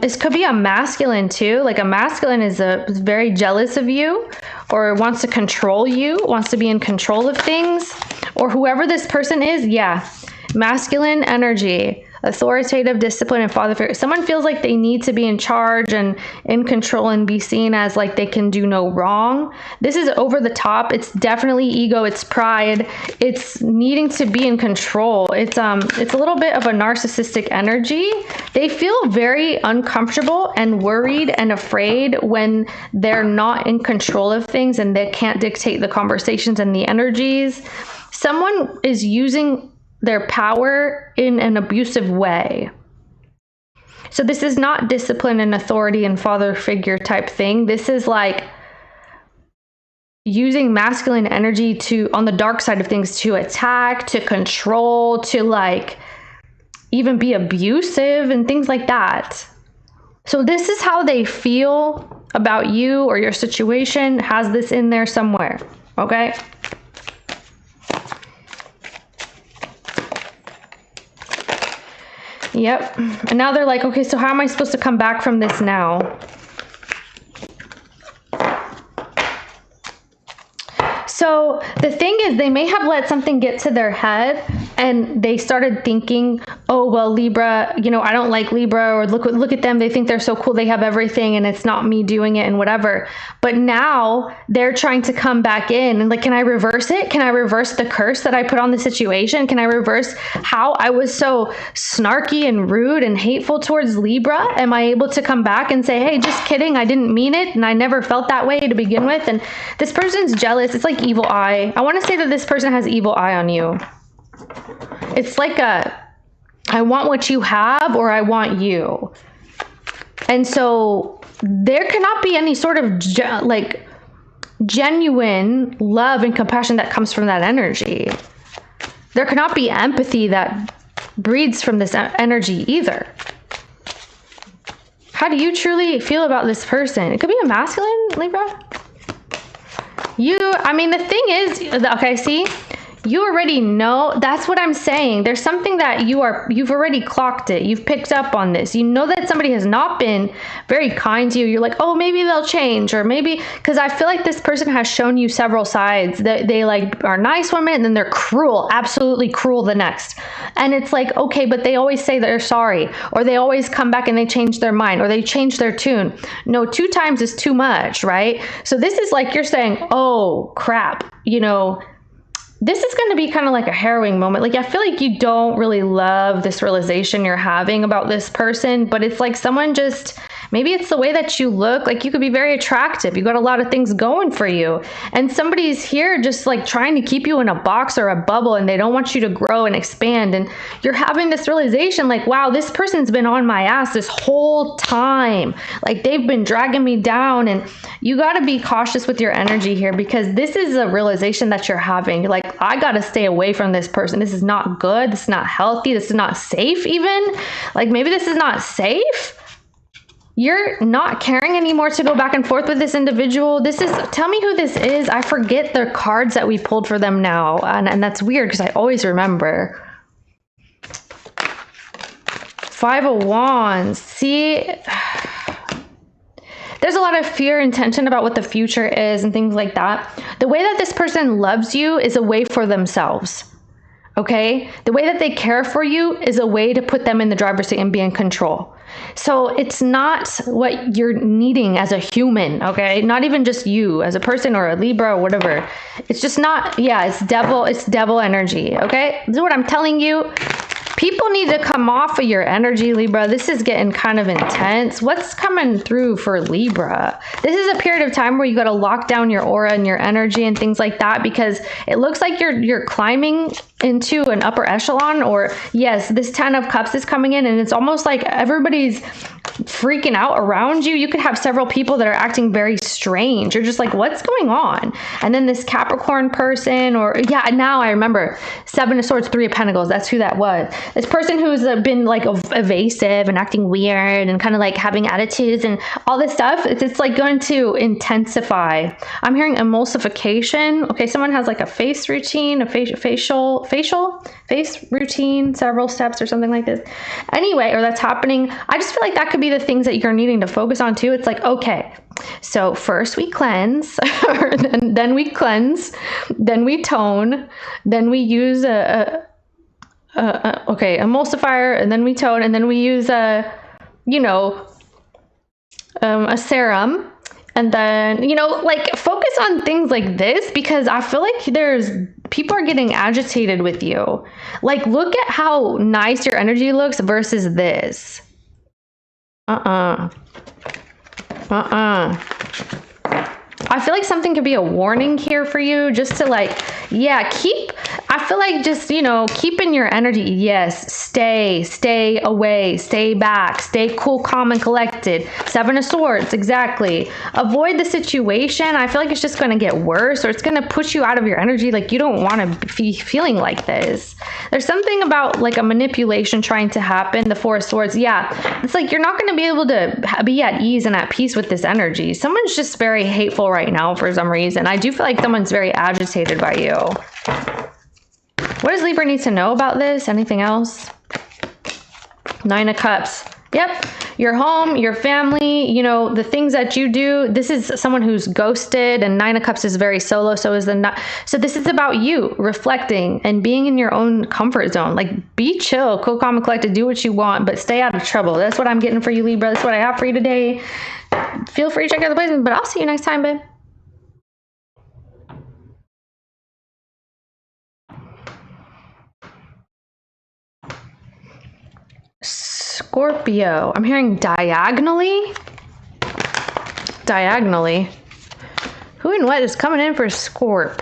This could be a masculine too. Like a masculine is very jealous of you or wants to control you, wants to be in control of things, or whoever this person is. Yeah, masculine energy, authoritative, discipline, and father figure. Someone feels like they need to be in charge and in control and be seen as like they can do no wrong. This is over the top. It's definitely ego. It's pride. It's needing to be in control. It's a little bit of a narcissistic energy. They feel very uncomfortable and worried and afraid when they're not in control of things and they can't dictate the conversations and the energies. Someone is using their power in an abusive way. So this is not discipline and authority and father figure type thing. This is like using masculine energy on the dark side of things, to attack, to control, to like even be abusive and things like that. So this is how they feel about you or your situation. Has this in there somewhere, okay? Yep. And now they're like, okay, so how am I supposed to come back from this now? So the thing is, they may have let something get to their head and they started thinking, oh, well, Libra, you know, I don't like Libra, or look at them, they think they're so cool, they have everything, and it's not me doing it and whatever. But now they're trying to come back in and like, can I reverse it? Can I reverse the curse that I put on the situation? Can I reverse how I was so snarky and rude and hateful towards Libra? Am I able to come back and say, hey, just kidding, I didn't mean it, and I never felt that way to begin with? And this person's jealous. It's like evil eye. I want to say that this person has evil eye on you. It's like I want what you have, or I want you. And so there cannot be any sort of like genuine love and compassion that comes from that energy. There cannot be empathy that breeds from this energy either. How do you truly feel about this person? It could be a masculine, Libra. I mean, the thing is, okay, see, you already know. That's what I'm saying. There's something that you've already clocked it. You've picked up on this. You know that somebody has not been very kind to you. You're like, oh, maybe they'll change, or maybe, because I feel like this person has shown you several sides that they like are nice women, and then they're cruel, absolutely cruel the next. And it's like, okay, but they always say they're sorry, or they always come back and they change their mind, or they change their tune. No, 2 times is too much, right? So this is like you're saying, oh crap, you know, this is going to be kind of like a harrowing moment. Like, I feel like you don't really love this realization you're having about this person, but it's like someone just, maybe it's the way that you look. Like, you could be very attractive. You got a lot of things going for you. And somebody's here just like trying to keep you in a box or a bubble, and they don't want you to grow and expand. And you're having this realization like, wow, this person's been on my ass this whole time. Like, they've been dragging me down. And you got to be cautious with your energy here, because this is a realization that you're having. Like, I got to stay away from this person. This is not good. This is not healthy. This is not safe even. Like, maybe this is not safe. You're not caring anymore to go back and forth with this individual. Tell me who this is. I forget the cards that we pulled for them now. And that's weird because I always remember. 5 of Wands. See, there's a lot of fear and tension about what the future is and things like that. The way that this person loves you is a way for themselves. Okay? The way that they care for you is a way to put them in the driver's seat and be in control. So it's not what you're needing as a human, okay? Not even just you as a person or a Libra or whatever. It's just not, yeah, it's devil energy, okay? This is what I'm telling you. People need to come off of your energy, Libra. This is getting kind of intense. What's coming through for Libra? This is a period of time where you got to lock down your aura and your energy and things like that, because it looks like you're climbing into an upper echelon. Or yes, this 10 of Cups is coming in, and it's almost like everybody's freaking out around you. You could have several people that are acting very strange. You're just like, what's going on? And then this Capricorn person, or yeah, now I remember 7 of Swords, 3 of Pentacles. That's who that was. This person who's been like evasive and acting weird and kind of like having attitudes and all this stuff. It's like going to intensify. I'm hearing emulsification. Okay, someone has like a face routine, a face routine, several steps or something like this. Anyway, or that's happening. I just feel like that could be the things that you're needing to focus on too. It's like, okay, so first we cleanse, then we cleanse, then we tone, then we use okay, emulsifier, and then we tone, and then we use a serum. And then, like, focus on things like this, because I feel like people are getting agitated with you. Like, look at how nice your energy looks versus this. I feel like something could be a warning here for you, just to like, yeah, I feel like just, keeping your energy. Yes, stay away, stay back, stay cool, calm, and collected. 7 of Swords, exactly. Avoid the situation. I feel like it's just going to get worse, or it's going to push you out of your energy. Like, you don't want to be feeling like this. There's something about like a manipulation trying to happen. The 4 of Swords, yeah. It's like you're not going to be able to be at ease and at peace with this energy. Someone's just very hateful right now for some reason. I do feel like someone's very agitated by you. What does Libra need to know about this? Anything else? 9 of Cups. Yep. your home, your family, you know, the things that you do. This is someone who's ghosted, and Nine of Cups is very solo. So is so this is about you reflecting and being in your own comfort zone. Like, be chill, cool, calm, and collected, do what you want, but stay out of trouble. That's what I'm getting for you, Libra. That's what I have for you today. Feel free to check out the placement, but I'll see you next time, babe. Scorpio. I'm hearing diagonally. Diagonally. Who and what is coming in for Scorp?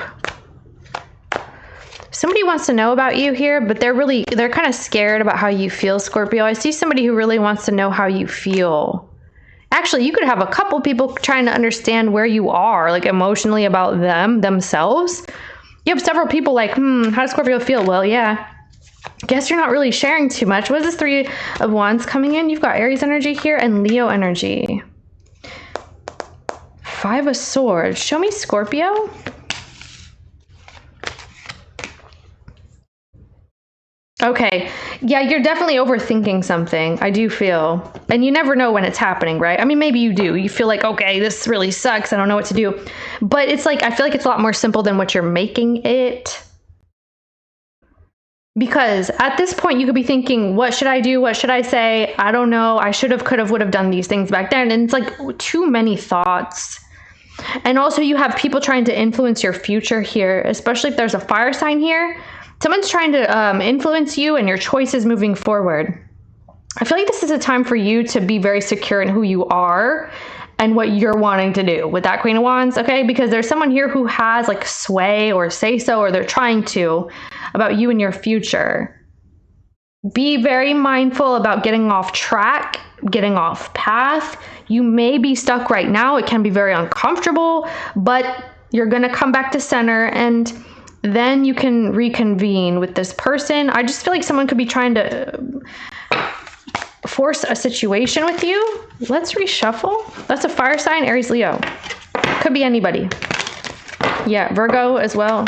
Somebody wants to know about you here, but they're kind of scared about how you feel, Scorpio. I see somebody who really wants to know how you feel. Actually, you could have a couple people trying to understand where you are, like emotionally about themselves. You have several people like, how does Scorpio feel? Well, yeah. Guess you're not really sharing too much. What is this Three of Wands coming in? You've got Aries energy here and Leo energy. Five of Swords. Show me Scorpio. Okay. Yeah, you're definitely overthinking something. I do feel. And you never know when it's happening, right? I mean, maybe you do. You feel like, okay, this really sucks. I don't know what to do. But it's like, I feel like it's a lot more simple than what you're making it. Because at this point, you could be thinking, what should I do? What should I say? I don't know. I should have, could have, would have done these things back then. And it's like too many thoughts. And also you have people trying to influence your future here, especially if there's a fire sign here. Someone's trying to influence you and your choices moving forward. I feel like this is a time for you to be very secure in who you are and what you're wanting to do with that Queen of Wands, okay? Because there's someone here who has like sway or say so, or they're trying to, about you and your future. Be very mindful about getting off track, getting off path. You may be stuck right now. It can be very uncomfortable, but you're going to come back to center, and then you can reconvene with this person. I just feel like someone could be trying to force a situation with you. Let's reshuffle. That's a fire sign, Aries, Leo. Could be anybody. Yeah, Virgo as well.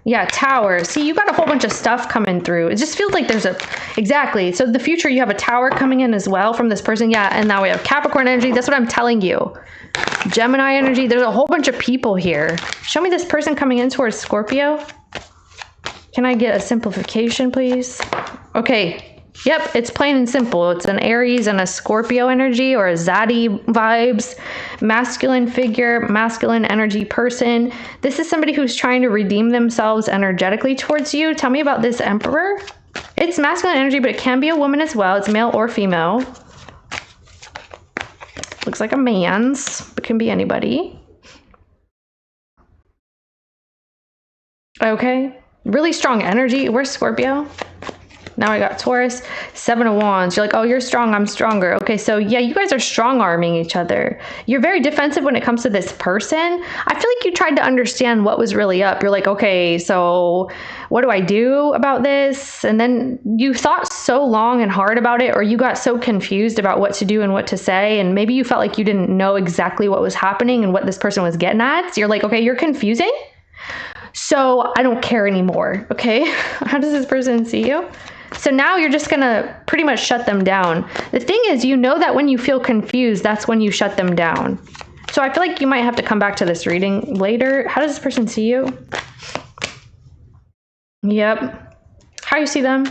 Yeah, Tower. See, you got a whole bunch of stuff coming through. It just feels like there's exactly. So the future, you have a Tower coming in as well from this person. Yeah, and now we have Capricorn energy. That's what I'm telling you. Gemini energy. There's a whole bunch of people here. Show me this person coming in towards Scorpio. Can I get a simplification, please? Okay. Yep, it's plain and simple. It's an Aries and a Scorpio energy, or a Zaddy vibes. Masculine figure, masculine energy person. This is somebody who's trying to redeem themselves energetically towards you. Tell me about this Emperor. It's masculine energy, but it can be a woman as well. It's male or female. Looks like a man's, but can be anybody. Okay. Really strong energy. Where's Scorpio? Now I got Taurus, Seven of Wands. You're like, oh, you're strong, I'm stronger. Okay, so yeah, you guys are strong-arming each other. You're very defensive when it comes to this person. I feel like you tried to understand what was really up. You're like, okay, so what do I do about this? And then you thought so long and hard about it, or you got so confused about what to do and what to say, and maybe you felt like you didn't know exactly what was happening and what this person was getting at. So you're like, okay, you're confusing, so I don't care anymore, okay? How does this person see you? So now you're just going to pretty much shut them down. The thing is, you know that when you feel confused, that's when you shut them down. So I feel like you might have to come back to this reading later. How does this person see you? Yep. How you see them?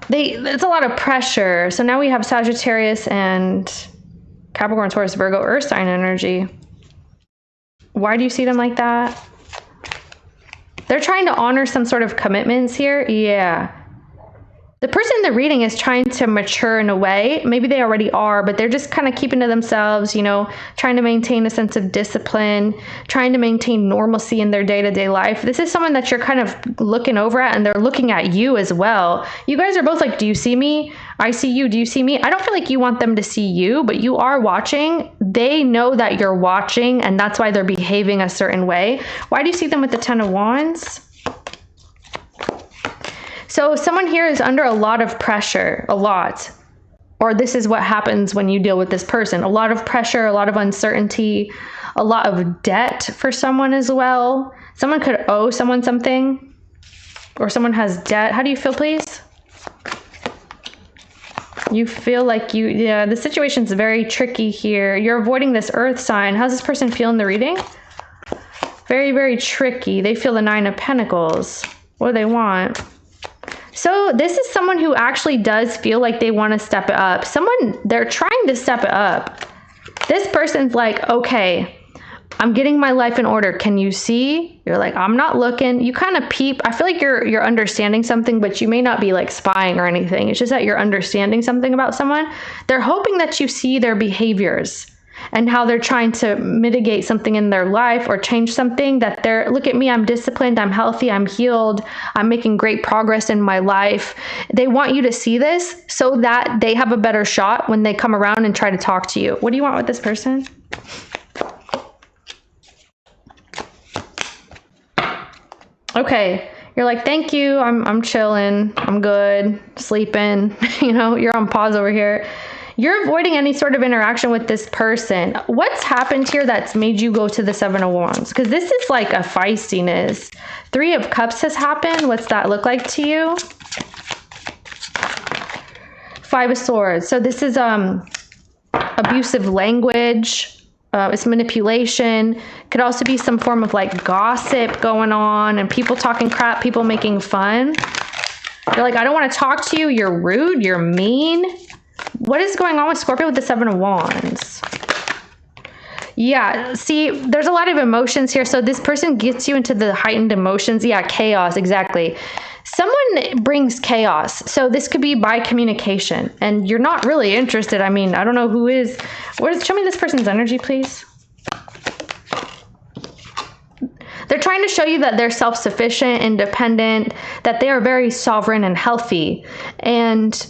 It's a lot of pressure. So now we have Sagittarius and Capricorn, Taurus, Virgo, Earth sign energy. Why do you see them like that? They're trying to honor some sort of commitments here. Yeah. The person in the reading is trying to mature in a way. Maybe they already are, but they're just kind of keeping to themselves, you know, trying to maintain a sense of discipline, trying to maintain normalcy in their day-to-day life. This is someone that you're kind of looking over at, and they're looking at you as well. You guys are both like, do you see me? I see you. Do you see me? I don't feel like you want them to see you, but you are watching. They know that you're watching, and that's why they're behaving a certain way. Why do you see them with the Ten of Wands? So someone here is under a lot of pressure, a lot. Or this is what happens when you deal with this person. A lot of pressure, a lot of uncertainty, a lot of debt for someone as well. Someone could owe someone something. or someone has debt. How do you feel, please? You feel like yeah, the situation's very tricky here. You're avoiding this earth sign. How's this person feel in the reading? Very, very tricky. They feel the 9 of Pentacles. What do they want? So this is someone who actually does feel like they want to step it up. They're trying to step it up. This person's like, okay, I'm getting my life in order. Can you see? You're like, I'm not looking. You kind of peep. I feel like you're understanding something, but you may not be like spying or anything. It's just that you're understanding something about someone. They're hoping that you see their behaviors and how they're trying to mitigate something in their life or change something, that look at me, I'm disciplined, I'm healthy, I'm healed, I'm making great progress in my life. They want you to see this so that they have a better shot when they come around and try to talk to you. What do you want with this person? Okay, you're like, thank you, I'm chilling, I'm good, sleeping, you know, you're on pause over here. You're avoiding any sort of interaction with this person. What's happened here that's made you go to the 7 of Wands? Because this is like a feistiness. 3 of Cups has happened. What's that look like to you? 5 of Swords. So this is abusive language. It's manipulation. Could also be some form of like gossip going on and people talking crap, people making fun. You're like, I don't want to talk to you. You're rude. You're mean. What is going on with Scorpio with the 7 of Wands? Yeah, see, there's a lot of emotions here. So this person gets you into the heightened emotions. Yeah, chaos, exactly. Someone brings chaos. So this could be by communication and you're not really interested. I mean, I don't know who is. Show me this person's energy, please. They're trying to show you that they're self-sufficient, independent, that they are very sovereign and healthy. And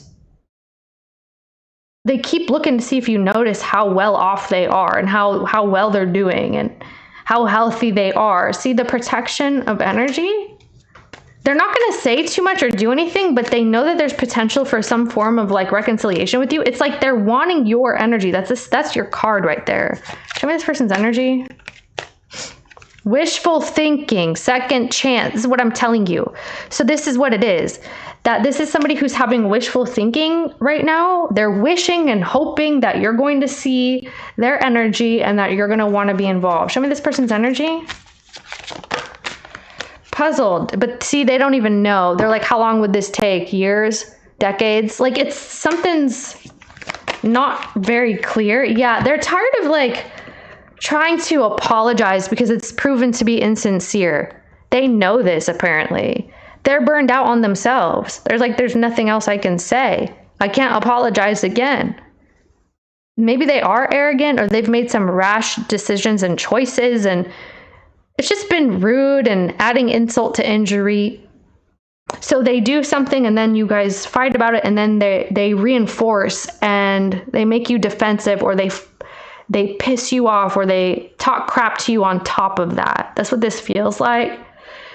they keep looking to see if you notice how well off they are and how well they're doing and how healthy they are. See the protection of energy? They're not going to say too much or do anything, but they know that there's potential for some form of like reconciliation with you. It's like they're wanting your energy. That's your card right there. Show me this person's energy. Wishful thinking, second chance. This is what I'm telling you. So this is what it is. That this is somebody who's having wishful thinking right now. They're wishing and hoping that you're going to see their energy and that you're going to want to be involved. Show me this person's energy. Puzzled. But see, they don't even know. They're like, how long would this take? Years? Decades? Like something's not very clear. Yeah, they're tired of like trying to apologize because it's proven to be insincere. They know this apparently. They're burned out on themselves. There's nothing else I can say. I can't apologize again. Maybe they are arrogant or they've made some rash decisions and choices and it's just been rude and adding insult to injury. So they do something and then you guys fight about it and then they reinforce and they make you defensive or they piss you off or they talk crap to you on top of that. That's what this feels like.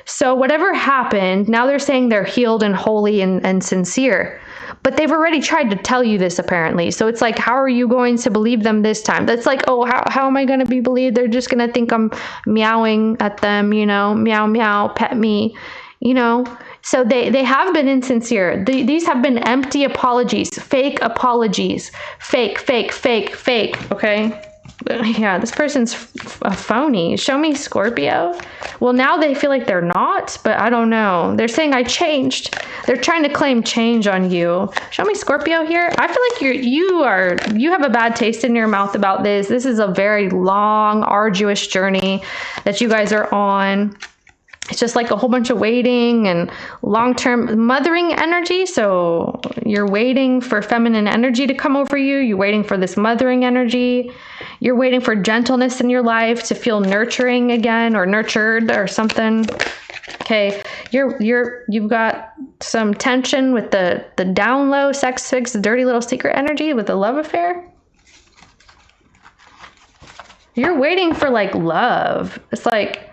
So whatever happened, now they're saying they're healed and holy and sincere. But they've already tried to tell you this apparently. So it's like, how are you going to believe them this time? That's like, oh, how am I going to be believed? They're just going to think I'm meowing at them, you know, meow, meow, pet me, you know. So they have been insincere. These have been empty apologies, fake, fake, okay? Yeah, this person's a phony. Show me Scorpio. Well, now they feel like they're not, but I don't know. They're saying I changed. They're trying to claim change on you. Show me Scorpio here. I feel like you have a bad taste in your mouth about this. This is a very long, arduous journey that you guys are on. It's just like a whole bunch of waiting and long-term mothering energy. So you're waiting for feminine energy to come over you. You're waiting for this mothering energy. You're waiting for gentleness in your life to feel nurturing again or nurtured or something. Okay, you've got some tension with the down low, sex fix, dirty little secret energy with the love affair. You're waiting for like love. It's like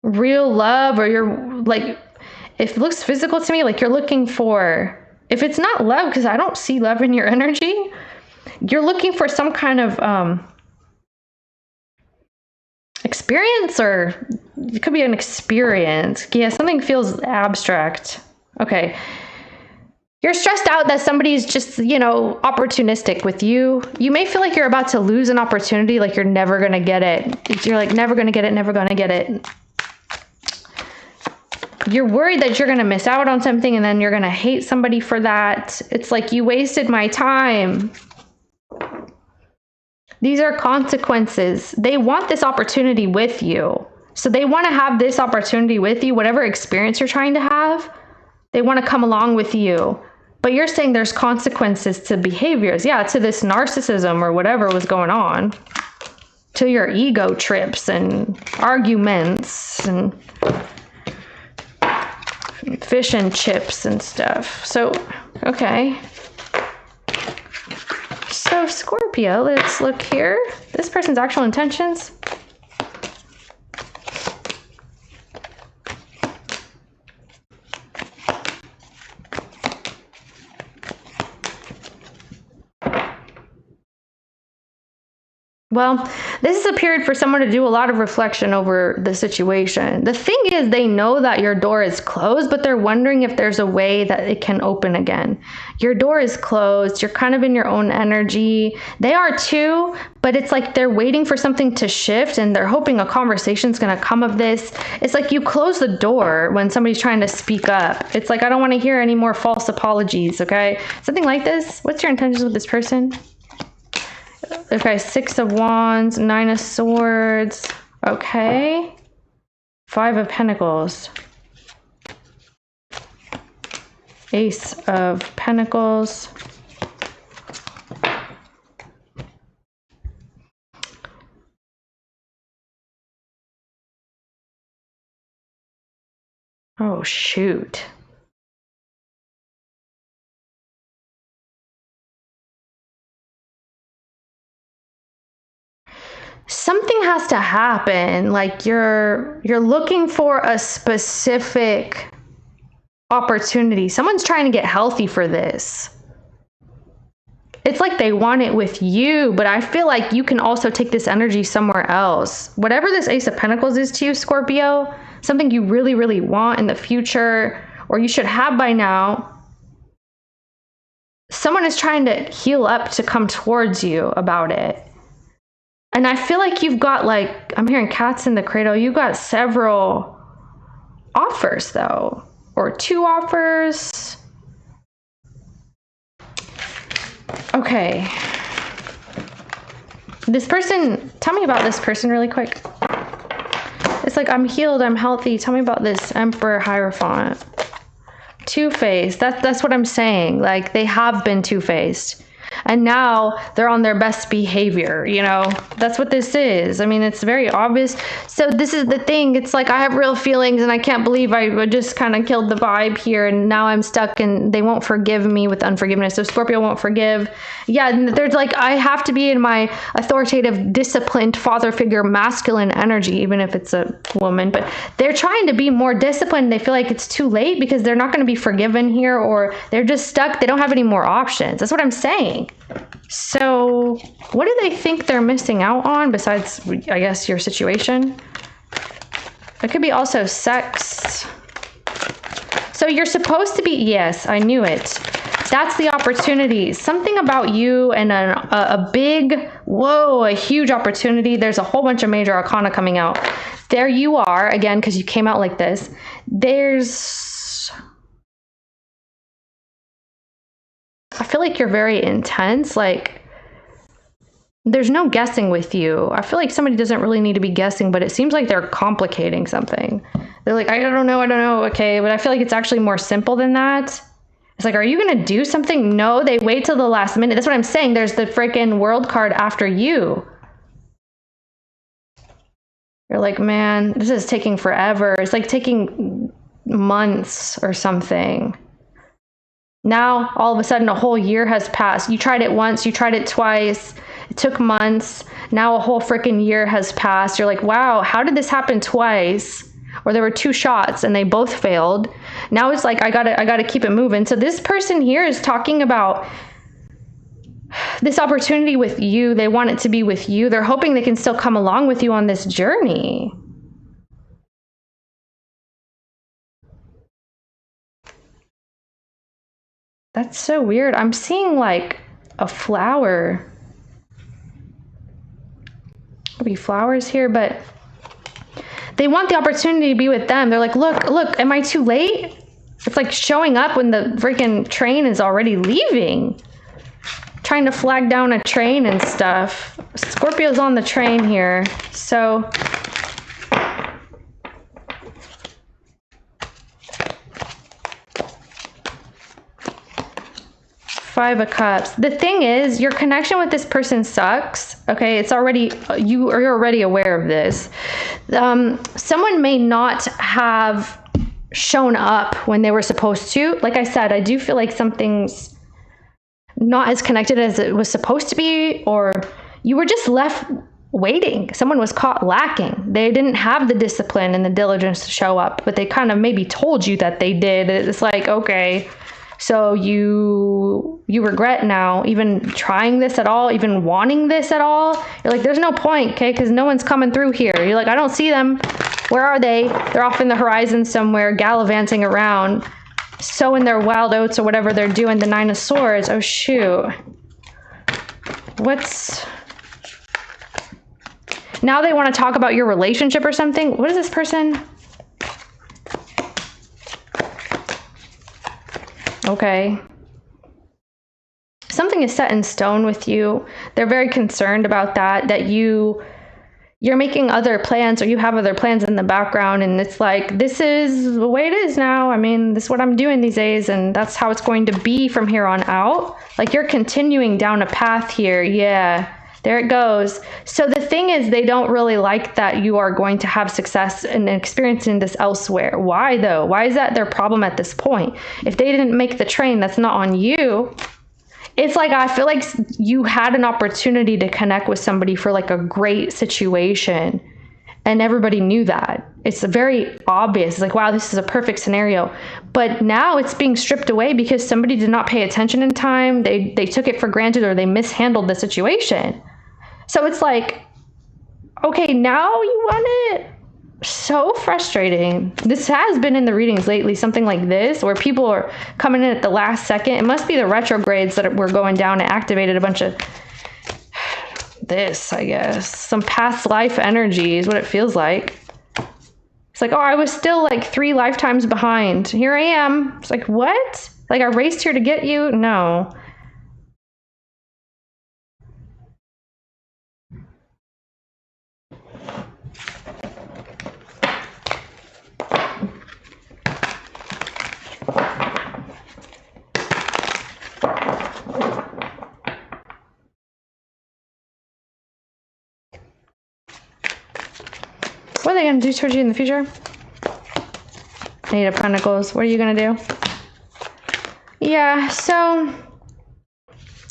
real love, or you're like, it looks physical to me, like you're looking for, if it's not love, because I don't see love in your energy, you're looking for some kind of experience or it could be an experience. Yeah, something feels abstract. Okay. You're stressed out that somebody's just, you know, opportunistic with you. You may feel like you're about to lose an opportunity, like you're never going to get it. You're like, never going to get it, never going to get it. You're worried that you're going to miss out on something and then you're going to hate somebody for that. It's like, you wasted my time. These are consequences. They want this opportunity with you. So they want to have this opportunity with you, whatever experience you're trying to have. They want to come along with you. But you're saying there's consequences to behaviors. Yeah, to this narcissism or whatever was going on. To your ego trips and arguments and fish and chips and stuff. So, okay. So Scorpio, let's look here. This person's actual intentions. Well, this is a period for someone to do a lot of reflection over the situation. The thing is, they know that your door is closed, but they're wondering if there's a way that it can open again. Your door is closed. You're kind of in your own energy. They are too, but it's like they're waiting for something to shift and they're hoping a conversation's going to come of this. It's like you close the door when somebody's trying to speak up. It's like, I don't want to hear any more false apologies, okay? Something like this. What's your intentions with this person? Okay, 6 of Wands, 9 of Swords. Okay. 5 of Pentacles. Ace of Pentacles. Oh, shoot. Something has to happen. Like you're looking for a specific opportunity. Someone's trying to get healthy for this. It's like they want it with you, but I feel like you can also take this energy somewhere else. Whatever this Ace of Pentacles is to you, Scorpio, something you really, really want in the future, or you should have by now, someone is trying to heal up to come towards you about it. And I feel like you've got, like, I'm hearing cats in the cradle. You've got several offers, though, or 2 offers. Okay. This person, tell me about this person really quick. It's like, I'm healed, I'm healthy. Tell me about this Emperor Hierophant. Two-faced. That's what I'm saying. Like, they have been two-faced. And now they're on their best behavior, you know? That's what this is. I mean, it's very obvious. So this is the thing. It's like, I have real feelings and I can't believe I just kind of killed the vibe here. And now I'm stuck and they won't forgive me with unforgiveness. So Scorpio won't forgive. Yeah, there's like, I have to be in my authoritative, disciplined father figure, masculine energy, even if it's a woman. But they're trying to be more disciplined. They feel like it's too late because they're not going to be forgiven here, or they're just stuck. They don't have any more options. That's what I'm saying. So what do they think they're missing out on besides, I guess, your situation? It could be also sex. So you're supposed to be, yes, I knew it. That's the opportunity. Something about you and a big, whoa, a huge opportunity. There's a whole bunch of major arcana coming out. There you are, again, because you came out like this. I feel like you're very intense. Like, there's no guessing with you. I feel like somebody doesn't really need to be guessing, but it seems like they're complicating something. They're like, I don't know. Okay, but I feel like it's actually more simple than that. It's like, are you going to do something? No, they wait till the last minute. That's what I'm saying. There's the freaking world card after you. You're like, man, this is taking forever. It's like taking months or something. Now, all of a sudden, a whole year has passed. You tried it once, you tried it twice. It took months. Now a whole freaking year has passed. You're like, wow, how did this happen twice? Or there were 2 shots and they both failed. Now it's like, I gotta keep it moving. So this person here is talking about this opportunity with you. They want it to be with you. They're hoping they can still come along with you on this journey. That's so weird. I'm seeing like a flower. There'll be flowers here, but they want the opportunity to be with them. They're like, look, am I too late? It's like showing up when the freaking train is already leaving. Trying to flag down a train and stuff. Scorpio's on the train here, so. Five of Cups. The thing is, your connection with this person sucks. Okay, it's already, you're already aware of this. Someone may not have shown up when they were supposed to. Like I said, I do feel like something's not as connected as it was supposed to be, or you were just left waiting. Someone was caught lacking. They didn't have the discipline and the diligence to show up, but they kind of maybe told you that they did. It's like, okay, so you regret now even trying this at all, even wanting this at all. You're like, there's no point, okay, because no one's coming through here. You're like, I don't see them. Where are they? They're off in the horizon somewhere, gallivanting around, sowing their wild oats or whatever they're doing. The Nine of Swords. Oh, shoot. Now they want to talk about your relationship or something. What is this person? Okay. Something is set in stone with you. They're very concerned about that you're making other plans, or you have other plans in the background, and it's like, this is the way it is now. I mean, this is what I'm doing these days, and that's how it's going to be from here on out. Like, you're continuing down a path here. Yeah, there it goes. So the thing is, they don't really like that you are going to have success in experiencing this elsewhere. Why though? Why is that their problem at this point? If they didn't make the train, that's not on you. It's like, I feel like you had an opportunity to connect with somebody for like a great situation, and everybody knew that. It's very obvious. It's like, wow, this is a perfect scenario. But now it's being stripped away because somebody did not pay attention in time. They took it for granted, or they mishandled the situation. So it's like, okay, now you want it. So frustrating. This has been in the readings lately, something like this, where people are coming in at the last second. It must be the retrogrades that were going down and activated a bunch of this, I guess. Some past life energy is what it feels like. It's like, oh, I was still like 3 lifetimes behind. Here I am. It's like, what? Like, I raced here to get you? No. What are they going to do towards you in the future? Eight of Pentacles. What are you going to do? Yeah, so...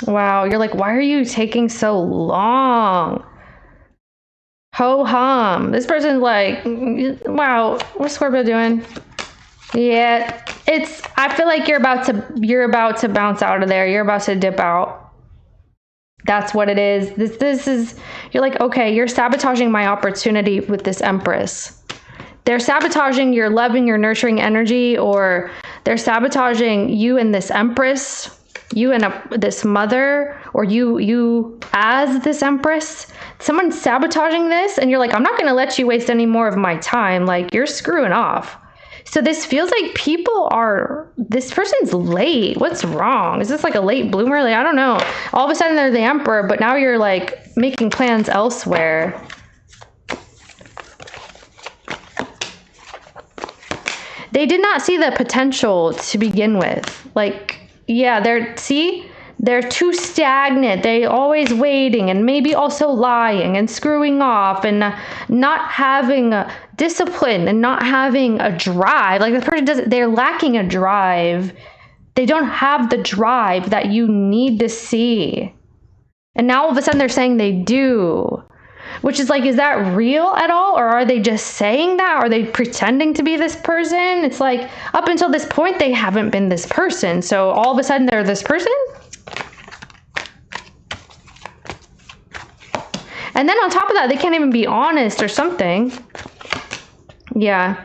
wow, you're like, why are you taking so long? Ho-hum. This person's like, wow, what's Scorpio doing? Yeah, I feel like you're about to bounce out of there. You're about to dip out. That's what it is. This is, you're like, okay, you're sabotaging my opportunity with this Empress. They're sabotaging your loving, your nurturing energy, or they're sabotaging you and this Empress, you and this mother, or you as this Empress. Someone's sabotaging this, and you're like, I'm not going to let you waste any more of my time. Like, you're screwing off. So this feels like this person's late. What's wrong? Is this like a late bloomer? Like, I don't know. All of a sudden they're the Emperor, but now you're like making plans elsewhere. They did not see the potential to begin with. Like, yeah, they're too stagnant. They always waiting, and maybe also lying and screwing off, and not having a discipline, and not having a drive. Like, the person they're lacking a drive. They don't have the drive that you need to see. And now all of a sudden they're saying they do. Which is like, is that real at all? Or are they just saying that? Are they pretending to be this person? It's like, up until this point, they haven't been this person. So all of a sudden they're this person? And then on top of that, they can't even be honest or something. Yeah.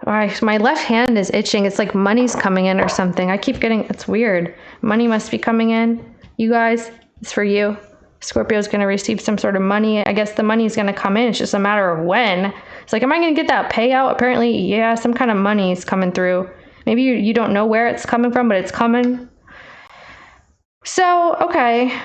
All right, my left hand is itching. It's like money's coming in or something. I keep getting, it's weird. Money must be coming in. You guys, it's for you. Scorpio's going to receive some sort of money. I guess the money is going to come in. It's just a matter of when. It's like, am I going to get that payout? Apparently, yeah, some kind of money is coming through. Maybe you don't know where it's coming from, but it's coming. So, okay.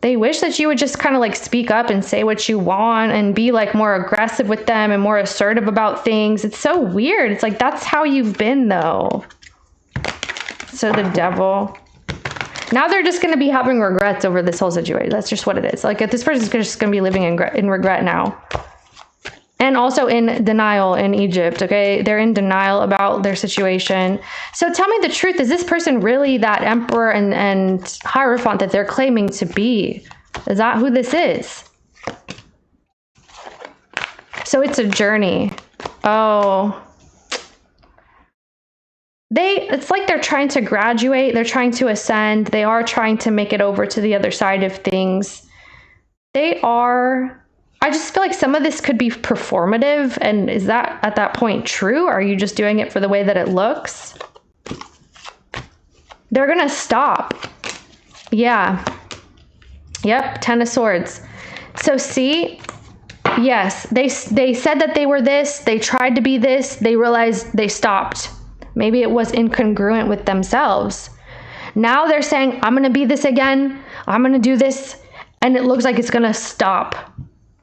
They wish that you would just kind of like speak up and say what you want and be like more aggressive with them and more assertive about things. It's so weird. It's like, that's how you've been though. So the devil. Now they're just going to be having regrets over this whole situation. That's just what it is. Like, this person's just going to be living in regret now. And also in denial in Egypt, okay? They're in denial about their situation. So tell me the truth. Is this person really that emperor and hierophant that they're claiming to be? Is that who this is? So it's a journey. Oh. It's like they're trying to graduate. They're trying to ascend. They are trying to make it over to the other side of things. I just feel like some of this could be performative. And is that at that point true? Or are you just doing it for the way that it looks? They're going to stop. Yeah. Yep. 10 of Swords. So see, yes, they said that they were this. They tried to be this. They realized they stopped. Maybe it was incongruent with themselves. Now they're saying, I'm going to be this again. I'm going to do this. And it looks like it's going to stop.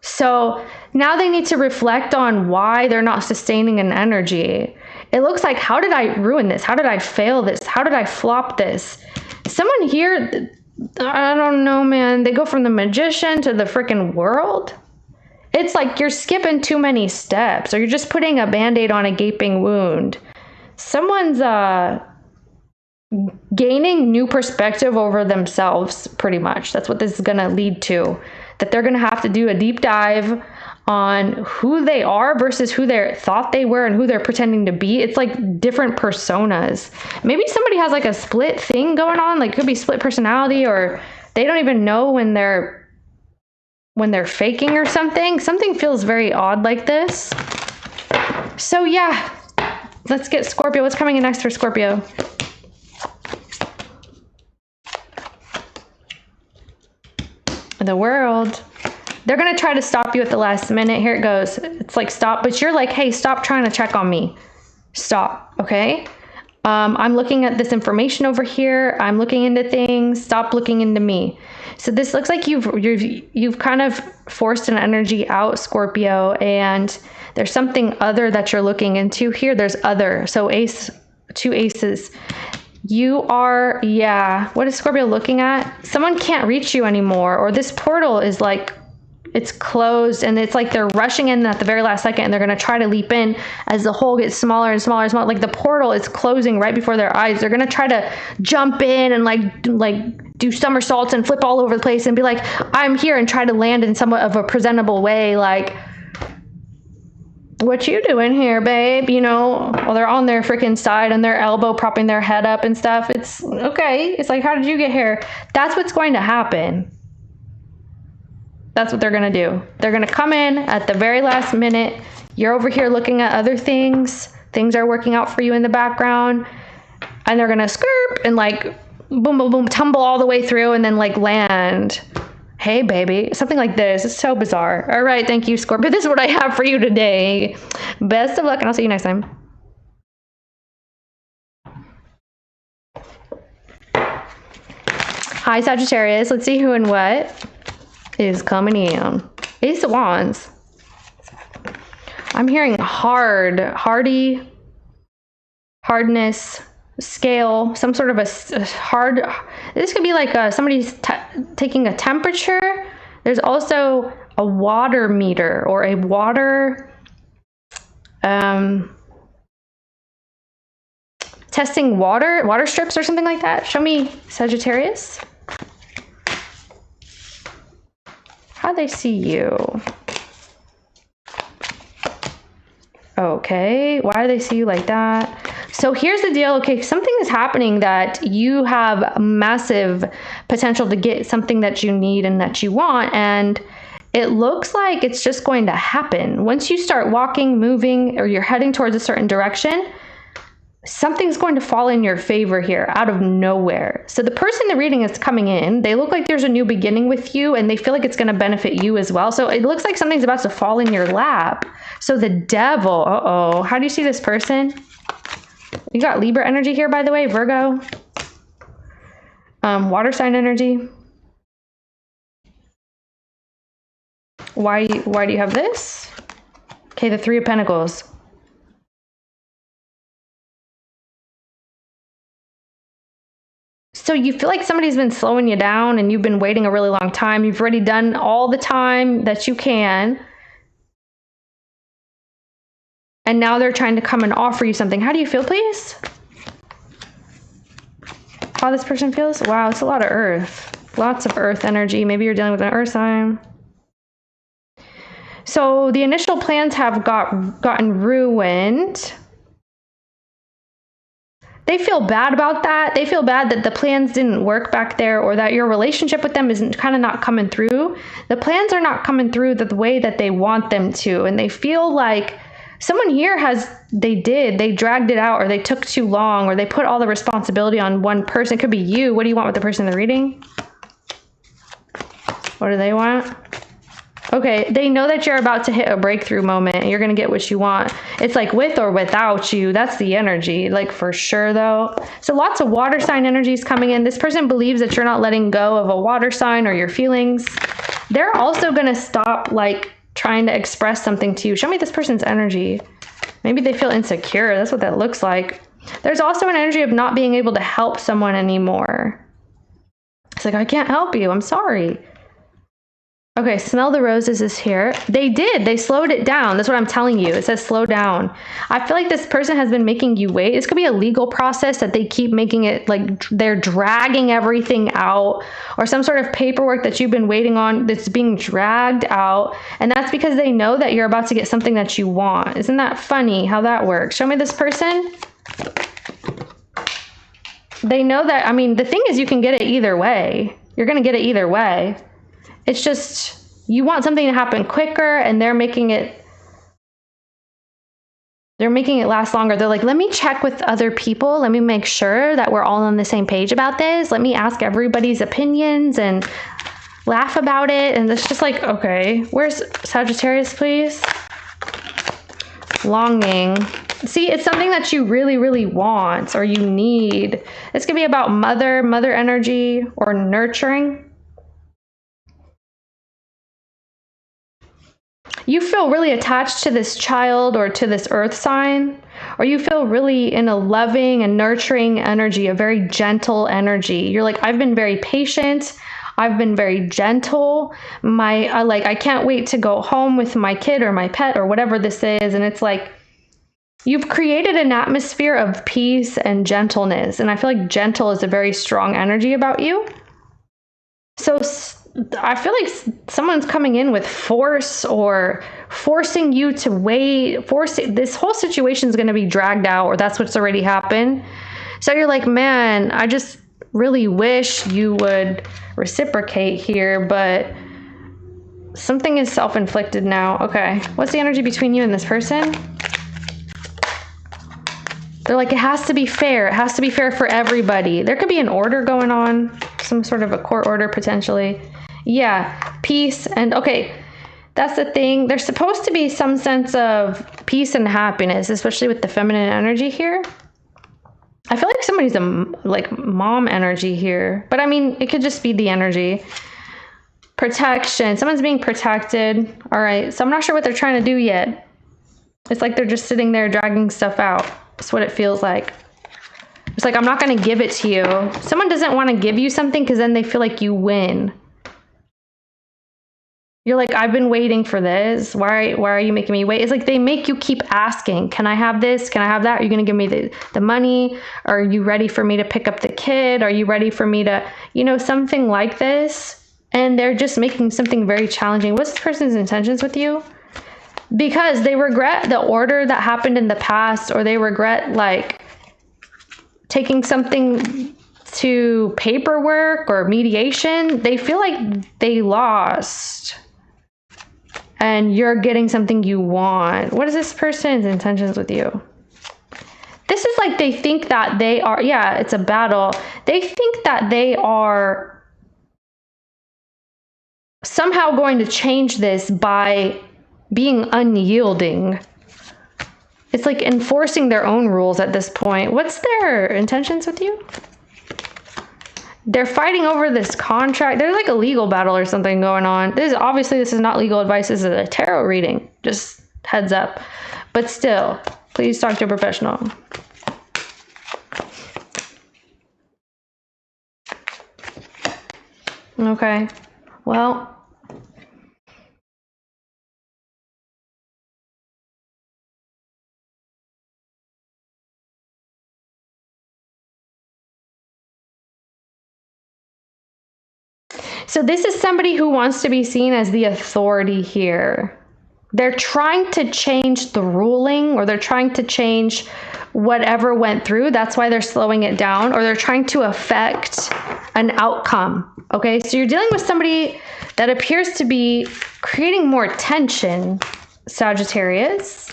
So now they need to reflect on why they're not sustaining an energy. It looks like, how did I ruin this? How did I fail this? How did I flop this? Someone here, I don't know, man. They go from the Magician to the freaking World. It's like you're skipping too many steps, or you're just putting a Band-Aid on a gaping wound. Someone's gaining new perspective over themselves, pretty much. That's what this is going to lead to. That they're going to have to do a deep dive on who they are versus who they thought they were and who they're pretending to be. It's like different personas. Maybe somebody has like a split thing going on. Like, it could be split personality, or they don't even know when they're faking or something. Something feels very odd like this. So yeah, let's get Scorpio. What's coming in next for Scorpio? The World. They're going to try to stop you at the last minute. Here it goes. It's like, stop. But you're like, hey, stop trying to check on me. Stop. Okay. I'm looking at this information over here. I'm looking into things. Stop looking into me. So this looks like you've kind of forced an energy out, Scorpio, and there's something other that you're looking into here. There's other. So two aces. You are, yeah. What is Scorpio looking at? Someone can't reach you anymore, or this portal is like, it's closed, and it's like they're rushing in at the very last second, and they're going to try to leap in as the hole gets smaller and smaller and smaller. Like the portal is closing right before their eyes. They're going to try to jump in and like do somersaults and flip all over the place and be like, I'm here, and try to land in somewhat of a presentable way. Like, what you doing here, babe? You know, well, they're on their freaking side and their elbow propping their head up and stuff. It's okay. It's like, how did you get here? That's what's going to happen. That's what they're going to do. They're going to come in at the very last minute. You're over here looking at other things. Things are working out for you in the background. And they're going to skirp and like, boom, boom, boom, tumble all the way through and then like land. Hey, baby. Something like this. It's so bizarre. All right. Thank you, Scorpio. This is what I have for you today. Best of luck, and I'll see you next time. Hi, Sagittarius. Let's see who and what is coming in. Ace of Wands. I'm hearing hardy, hardness, scale, some sort of a hard. This could be like somebody's taking a temperature. There's also a water meter or a water testing water strips or something like that. Show me, Sagittarius. How they see you? Okay, why do they see you like that? So here's the deal. Okay, something is happening that you have massive potential to get something that you need and that you want, and it looks like it's just going to happen. Once you start walking, moving, or you're heading towards a certain direction, something's going to fall in your favor here out of nowhere. So the person the reading is coming in, they look like there's a new beginning with you, and they feel like it's going to benefit you as well. So it looks like something's about to fall in your lap. So the devil, uh-oh. How do you see this person? You got Libra energy here, by the way, Virgo. Water sign energy. Why do you have this? Okay, the Three of Pentacles. So you feel like somebody's been slowing you down and you've been waiting a really long time. You've already done all the time that you can. And now they're trying to come and offer you something. How do you feel, please? How this person feels? Wow, it's a lot of earth. Lots of earth energy. Maybe you're dealing with an earth sign. So the initial plans have gotten ruined. They feel bad about that. They feel bad that the plans didn't work back there, or that your relationship with them isn't kind of not coming through. The plans are not coming through the way that they want them to. And they feel like someone here they dragged it out, or they took too long, or they put all the responsibility on one person. It could be you. What do you want with the person in the reading? What do they want? Okay, they know that you're about to hit a breakthrough moment and you're going to get what you want. It's like with or without you. That's the energy, like for sure though. So lots of water sign energies coming in. This person believes that you're not letting go of a water sign or your feelings. They're also going to stop like trying to express something to you. Show me this person's energy. Maybe they feel insecure. That's what that looks like. There's also an energy of not being able to help someone anymore. It's like, I can't help you. I'm sorry. Okay, smell the roses is here. They slowed it down. That's what I'm telling you. It says slow down. I feel like this person has been making you wait. This could be a legal process that they keep making it like they're dragging everything out, or some sort of paperwork that you've been waiting on that's being dragged out. And that's because they know that you're about to get something that you want. Isn't that funny how that works? Show me this person. They know that, I mean, the thing is you can get it either way. You're going to get it either way. It's just, you want something to happen quicker, and they're making it last longer. They're like, let me check with other people. Let me make sure that we're all on the same page about this. Let me ask everybody's opinions and laugh about it. And it's just like, okay, where's Sagittarius, please? Longing. See, it's something that you really, really want or you need. This could be about mother energy, or nurturing. You feel really attached to this child or to this earth sign, or you feel really in a loving and nurturing energy, a very gentle energy. You're like, I've been very patient. I've been very gentle. I can't wait to go home with my kid or my pet or whatever this is. And it's like, you've created an atmosphere of peace and gentleness. And I feel like gentle is a very strong energy about you. So I feel like someone's coming in with force, or forcing you to wait. This whole situation is going to be dragged out, or that's what's already happened. So you're like, man, I just really wish you would reciprocate here, but something is self-inflicted now. Okay, what's the energy between you and this person? They're like, it has to be fair. It has to be fair for everybody. There could be an order going on, some sort of a court order potentially. Yeah, peace. And okay, that's the thing. There's supposed to be some sense of peace and happiness, especially with the feminine energy here. I feel like somebody's like mom energy here, but I mean, it could just be the energy. Protection. Someone's being protected. All right. So I'm not sure what they're trying to do yet. It's like they're just sitting there dragging stuff out. That's what it feels like. It's like, I'm not going to give it to you. Someone doesn't want to give you something because then they feel like you win. You're like, I've been waiting for this. Why are you making me wait? It's like they make you keep asking, can I have this? Can I have that? Are you going to give me the money? Are you ready for me to pick up the kid? Are you ready for me to, something like this? And they're just making something very challenging. What's this person's intentions with you? Because they regret the order that happened in the past, or they regret like taking something to paperwork or mediation. They feel like they lost. and you're getting something you want. What is this person's intentions with you? This is like they think that they are, yeah, it's a battle. They think that they are somehow going to change this by being unyielding. It's like enforcing their own rules at this point. What's their intentions with you? They're fighting over this contract. There's like a legal battle or something going on. Obviously this is not legal advice. This is a tarot reading. Just heads up. But still, please talk to a professional. Okay. Well, so this is somebody who wants to be seen as the authority here. They're trying to change the ruling, or they're trying to change whatever went through. That's why they're slowing it down, or they're trying to affect an outcome. Okay, so you're dealing with somebody that appears to be creating more tension, Sagittarius.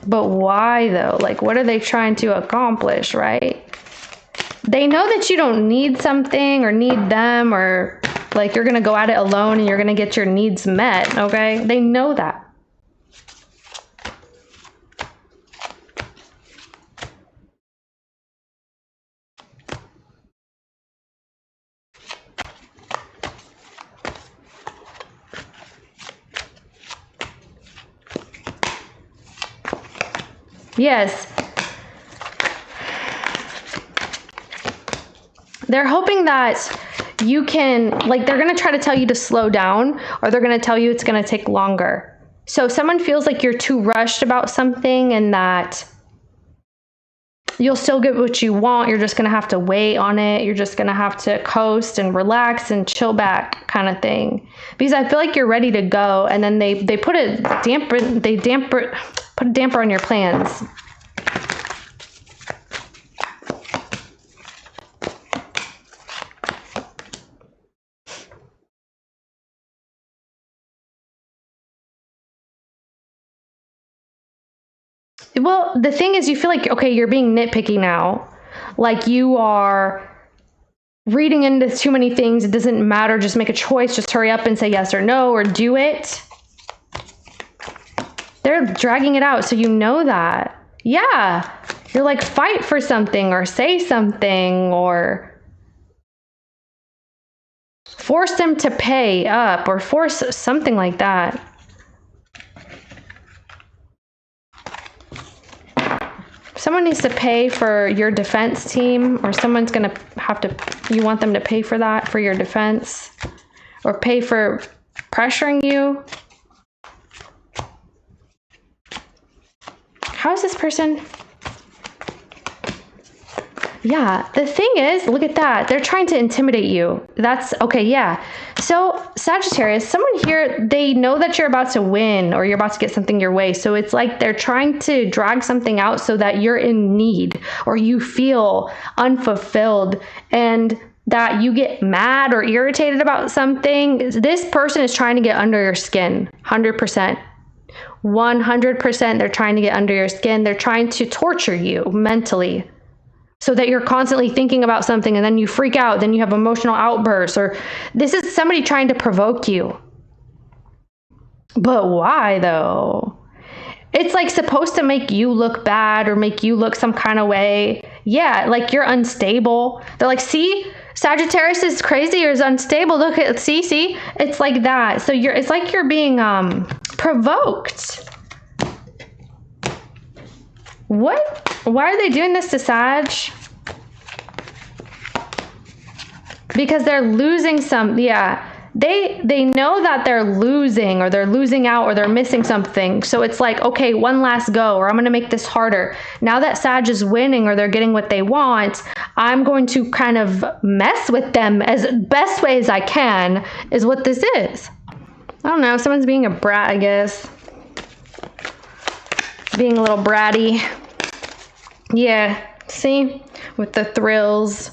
But why though? Like, what are they trying to accomplish, right? They know that you don't need something or need them, or like you're going to go at it alone and you're going to get your needs met, okay? They know that. Yes. They're hoping that you can, like, they're going to try to tell you to slow down, or they're going to tell you it's going to take longer. So if someone feels like you're too rushed about something and that you'll still get what you want, you're just going to have to wait on it. You're just going to have to coast and relax and chill back kind of thing. Because I feel like you're ready to go, and then they put a damper, put a damper on your plans. Well, the thing is, you feel like, okay, you're being nitpicky now. Like you are reading into too many things. It doesn't matter. Just make a choice. Just hurry up and say yes or no, or do it. They're dragging it out, so you know that. Yeah. You're like, fight for something, or say something, or force them to pay up, or force something like that. Someone needs to pay for your defense team, or someone's going to have to, you want them to pay for that, for your defense, or pay for pressuring you. How is this person? Yeah, the thing is, look at that. They're trying to intimidate you. That's okay. Yeah. So Sagittarius, someone here, they know that you're about to win, or you're about to get something your way. So it's like they're trying to drag something out so that you're in need, or you feel unfulfilled, and that you get mad or irritated about something. This person is trying to get under your skin. 100%. 100%. They're trying to get under your skin. They're trying to torture you mentally, so that you're constantly thinking about something, and then you freak out, then you have emotional outbursts, or this is somebody trying to provoke you. But why though? It's like supposed to make you look bad, or make you look some kind of way. Yeah, like you're unstable. They're like, see, Sagittarius is crazy or is unstable. Look at, see, it's like that. So it's like you're being provoked. What? Why are they doing this to Sag? Because they're losing some, yeah. They know that they're losing, or they're losing out, or they're missing something. So it's like, okay, one last go, or I'm going to make this harder. Now that Sag is winning, or they're getting what they want, I'm going to kind of mess with them as best way as I can, is what this is. I don't know. Someone's being a brat, I guess. Being a little bratty. Yeah, see, with the thrills.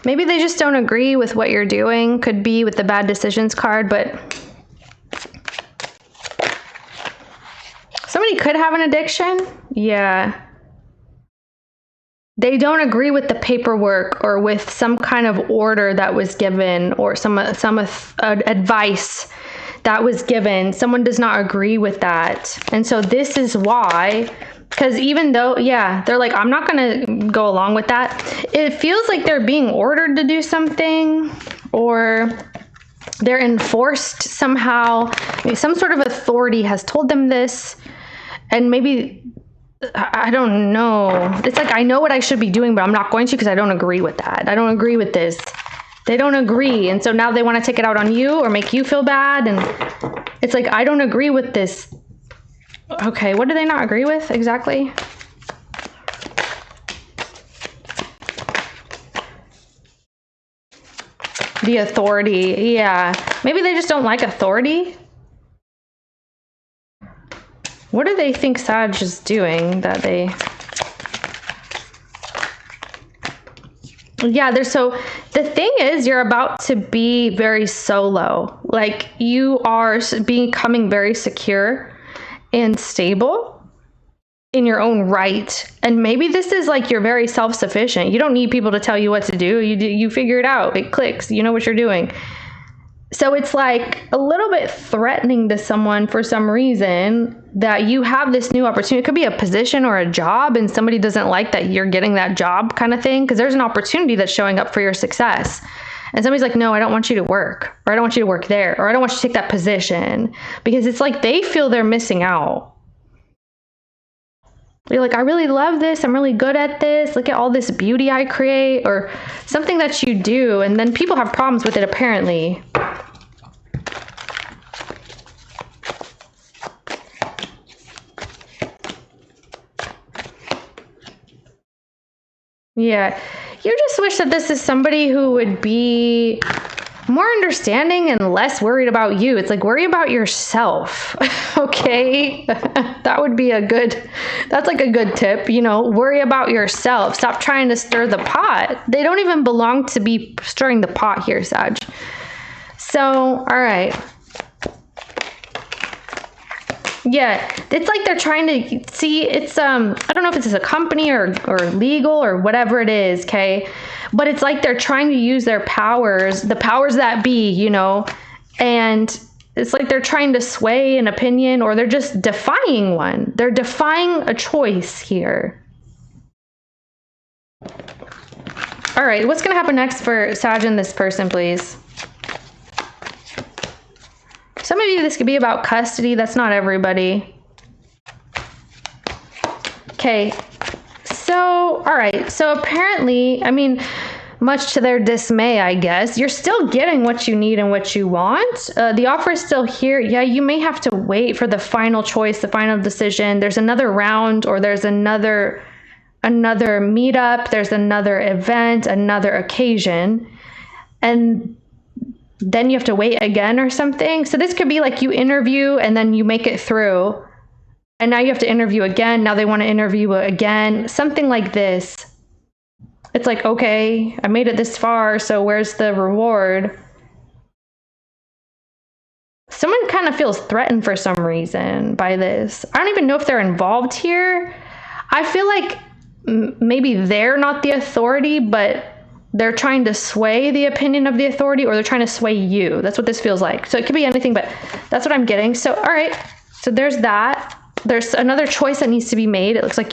Maybe they just don't agree with what you're doing. Could be with the bad decisions card, but somebody could have an addiction. Yeah. They don't agree with the paperwork or with some kind of order that was given or some advice that was given. Someone does not agree with that. And so this is why, because even though, yeah, they're like, I'm not going to go along with that. It feels like they're being ordered to do something, or they're enforced somehow. Some sort of authority has told them this, and maybe, I don't know. It's like, I know what I should be doing, but I'm not going to because I don't agree with that. I don't agree with this. They don't agree. And so now they want to take it out on you or make you feel bad. And it's like, I don't agree with this. Okay, what do they not agree with exactly? The authority. Yeah. Maybe they just don't like authority. What do they think Sag is doing that they... Yeah, so the thing is, you're about to be very solo. Like, you are becoming very secure and stable in your own right. And maybe this is like, you're very self-sufficient. You don't need people to tell you what to do. You figure it out. It clicks. You know what you're doing. So it's like a little bit threatening to someone for some reason that you have this new opportunity. It could be a position or a job, and somebody doesn't like that you're getting that job kind of thing, because there's an opportunity that's showing up for your success. And somebody's like, no, I don't want you to work, or I don't want you to work there, or I don't want you to take that position, because it's like they feel they're missing out. You're like, I really love this. I'm really good at this. Look at all this beauty I create, or something that you do. And then people have problems with it, apparently. Yeah. You just wish that this is somebody who would be more understanding and less worried about you. It's like, worry about yourself. Okay. That would be that's like a good tip, you know, worry about yourself. Stop trying to stir the pot. They don't even belong to be stirring the pot here, Sag. So, all right. Yeah, it's like they're trying to see, it's, I don't know if it's a company or legal or whatever it is, okay? But it's like they're trying to use their powers, the powers that be, you know, and it's like they're trying to sway an opinion, or they're just defying one. They're defying a choice here. All right, what's going to happen next for Sag and this person, please? Some of you, this could be about custody. That's not everybody. Okay. So, all right. So apparently, I mean, much to their dismay, I guess, you're still getting what you need and what you want. The offer is still here. Yeah, you may have to wait for the final choice, the final decision. There's another round, or there's another meetup. There's another event, another occasion. And then you have to wait again or something. So this could be like you interview and then you make it through, and now you have to interview again. Now they want to interview again, something like this. It's like, okay, I made it this far, so where's the reward? Someone kind of feels threatened for some reason by this. I don't even know if they're involved here. I feel like maybe they're not the authority, but they're trying to sway the opinion of the authority, or they're trying to sway you. That's what this feels like. So it could be anything, but that's what I'm getting. So, all right. So there's that. There's another choice that needs to be made. It looks like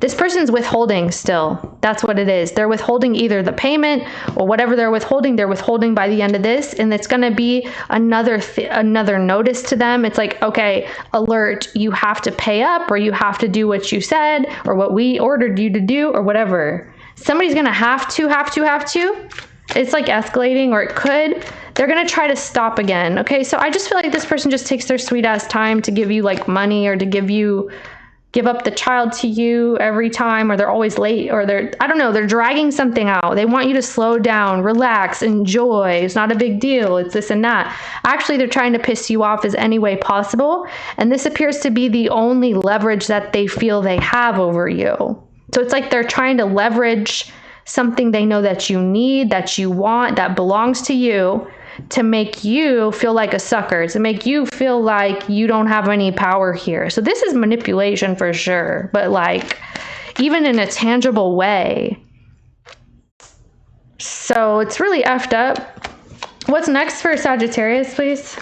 this person's withholding still. That's what it is. They're withholding either the payment or whatever they're withholding by the end of this. And it's going to be another notice to them. It's like, okay, alert, you have to pay up, or you have to do what you said, or what we ordered you to do, or whatever. Somebody's going to have to. It's like escalating, or it could. They're going to try to stop again. Okay, so I just feel like this person just takes their sweet ass time to give you like money, or to give up the child to you every time, or they're always late, or I don't know, they're dragging something out. They want you to slow down, relax, enjoy. It's not a big deal. It's this and that. Actually, they're trying to piss you off as any way possible. And this appears to be the only leverage that they feel they have over you. So it's like they're trying to leverage something they know that you need, that you want, that belongs to you. to make you feel like a sucker, to make you feel like you don't have any power here. So this is manipulation for sure, but like even in a tangible way. So it's really effed up. What's next for Sagittarius, please?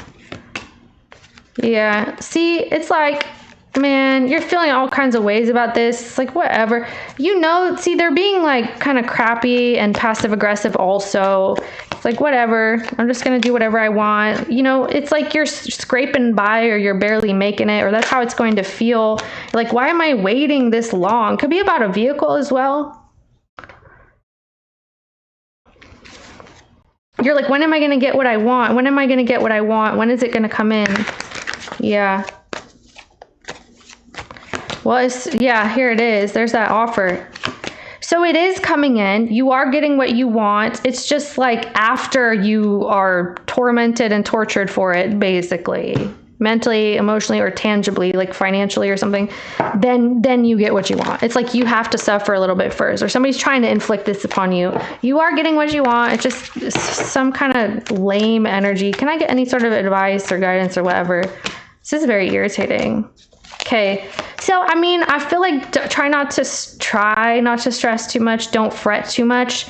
Yeah, see, it's like, man, you're feeling all kinds of ways about this. It's like, whatever. You know, see, they're being like kind of crappy and passive aggressive also. It's like, whatever. I'm just going to do whatever I want. You know, it's like you're scraping by or you're barely making it, or that's how it's going to feel. Like, why am I waiting this long? Could be about a vehicle as well. You're like, when am I going to get what I want? When am I going to get what I want? When is it going to come in? Yeah. Well, yeah, here it is. There's that offer. So it is coming in. You are getting what you want. It's just like after you are tormented and tortured for it, basically. Mentally, emotionally, or tangibly, like financially or something, then you get what you want. It's like you have to suffer a little bit first, or somebody's trying to inflict this upon you. You are getting what you want. It's just some kind of lame energy. Can I get any sort of advice or guidance or whatever? This is very irritating. Okay, so I mean, I feel like try not to stress too much. Don't fret too much.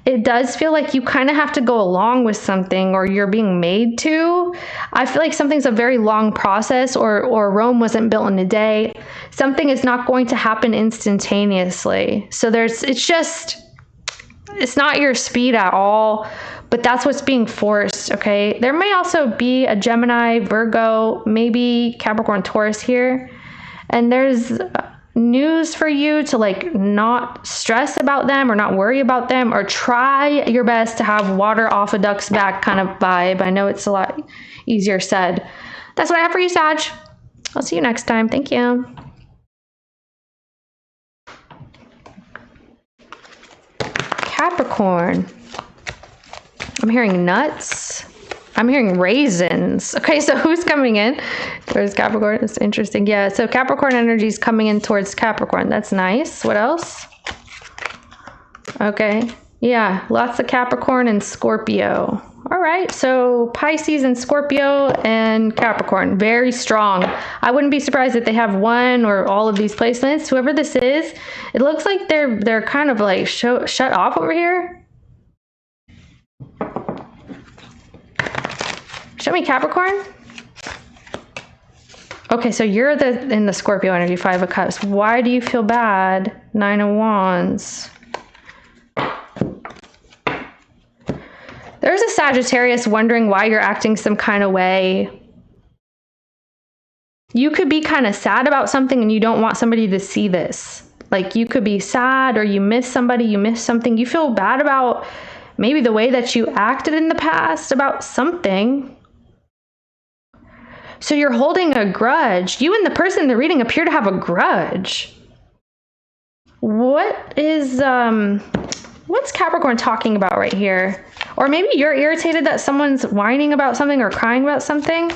It does feel like you kind of have to go along with something, or you're being made to. I feel like something's a very long process, or Rome wasn't built in a day. Something is not going to happen instantaneously. So it's not your speed at all, but that's what's being forced, okay? There may also be a Gemini, Virgo, maybe Capricorn, Taurus here. And there's news for you to like not stress about them or not worry about them, or try your best to have water off a duck's back kind of vibe. I know it's a lot easier said. That's what I have for you, Sag. I'll see you next time. Thank you. Capricorn. I'm hearing nuts. I'm hearing raisins. Okay, so who's coming in towards Capricorn? It's interesting. Yeah, so Capricorn energy is coming in towards Capricorn. That's nice. What else? Okay. Yeah, lots of Capricorn and Scorpio. All right, so Pisces and Scorpio and Capricorn, very strong. I wouldn't be surprised if they have one or all of these placements. Whoever this is, it looks like they're kind of like shut off over here. Show me Capricorn. Okay, so you're in the Scorpio energy, 5 of Cups. Why do you feel bad? 9 of Wands. There's a Sagittarius wondering why you're acting some kind of way. You could be kind of sad about something and you don't want somebody to see this. Like you could be sad, or you miss somebody, you miss something. You feel bad about maybe the way that you acted in the past about something. So you're holding a grudge. You and the person in the reading appear to have a grudge. What's Capricorn talking about right here? Or maybe you're irritated that someone's whining about something or crying about something.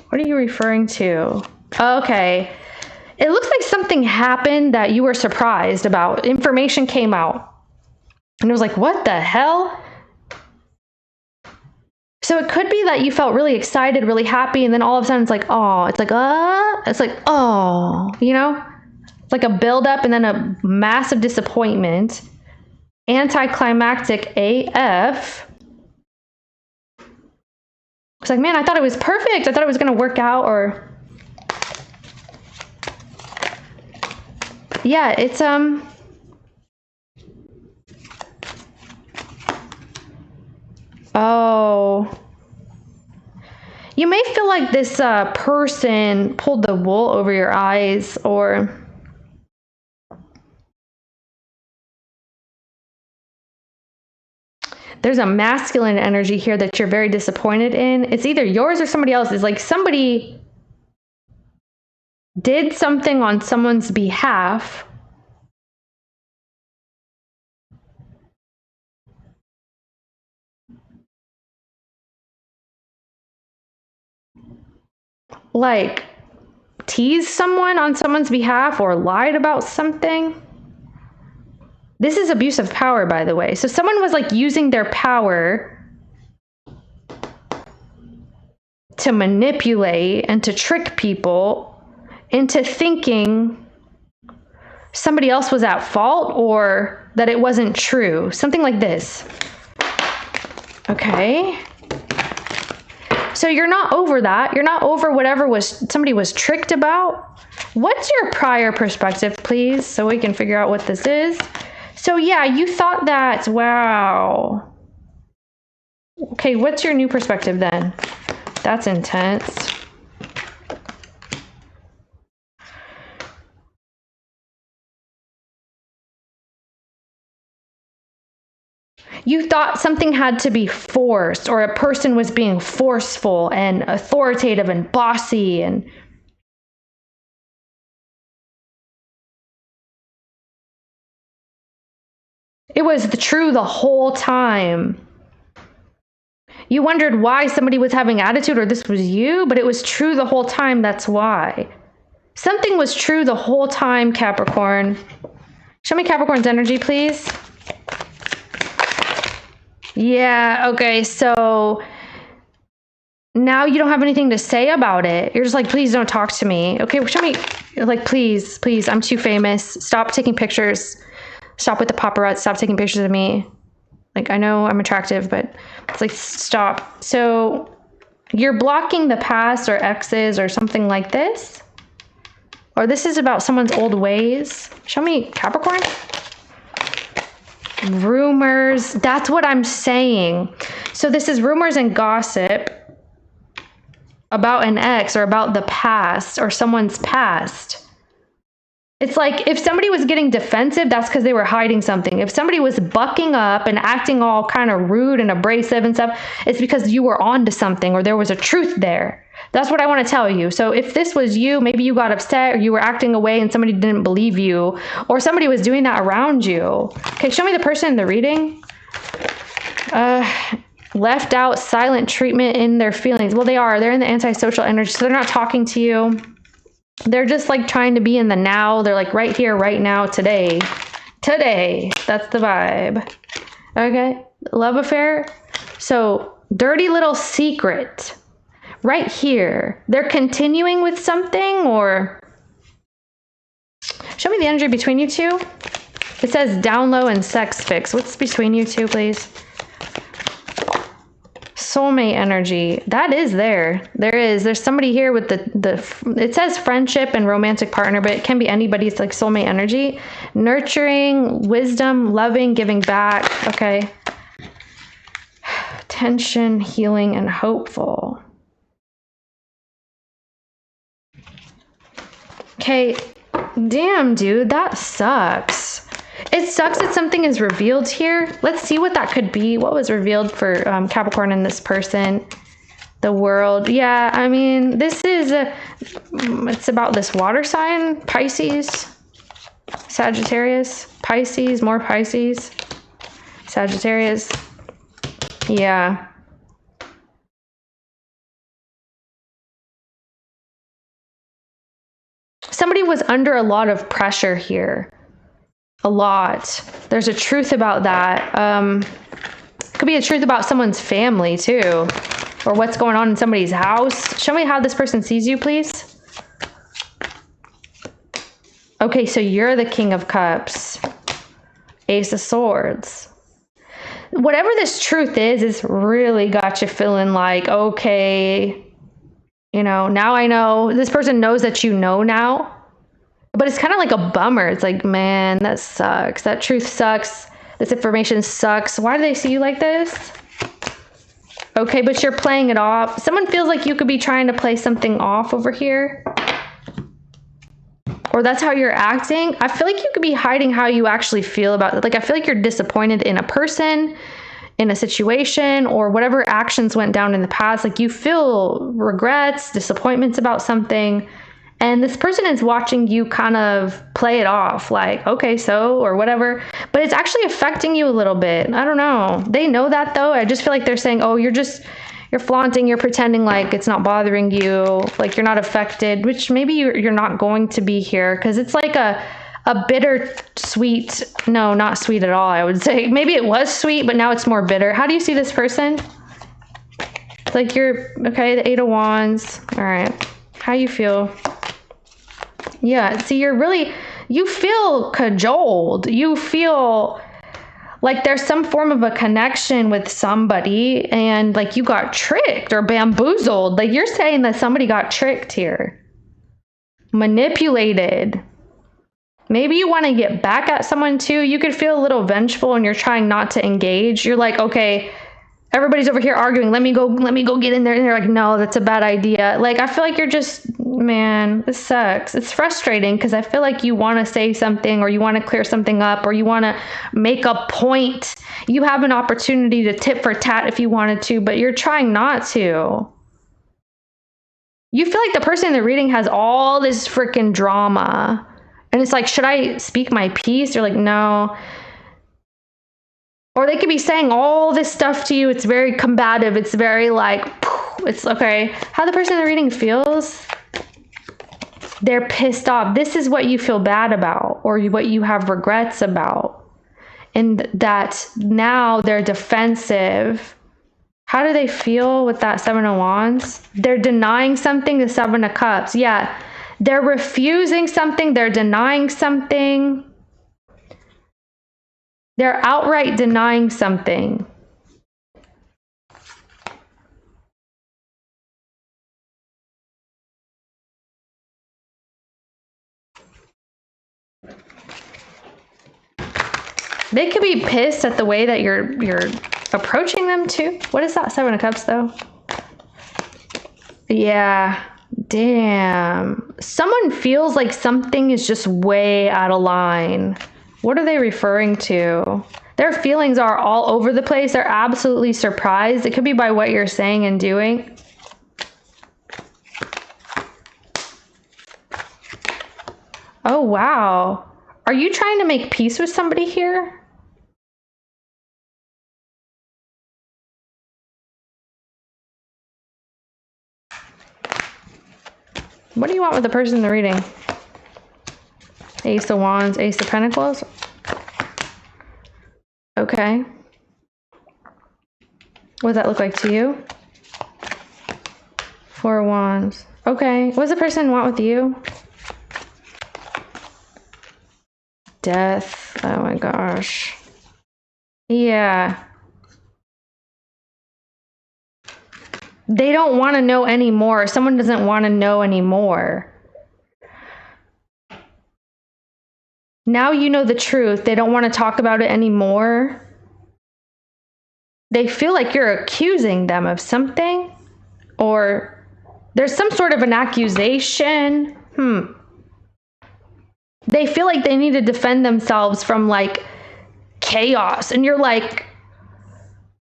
What are you referring to? Okay. It looks like something happened that you were surprised about. Information came out. And it was like, what the hell? So it could be that you felt really excited, really happy, and then all of a sudden it's like, oh, it's like, oh, you know? It's like a buildup and then a massive disappointment. Anticlimactic AF. It's like, man, I thought it was perfect. I thought it was going to work out, or... Yeah, it's, Oh, you may feel like this person pulled the wool over your eyes, or there's a masculine energy here that you're very disappointed in. It's either yours or somebody else's. Like somebody did something on someone's behalf. Like teased someone on someone's behalf or lied about something. This is abuse of power, by the way. So someone was like using their power to manipulate and to trick people into thinking somebody else was at fault or that it wasn't true. Something like this. Okay. So you're not over that. You're not over whatever somebody was tricked about. What's your prior perspective, please? So we can figure out what this is. So yeah, you thought that, wow. Okay, what's your new perspective then? That's intense. You thought something had to be forced, or a person was being forceful and authoritative and bossy and it was true the whole time. You wondered why somebody was having attitude or this was you, but it was true the whole time. That's why. Something was true the whole time, Capricorn. Show me Capricorn's energy, please. Yeah, okay, so now you don't have anything to say about it. You're just like, please don't talk to me. Okay, show me, like, please, please, I'm too famous. Stop taking pictures. Stop with the paparazzi. Stop taking pictures of me. Like, I know I'm attractive, but it's like, stop. So you're blocking the past or exes or something like this. Or this is about someone's old ways. Show me Capricorn. Rumors. That's what I'm saying. So this is rumors and gossip about an ex or about the past or someone's past. It's like if somebody was getting defensive, that's because they were hiding something. If somebody was bucking up and acting all kind of rude and abrasive and stuff, it's because you were onto something or there was a truth there. That's what I want to tell you. So if this was you, maybe you got upset or you were acting away and somebody didn't believe you or somebody was doing that around you. Okay, show me the person in the reading. Left out, silent treatment in their feelings. Well, they are. They're in the antisocial energy, so they're not talking to you. They're just like trying to be in the now. They're like right here, right now, today. Today. That's the vibe. Okay. Love affair. So dirty little secret. Right here. They're continuing with something or... Show me the energy between you two. It says down low and sex fix. What's between you two, please? Soulmate energy. That is there. There's somebody here with it says friendship and romantic partner, but it can be anybody. It's like soulmate energy. Nurturing, wisdom, loving, giving back. Okay. Tension, healing, and hopeful. Okay. Damn, dude, that sucks. It sucks that something is revealed here. Let's see what that could be. What was revealed for Capricorn and this person? The world. Yeah, I mean, this is it's about this water sign. Pisces. Sagittarius. Pisces. More Pisces. Sagittarius. Yeah. Somebody was under a lot of pressure here. A lot. There's a truth about that. Could be a truth about someone's family too, or what's going on in somebody's house. Show me how this person sees you, please. Okay, so you're the King of Cups. Ace of Swords. Whatever this truth is really got you feeling like, okay, you know, now I know. This person knows that you know now. But it's kind of like a bummer. It's like, man, that sucks. That truth sucks. This information sucks. Why do they see you like this? Okay, but you're playing it off. Someone feels like you could be trying to play something off over here. Or that's how you're acting. I feel like you could be hiding how you actually feel about it. Like, I feel like you're disappointed in a person, in a situation, or whatever actions went down in the past. Like, you feel regrets, disappointments about something. And this person is watching you kind of play it off like, okay, so, or whatever. But it's actually affecting you a little bit. I don't know. They know that though. I just feel like they're saying, oh, you're flaunting, you're pretending like it's not bothering you, like you're not affected, which maybe you're not going to be here. Because it's like a bitter sweet, no, not sweet at all, I would say. Maybe it was sweet, but now it's more bitter. How do you see this person? It's like you're, okay, the 8 of Wands. All right. How you feel? Yeah, see, you feel cajoled. You feel like there's some form of a connection with somebody and like you got tricked or bamboozled. Like you're saying that somebody got tricked here. Manipulated. Maybe you want to get back at someone too. You could feel a little vengeful and you're trying not to engage. You're like, okay, everybody's over here arguing. Let me go get in there. And they're like, no, that's a bad idea. Like, I feel like you're just, man, this sucks. It's frustrating because I feel like you want to say something or you want to clear something up or you want to make a point. You have an opportunity to tit for tat if you wanted to, but you're trying not to. You feel like the person in the reading has all this freaking drama. And it's like, should I speak my piece? You're like, no. Or they could be saying all this stuff to you. It's very combative. It's very like, it's okay. How the person in the reading feels, they're pissed off. This is what you feel bad about or what you have regrets about. And that now they're defensive. How do they feel with that 7 of Wands? They're denying something, the 7 of Cups. Yeah. They're refusing something. They're denying something. They're outright denying something. They could be pissed at the way that you're approaching them too. What is that 7 of Cups though? Yeah. Damn. Someone feels like something is just way out of line. What are they referring to? Their feelings are all over the place. They're absolutely surprised. It could be by what you're saying and doing. Oh, wow. Are you trying to make peace with somebody here? What do you want with the person in the reading? Ace of Wands, Ace of Pentacles. Okay. What does that look like to you? 4 of Wands. Okay. What does the person want with you? Death. Oh my gosh. Yeah. They don't want to know anymore. Someone doesn't want to know anymore. Now you know the truth. They don't want to talk about it anymore. They feel like you're accusing them of something, or there's some sort of an accusation. They feel like they need to defend themselves from like chaos. And you're like,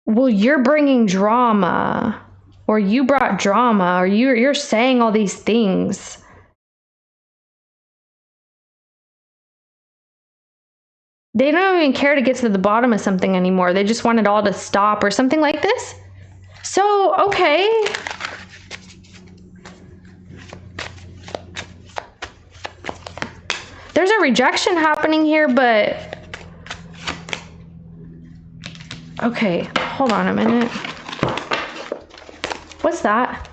well, you're bringing drama, or you brought drama, or you're saying all these things. They don't even care to get to the bottom of something anymore. They just want it all to stop or something like this. So, okay. There's a rejection happening here, but... Okay, hold on a minute. What's that?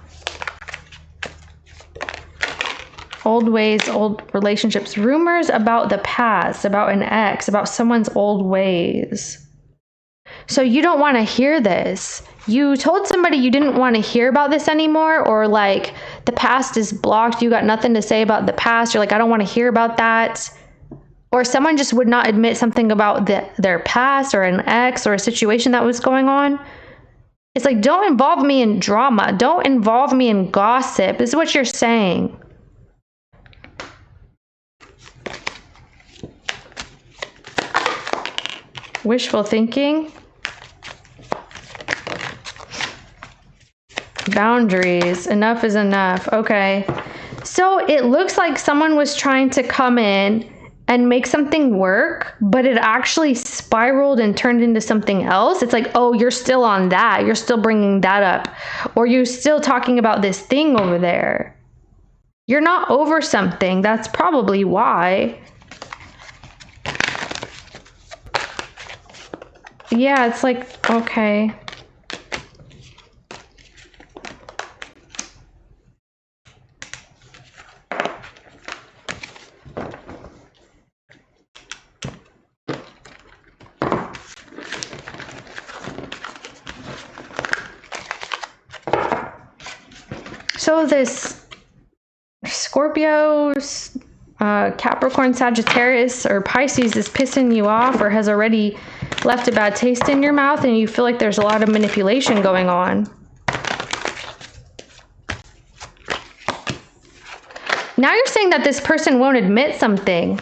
Old ways, old relationships, rumors about the past, about an ex, about someone's old ways. So you don't want to hear this. You told somebody you didn't want to hear about this anymore, or like the past is blocked. You got nothing to say about the past. You're like, I don't want to hear about that. Or someone just would not admit something about their past or an ex or a situation that was going on. It's like, don't involve me in drama. Don't involve me in gossip. This is what you're saying. Wishful thinking. Boundaries. Enough is enough. Okay. So it looks like someone was trying to come in and make something work, but it actually spiraled and turned into something else. It's like, oh, you're still on that. You're still bringing that up. Or you're still talking about this thing over there. You're not over something. That's probably why. Yeah, it's like, okay. So this Scorpio, Capricorn, Sagittarius, or Pisces is pissing you off or has already left a bad taste in your mouth, and you feel like there's a lot of manipulation going on. Now you're saying that this person won't admit something.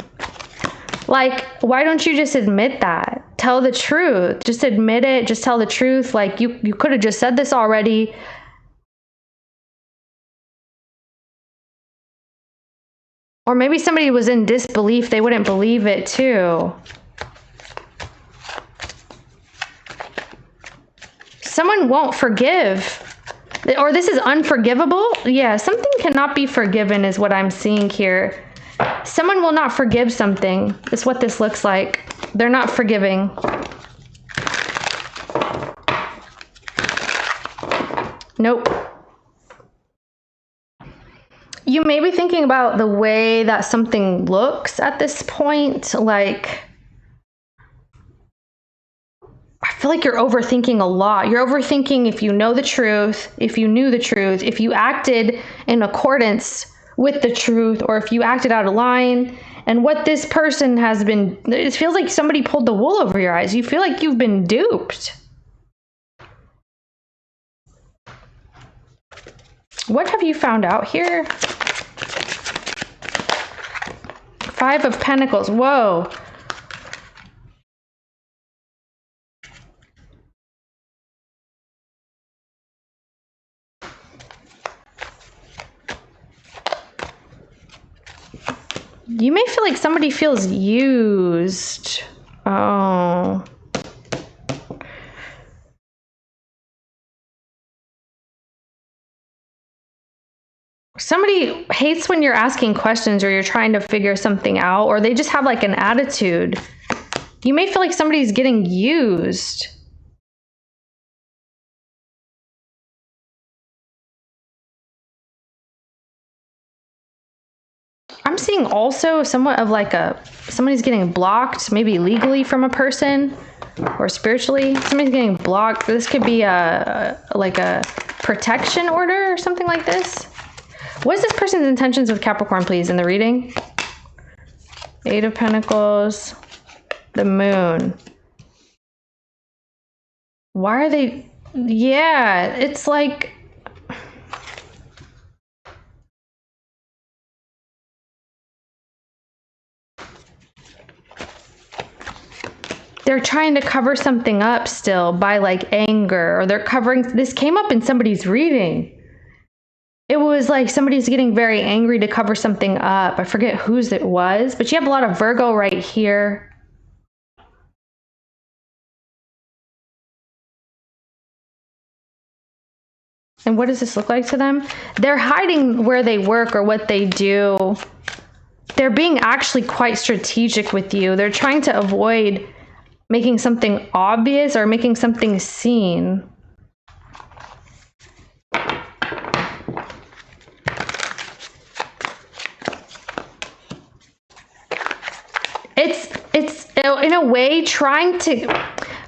Like, why don't you just admit that? Tell the truth. Just admit it. Just tell the truth. Like, you could have just said this already. Or maybe somebody was in disbelief. They wouldn't believe it too. Someone won't forgive. Or this is unforgivable. Yeah, something cannot be forgiven is what I'm seeing here. Someone will not forgive something. Is what this looks like. They're not forgiving. Nope. You may be thinking about the way that something looks at this point. Like, I feel like you're overthinking a lot. You're overthinking if you know the truth, if you knew the truth, if you acted in accordance with the truth, or if you acted out of line. And what this person has been, it feels like somebody pulled the wool over your eyes. You feel like you've been duped. What have you found out here? Five of Pentacles. Whoa. You may feel like somebody feels used. Oh. Somebody hates when you're asking questions or you're trying to figure something out, or they just have like an attitude. You may feel like somebody's getting used. I'm seeing also somewhat of like somebody's getting blocked, maybe legally from a person or spiritually. Somebody's getting blocked. This could be like a protection order or something like this. What is this person's intentions with Capricorn, please, in the reading? Eight of Pentacles, the Moon. Why are they? Yeah, it's like, they're trying to cover something up still by like anger, or they're covering, this came up in somebody's reading. It was like somebody's getting very angry to cover something up. I forget whose it was, but you have a lot of Virgo right here. And what does this look like to them? They're hiding where they work or what they do. They're being actually quite strategic with you. They're trying to avoid making something obvious or making something seen. It's in a way trying to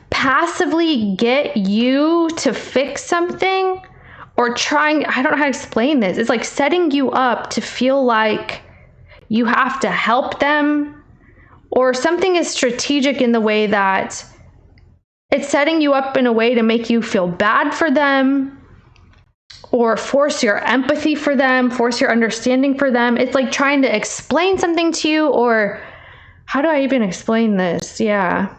passively get you to fix something, or trying, I don't know how to explain this. It's like setting you up to feel like you have to help them, or something is strategic in the way that it's setting you up in a way to make you feel bad for them, or force your empathy for them, force your understanding for them. It's like trying to explain something to you, or how do I even explain this? Yeah.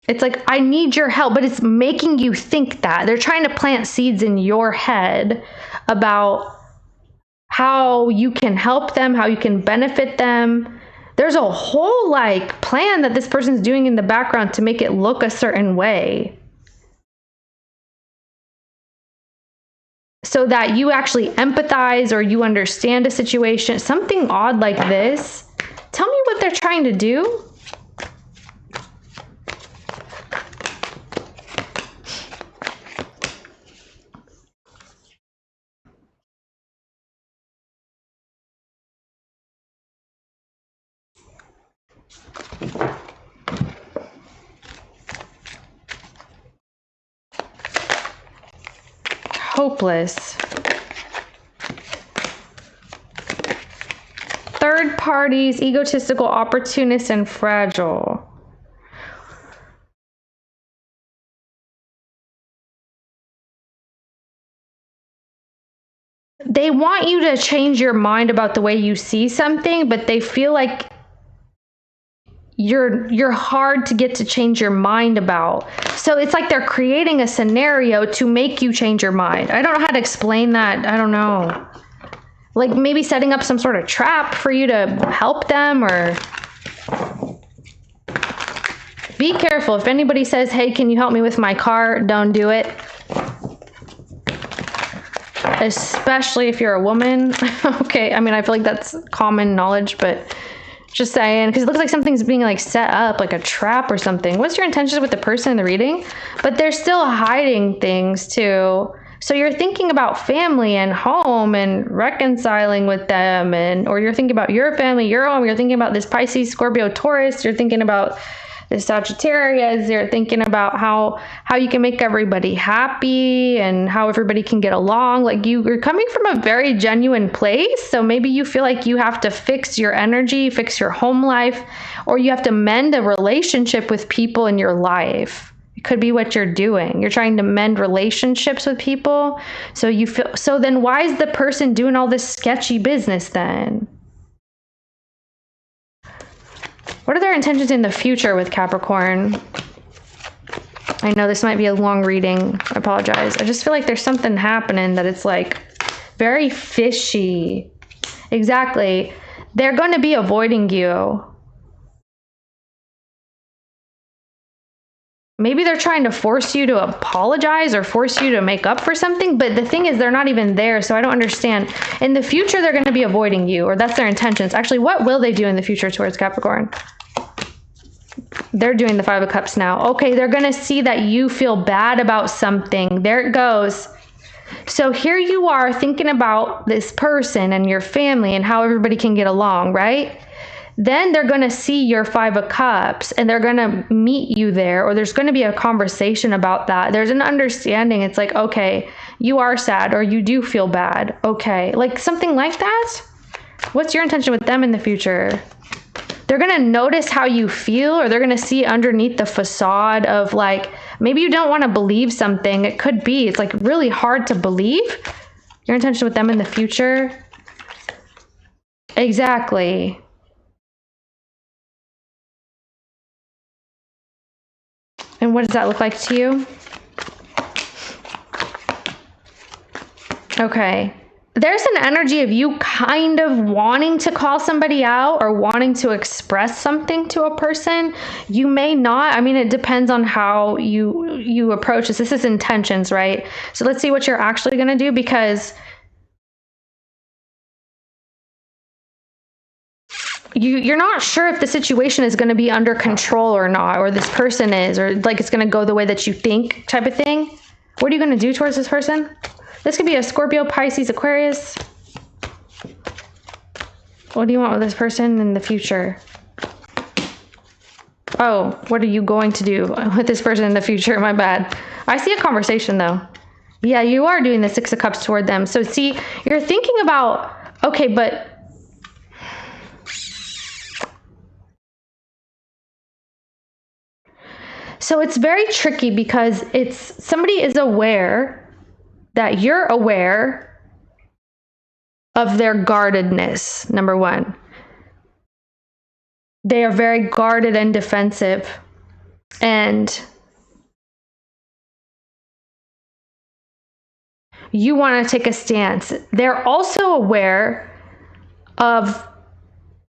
It's like, I need your help, but it's making you think that. They're trying to plant seeds in your head about how you can help them, how you can benefit them. There's a whole like plan that this person's doing in the background to make it look a certain way, so that you actually empathize or you understand a situation, something odd like this. Tell me what they're trying to do. hopeless. Third parties, egotistical, opportunist, and fragile. They want you to change your mind about the way you see something, but they feel like you're hard to get to change your mind about. So it's like they're creating a scenario to make you change your mind. I don't know how to explain that. I don't know. Like maybe setting up some sort of trap for you to help them, or be careful. If anybody says, hey, can you help me with my car? Don't do it. Especially if you're a woman. Okay, I mean, I feel like that's common knowledge, but just saying, because it looks like something's being like set up, like a trap or something. What's your intentions with the person in the reading? But they're still hiding things too. So you're thinking about family and home and reconciling with them, and or you're thinking about your family, your home. You're thinking about this Pisces, Scorpio, Taurus. You're thinking about the Sagittarius. You're thinking about how you can make everybody happy and how everybody can get along. Like you're coming from a very genuine place. So maybe you feel like you have to fix your energy, fix your home life, or you have to mend a relationship with people in your life. It could be what you're doing. You're trying to mend relationships with people. So you feel, so then why is the person doing all this sketchy business then? What are their intentions in the future with Capricorn? I know this might be a long reading. I apologize. I just feel like there's something happening that it's like very fishy. Exactly. They're going to be avoiding you. Maybe they're trying to force you to apologize or force you to make up for something, but the thing is they're not even there, so I don't understand. In the future, they're going to be avoiding you, or that's their intentions. Actually, what will they do in the future towards Capricorn? They're doing the Five of Cups now. Okay, they're going to see that you feel bad about something. There it goes. So here you are thinking about this person and your family and how everybody can get along, right? Then they're going to see your Five of Cups and they're going to meet you there, or there's going to be a conversation about that. There's an understanding. It's like, okay, you are sad or you do feel bad. Okay, like something like that. What's your intention with them in the future? They're going to notice how you feel, or they're going to see underneath the facade of like, maybe you don't want to believe something. It could be, it's like really hard to believe. Your intention with them in the future. Exactly. And what does that look like to you? Okay. There's an energy of you kind of wanting to call somebody out or wanting to express something to a person. You may not. I mean, it depends on how you approach this. This is intentions, right? So let's see what you're actually going to do, because you're not sure if the situation is going to be under control or not, or this person is, or like it's going to go the way that you think type of thing. What are you going to do towards this person? This could be a Scorpio, Pisces, Aquarius. What do you want with this person in the future? Oh, what are you going to do with this person in the future? My bad. I see a conversation though. Yeah, you are doing the Six of Cups toward them. So see, you're thinking about, okay, but so it's very tricky because it's somebody is aware that you're aware of their guardedness, number one. They are very guarded and defensive. And you want to take a stance. They're also aware of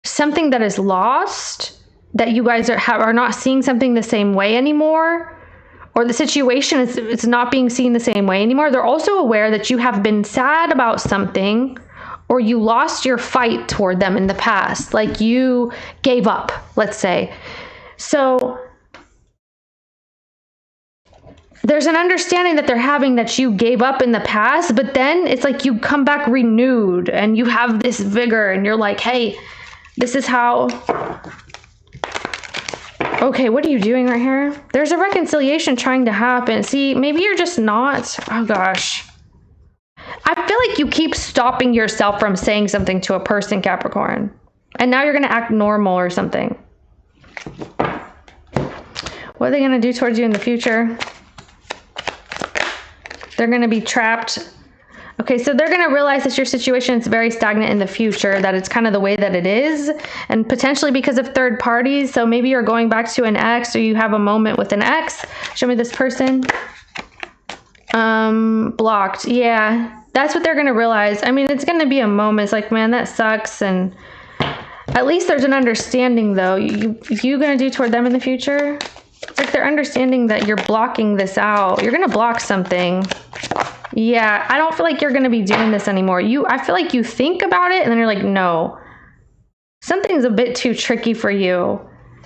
something that is lost, that you guys are not seeing something the same way anymore, or the situation is it's not being seen the same way anymore. They're also aware that you have been sad about something, or you lost your fight toward them in the past, like you gave up, let's say. So there's an understanding that they're having that you gave up in the past, but then it's like you come back renewed and you have this vigor and you're like, hey, this is how... Okay, what are you doing right here? There's a reconciliation trying to happen. See, maybe you're just not... Oh, gosh. I feel like you keep stopping yourself from saying something to a person, Capricorn. And now you're going to act normal or something. What are they going to do towards you in the future? They're going to be trapped. Okay, so they're going to realize that your situation is very stagnant in the future, that it's kind of the way that it is, and potentially because of third parties. So maybe you're going back to an ex, or you have a moment with an ex. Show me this person. Blocked. Yeah, that's what they're going to realize. I mean, it's going to be a moment. It's like, man, that sucks. And at least there's an understanding, though. You going to do toward them in the future? It's like they're understanding that you're blocking this out. You're going to block something. Yeah, I don't feel like you're going to be doing this anymore. I feel like you think about it and then you're like, no, something's a bit too tricky for you.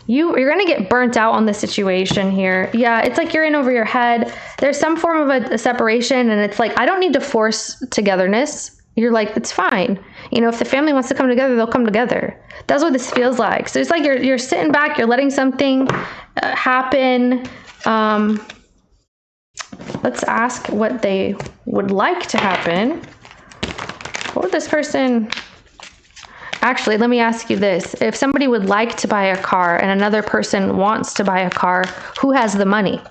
You're going to get burnt out on the situation here. Yeah, it's like you're in over your head. There's some form of a separation, and it's like, I don't need to force togetherness. You're like, it's fine. You know, if the family wants to come together, they'll come together. That's what this feels like. So it's like you're sitting back, you're letting something happen. Let's ask what they would like to happen. What would this person... Actually, let me ask you this. If somebody would like to buy a car and another person wants to buy a car, who has the money?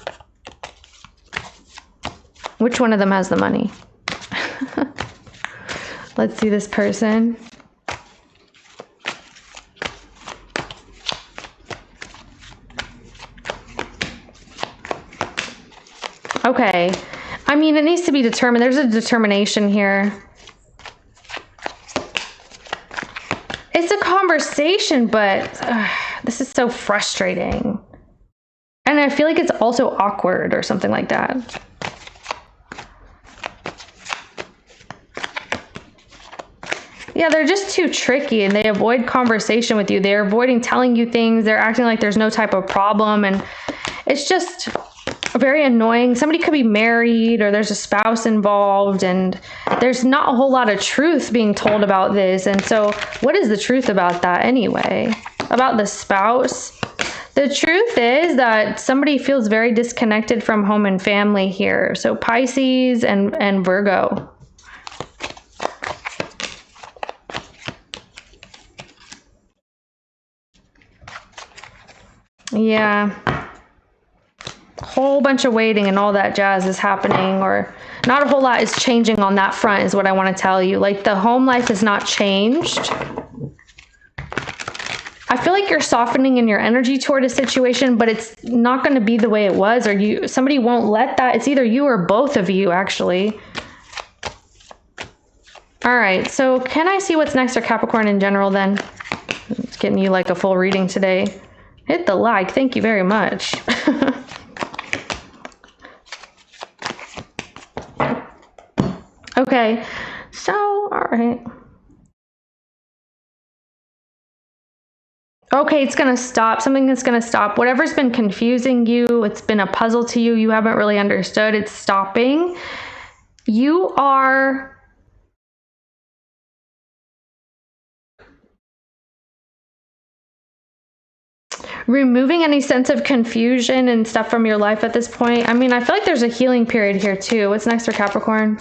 Which one of them has the money? Let's see this person. Okay. I mean, it needs to be determined. There's a determination here. It's a conversation, but this is so frustrating. And I feel like it's also awkward or something like that. Yeah, they're just too tricky, and they avoid conversation with you. They're avoiding telling you things. They're acting like there's no type of problem, and it's just very annoying. Somebody could be married, or there's a spouse involved, and there's not a whole lot of truth being told about this. And so what is the truth about that anyway? About the spouse? The truth is that somebody feels very disconnected from home and family here. So Pisces and Virgo. Yeah. Whole bunch of waiting and all that jazz is happening, or not a whole lot is changing on that front is what I want to tell you. Like, the home life has not changed. I feel like you're softening in your energy toward a situation, but it's not going to be the way it was, or somebody won't let that. It's either you or both of you, actually. All right, so can I see what's next for Capricorn in general then? It's getting you like a full reading today. Hit the like, thank you very much. Okay, so, all right. Okay, it's going to stop. Something that's going to stop. Whatever's been confusing you, it's been a puzzle to you, you haven't really understood, it's stopping. You are... removing any sense of confusion and stuff from your life at this point. I mean, I feel like there's a healing period here too. What's next for Capricorn?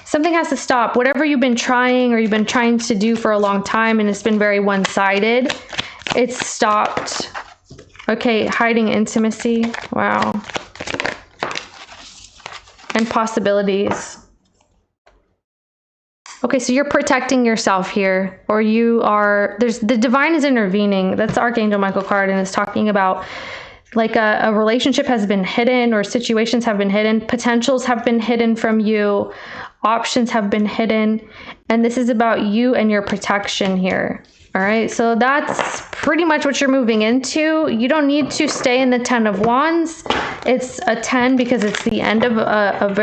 Something has to stop. Whatever you've been trying or you've been trying to do for a long time and it's been very one-sided, it's stopped. Okay, hiding intimacy. Wow. And possibilities. Okay, so you're protecting yourself here, or the divine is intervening. That's the Archangel Michael card, and it's talking about like a relationship has been hidden, or situations have been hidden, potentials have been hidden from you, options have been hidden, and this is about you and your protection here. All right, so that's pretty much what you're moving into. You don't need to stay in the 10 of Wands. It's a 10 because it's the end of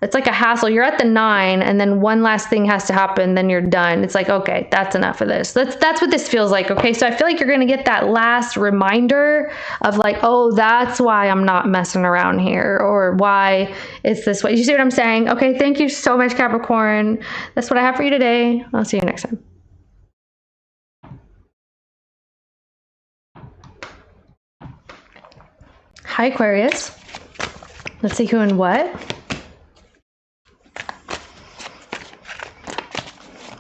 it's like a hassle. You're at the 9, and then one last thing has to happen, then you're done. It's like, okay, that's enough of this. That's what this feels like, okay? So I feel like you're going to get that last reminder of like, oh, that's why I'm not messing around here, or why it's this way. You see what I'm saying? Okay, thank you so much, Capricorn. That's what I have for you today. I'll see you next time. Hi, Aquarius. Let's see who and what.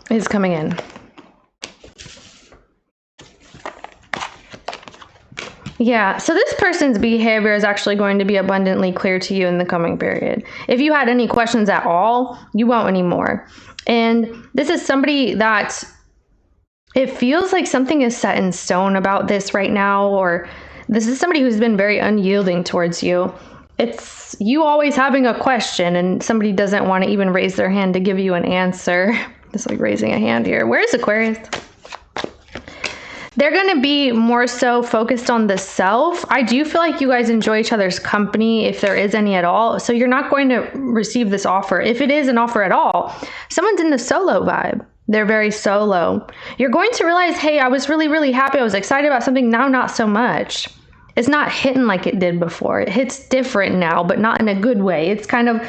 is coming in. Yeah, so this person's behavior is actually going to be abundantly clear to you in the coming period. If you had any questions at all, you won't anymore. And this is somebody that it feels like something is set in stone about this right now, or this is somebody who's been very unyielding towards you. It's you always having a question and somebody doesn't want to even raise their hand to give you an answer. Just like raising a hand here. Where's Aquarius? They're going to be more so focused on the self. I do feel like you guys enjoy each other's company, if there is any at all. So you're not going to receive this offer. If it is an offer at all, someone's in the solo vibe. They're very solo. You're going to realize, hey, I was really, really happy. I was excited about something. Now, not so much. It's not hitting like it did before. It hits different now, but not in a good way. It's kind of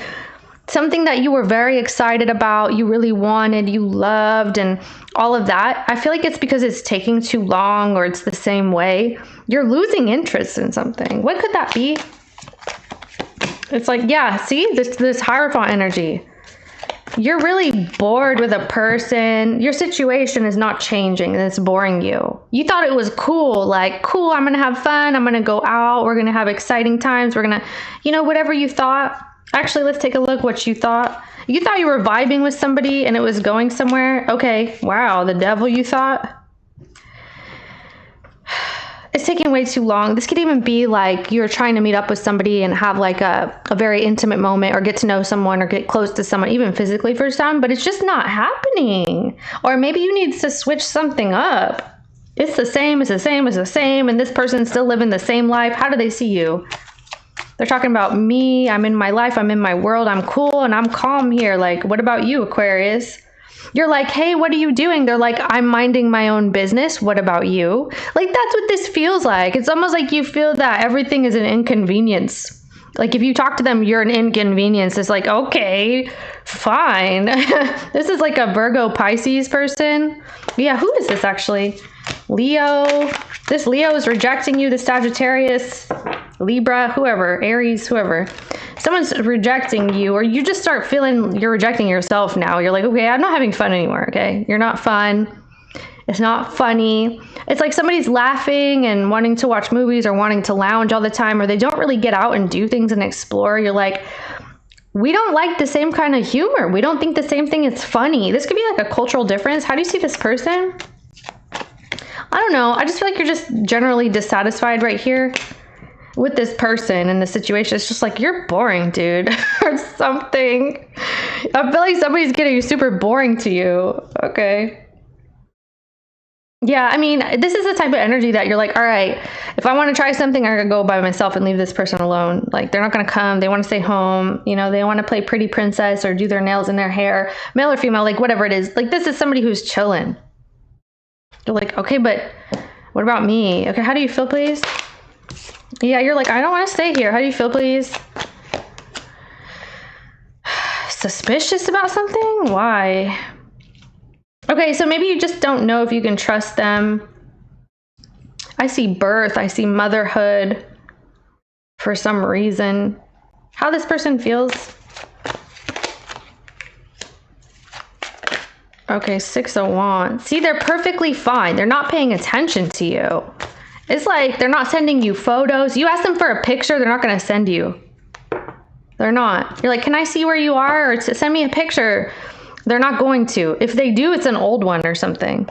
something that you were very excited about, you really wanted, you loved, and all of that. I feel like it's because it's taking too long, or it's the same way. You're losing interest in something. What could that be? It's like, yeah, see, this Hierophant energy. You're really bored with a person. Your situation is not changing, and it's boring you. You thought it was cool, like, cool, I'm going to have fun. I'm going to go out. We're going to have exciting times. We're going to, you know, whatever you thought. Actually, let's take a look what you thought. You thought you were vibing with somebody and it was going somewhere. Okay, wow, the devil you thought. It's taking way too long. This could even be like you're trying to meet up with somebody and have like a very intimate moment, or get to know someone, or get close to someone, even physically for some, but it's just not happening. Or maybe you need to switch something up. It's the same, it's the same, it's the same, and this person's still living the same life. How do they see you? They're talking about me, I'm in my life, I'm in my world, I'm cool, and I'm calm here. Like, what about you, Aquarius? You're like, hey, what are you doing? They're like, I'm minding my own business. What about you? Like, that's what this feels like. It's almost like you feel that everything is an inconvenience. Like, if you talk to them, you're an inconvenience. It's like, okay, fine. This is like a Virgo Pisces person. Yeah, who is this actually? Leo. This Leo is rejecting you, the Sagittarius, Libra, whoever, Aries, whoever. Someone's rejecting you, or you just start feeling you're rejecting yourself now. You're like, okay, I'm not having fun anymore, okay? You're not fun. It's not funny. It's like somebody's laughing and wanting to watch movies or wanting to lounge all the time, or they don't really get out and do things and explore. You're like, we don't like the same kind of humor. We don't think the same thing is funny. This could be like a cultural difference. How do you see this person? I don't know. I just feel like you're just generally dissatisfied right here with this person and the situation. It's just like, you're boring, dude, or something. I feel like somebody's getting super boring to you. Okay. Yeah, I mean, this is the type of energy that you're like, all right, if I want to try something, I'm going to go by myself and leave this person alone. Like, they're not going to come. They want to stay home. You know, they want to play pretty princess or do their nails and their hair, male or female, like whatever it is. Like, this is somebody who's chilling. You're like, okay, but what about me? Okay, how do you feel, please? Yeah, you're like, I don't want to stay here. How do you feel, please? Suspicious about something? Why? Okay, so maybe you just don't know if you can trust them. I see birth. I see motherhood for some reason. How this person feels? Okay, 6 of Wands. See, they're perfectly fine. They're not paying attention to you. It's like they're not sending you photos. You ask them for a picture, they're not going to send you. They're not. You're like, can I see where you are? Or send me a picture. They're not going to. If they do, it's an old one or something.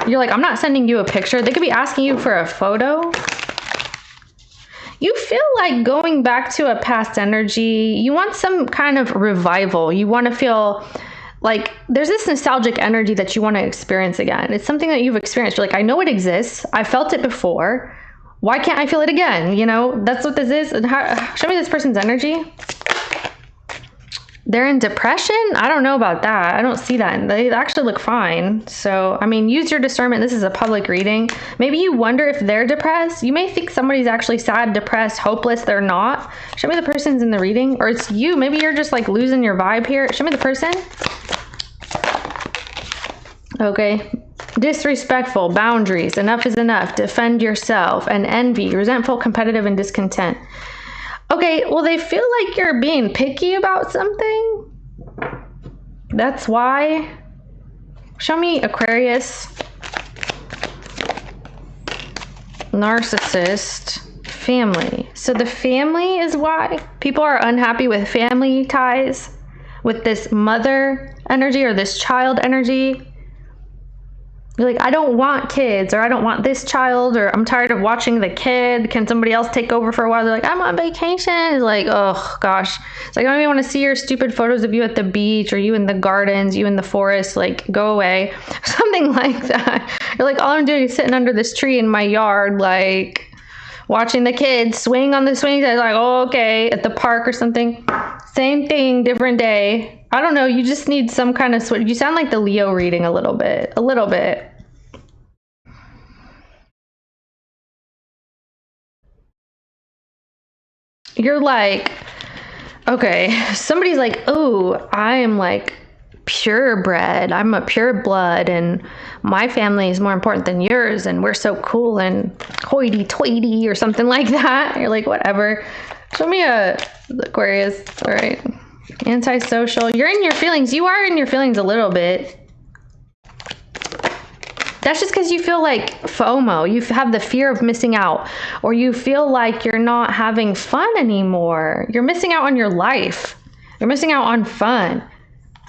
You're like, I'm not sending you a picture. They could be asking you for a photo. You feel like going back to a past energy. You want some kind of revival. You want to feel like there's this nostalgic energy that you want to experience again. It's something that you've experienced. You're like, I know it exists. I felt it before. Why can't I feel it again? You know, that's what this is. Show me this person's energy. They're in depression? I don't know about that. I don't see that. They actually look fine. So, I mean, use your discernment. This is a public reading. Maybe you wonder if they're depressed. You may think somebody's actually sad, depressed, hopeless. They're not. Show me the person's in the reading. Or it's you. Maybe you're just like losing your vibe here. Show me the person. Okay. Disrespectful, boundaries, enough is enough, defend yourself, and envy, resentful, competitive, and discontent. Okay, well, they feel like you're being picky about something. That's why. Show me Aquarius. Narcissist. Family. So the family is why people are unhappy with family ties, with this mother energy or this child energy. You're like, I don't want kids, or I don't want this child, or I'm tired of watching the kid. Can somebody else take over for a while? They're like, I'm on vacation. It's like, oh gosh. It's like, I don't even want to see your stupid photos of you at the beach, or you in the gardens, you in the forest. Like, go away. Something like that. You're like, all I'm doing is sitting under this tree in my yard, like watching the kids swing on the swings. I was like, oh, okay, at the park or something. Same thing, different day. I don't know. You just need some kind of switch. You sound like the Leo reading a little bit. A little bit. You're like, okay, somebody's like, oh, I am like purebred. I'm a pure blood, and my family is more important than yours, and we're so cool and hoity-toity or something like that. You're like, whatever. Show me a Aquarius. All right. Antisocial. You're in your feelings. You are in your feelings a little bit. That's just because you feel like FOMO. You have the fear of missing out, or you feel like you're not having fun anymore. You're missing out on your life. You're missing out on fun.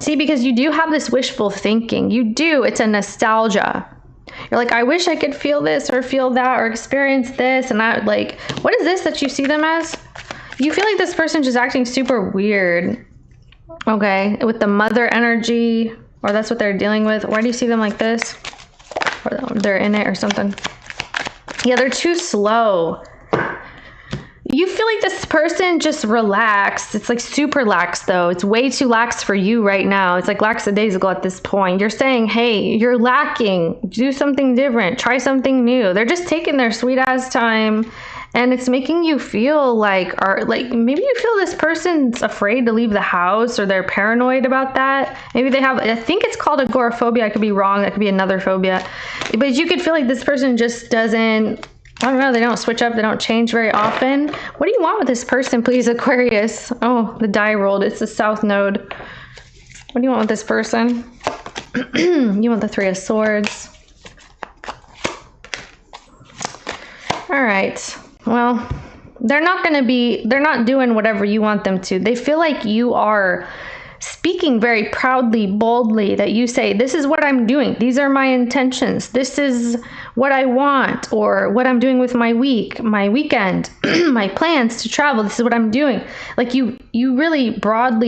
See, because you do have this wishful thinking. You do. It's a nostalgia. You're like, I wish I could feel this or feel that or experience this. And I like, what is this that you see them as? You feel like this person's just acting super weird. Okay. With the mother energy, or that's what they're dealing with. Why do you see them like this? Or they're in it or something. Yeah, they're too slow. You feel like this person just relaxed. It's like super lax though. It's way too lax for you right now. It's like lackadaisical at this point. You're saying, hey, you're lacking. Do something different. Try something new. They're just taking their sweet ass time, and it's making you feel like, or like maybe you feel this person's afraid to leave the house, or they're paranoid about that. Maybe they have, I think it's called agoraphobia. I could be wrong. That could be another phobia. But you could feel like this person just doesn't, I don't know, they don't switch up, they don't change very often. What do you want with this person, please, Aquarius? Oh, the die rolled. It's the South Node. What do you want with this person? You want the Three of Swords. All right. Well, they're not doing whatever you want them to. They feel like you are speaking very proudly, boldly, that you say, this is what I'm doing. These are my intentions. This is what I want, or what I'm doing with my week, my weekend, my plans to travel. This is what I'm doing. Like you really broad,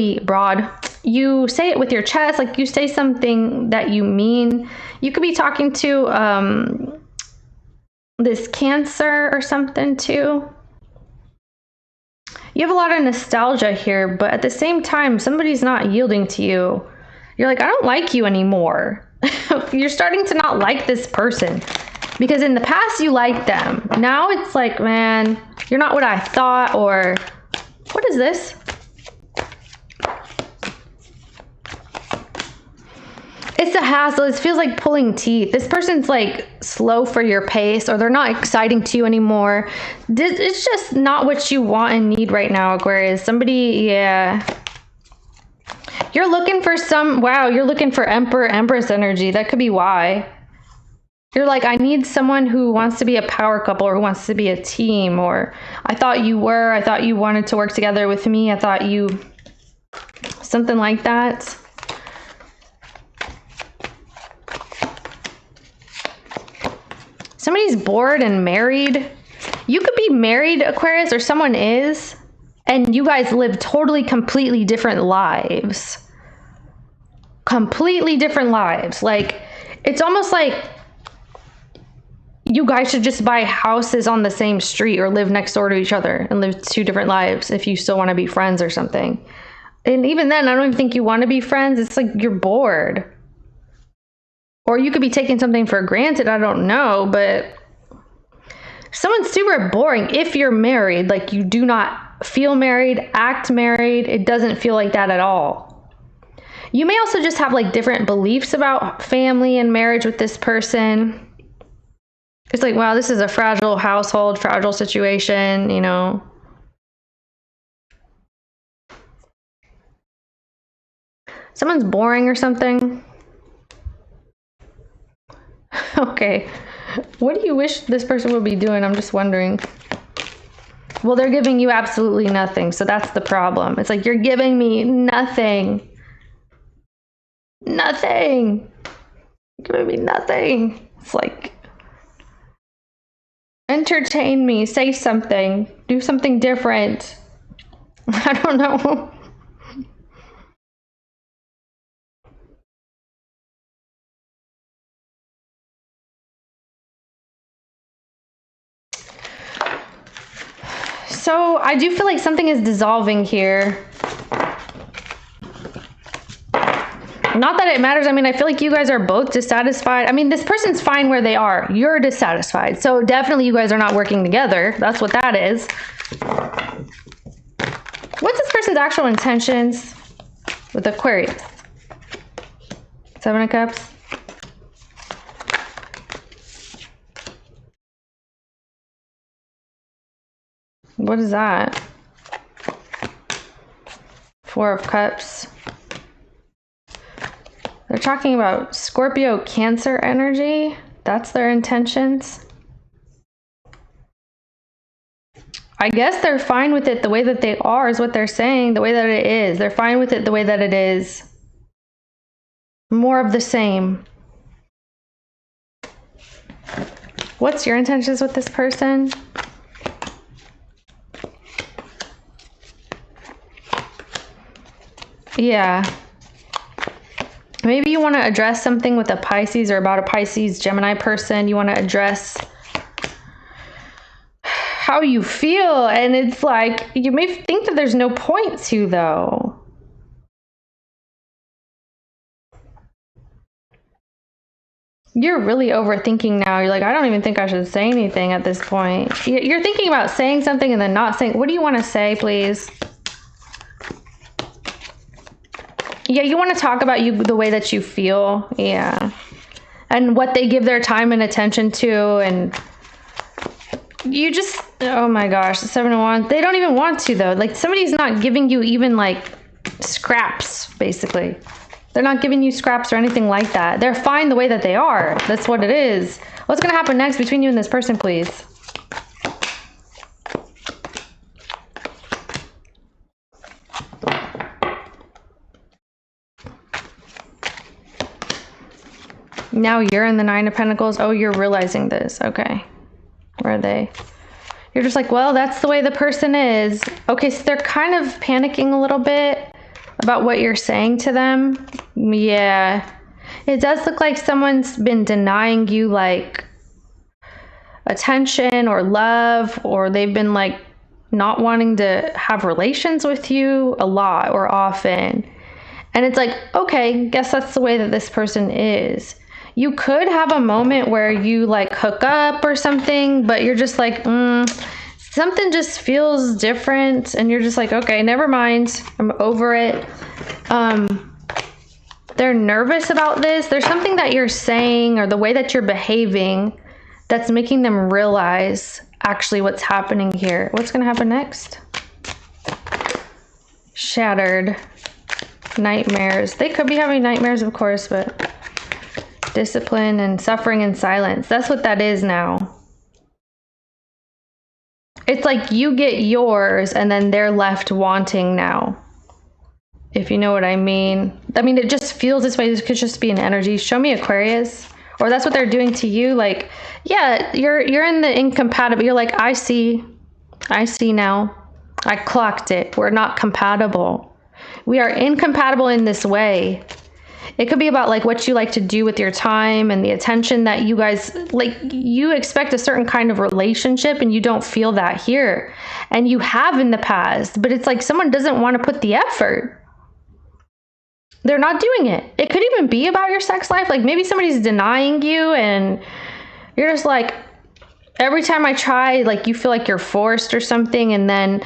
you say it with your chest, like you say something that you mean. You could be talking to this Cancer or something too. You have a lot of nostalgia here, but at the same time, somebody's not yielding to you. You're like, I don't like you anymore. You're starting to not like this person, because in the past you liked them. Now it's like, man, you're not what I thought, or what is this? It's a hassle. It feels like pulling teeth. This person's like slow for your pace, or they're not exciting to you anymore. It's just not what you want and need right now, Aquarius. Somebody, yeah. You're looking for you're looking for Emperor, Empress energy. That could be why. You're like, I need someone who wants to be a power couple, or who wants to be a team, or I thought you wanted to work together with me. I thought you, something like that. Somebody's bored and married. You could be married, Aquarius, or someone is, and you guys live totally, completely different lives. Completely different lives. Like, it's almost like you guys should just buy houses on the same street, or live next door to each other and live two different lives if you still want to be friends or something. And even then, I don't even think you want to be friends. It's like you're bored. Or you could be taking something for granted. I don't know, but someone's super boring if you're married. Like, you do not feel married, act married. It doesn't feel like that at all. You may also just have like different beliefs about family and marriage with this person. It's like, wow, this is a fragile household, fragile situation, you know. Someone's boring or something. Okay. What do you wish this person would be doing? I'm just wondering. Well, they're giving you absolutely nothing, so that's the problem. It's like, you're giving me nothing. Nothing. You're giving me nothing. It's like, entertain me, say something, do something different. I don't know. So I do feel like something is dissolving here. Not that it matters. I mean, I feel like you guys are both dissatisfied. I mean, this person's fine where they are. You're dissatisfied. So definitely you guys are not working together. That's what that is. What's this person's actual intentions with Aquarius? 7 of Cups. What is that? 4 of Cups. They're talking about Scorpio Cancer energy. That's their intentions. I guess they're fine with it the way that they are is what they're saying, the way that it is. They're fine with it the way that it is. More of the same. What's your intentions with this person? Yeah. Maybe you want to address something with a Pisces or about a Pisces Gemini person. You want to address how you feel. And it's like, you may think that there's no point to, though. You're really overthinking now. You're like, I don't even think I should say anything at this point. You're thinking about saying something and then not saying. What do you want to say, please? Yeah, you want to talk about the way that you feel. Yeah. And what they give their time and attention to. And you just, oh my gosh, the 7 of Wands. They don't even want to, though. Like, somebody's not giving you even, like, scraps, basically. They're not giving you scraps or anything like that. They're fine the way that they are. That's what it is. What's going to happen next between you and this person, please? Now you're in the 9 of Pentacles. Oh, you're realizing this. Okay. Where are they? You're just like, well, that's the way the person is. Okay, so they're kind of panicking a little bit about what you're saying to them. Yeah. It does look like someone's been denying you, like, attention or love, or they've been, like, not wanting to have relations with you a lot or often. And it's like, okay, guess that's the way that this person is. You could have a moment where you, like, hook up or something, but you're just like, something just feels different. And you're just like, okay, never mind. I'm over it. They're nervous about this. There's something that you're saying or the way that you're behaving that's making them realize actually what's happening here. What's going to happen next? Shattered. Nightmares. They could be having nightmares, of course, but discipline and suffering in silence. That's what that is now. It's like you get yours and then they're left wanting now. If you know what I mean. I mean, it just feels this way. This could just be an energy. Show me Aquarius. Or that's what they're doing to you. Like, yeah, you're in the incompatible. You're like, I see now. I clocked it. We're not compatible. We are incompatible in this way. It could be about, like, what you like to do with your time and the attention that you guys, like, you expect a certain kind of relationship and you don't feel that here. And you have in the past, but it's like someone doesn't want to put the effort. They're not doing it. It could even be about your sex life. Like, maybe somebody's denying you and you're just like, every time I try, like, you feel like you're forced or something, and then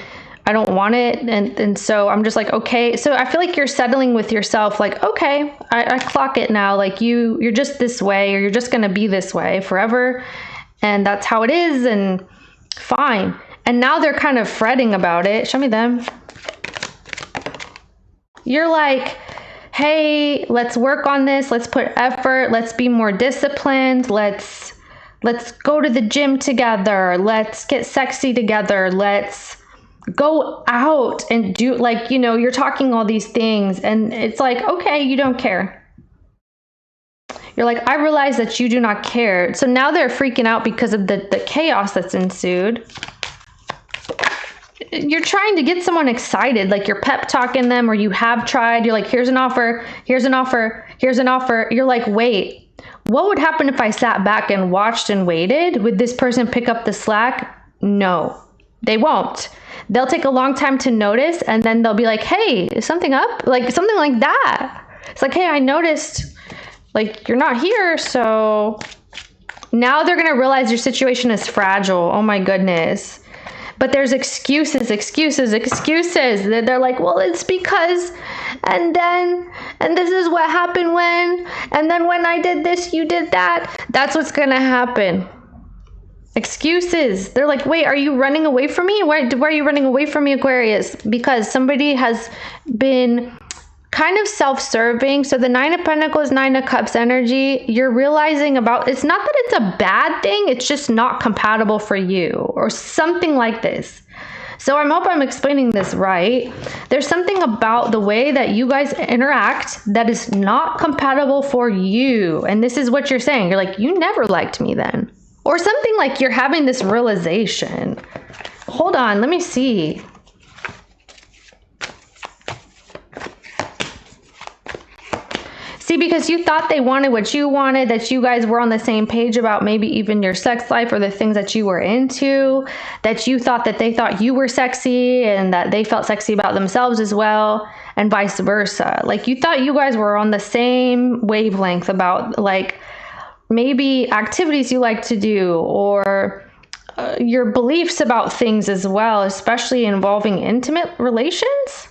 I don't want it. And so I'm just like, okay. So I feel like you're settling with yourself. Like, okay, I clock it now. Like, you're just this way, or you're just going to be this way forever. And that's how it is. And fine. And now they're kind of fretting about it. Show me them. You're like, hey, let's work on this. Let's put effort. Let's be more disciplined. Let's go to the gym together. Let's get sexy together. Let's go out and do, like, you know, you're talking all these things and it's like, okay, you don't care. You're like, I realize that you do not care. So now they're freaking out because of the chaos that's ensued. You're trying to get someone excited, like you're pep talking them, or you have tried. You're like, here's an offer, here's an offer, here's an offer. You're like, wait, what would happen if I sat back and watched and waited? Would this person pick up the slack? No, they won't. They'll take a long time to notice, and then they'll be like, hey, is something up? Like something like that. It's like, hey, I noticed like you're not here. So now they're going to realize your situation is fragile. Oh my goodness. But there's excuses. They're like, well, it's because, and this is what happened when, and then when I did this, you did that. That's what's going to happen. Excuses. They're like, wait, are you running away from me? Why are you running away from me, Aquarius? Because somebody has been kind of self-serving. So the Nine of Pentacles, Nine of Cups energy, you're realizing about, it's not that it's a bad thing, it's just not compatible for you or something like this. So I hope I'm explaining this right. There's something about the way that you guys interact that is not compatible for you. And this is what you're saying. You're like, you never liked me then. Or something like you're having this realization. Hold on, let me see. See, because you thought they wanted what you wanted, that you guys were on the same page about maybe even your sex life or the things that you were into, that you thought that they thought you were sexy and that they felt sexy about themselves as well, and vice versa. Like you thought you guys were on the same wavelength about like maybe activities you like to do or your beliefs about things as well, especially involving intimate relations.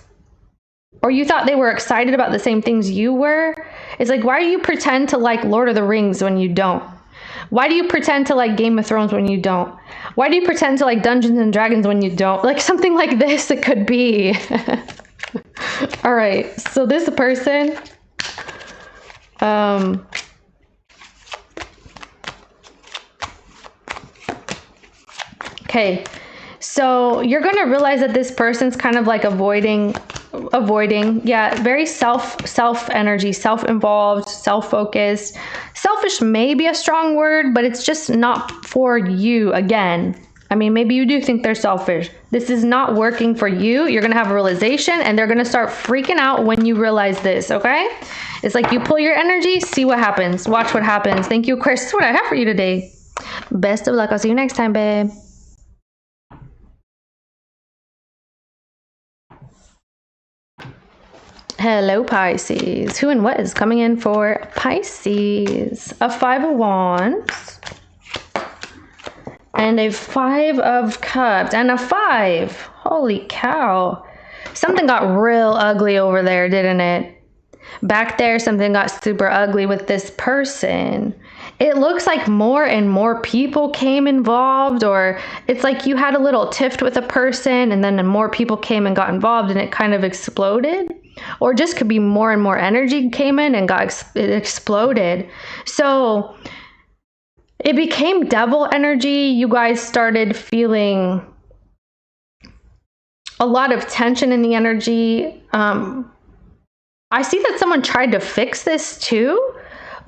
Or you thought they were excited about the same things you were. It's like, why do you pretend to like Lord of the Rings when you don't? Why do you pretend to like Game of Thrones when you don't? Why do you pretend to like Dungeons and Dragons when you don't? Like something like this, it could be. All right, so this person, okay, so you're going to realize that this person's kind of like avoiding, yeah, very self energy, self-involved, self-focused. Selfish may be a strong word, but it's just not for you. Again, I mean, maybe you do think they're selfish. This is not working for you. You're going to have a realization and they're going to start freaking out when you realize this, okay? It's like you pull your energy, see what happens. Watch what happens. Thank you, Chris. That's what I have for you today. Best of luck. I'll see you next time, babe. Hello, Pisces. Who and what is coming in for Pisces? A Five of Wands and a Five of Cups and a Five. Holy cow. Something got real ugly over there, didn't it? Back there, something got super ugly with this person. It looks like more and more people came involved, or it's like you had a little tiff with a person and then more people came and got involved and it kind of exploded. Or just could be more and more energy came in and it exploded. So it became devil energy. You guys started feeling a lot of tension in the energy. I see that someone tried to fix this too,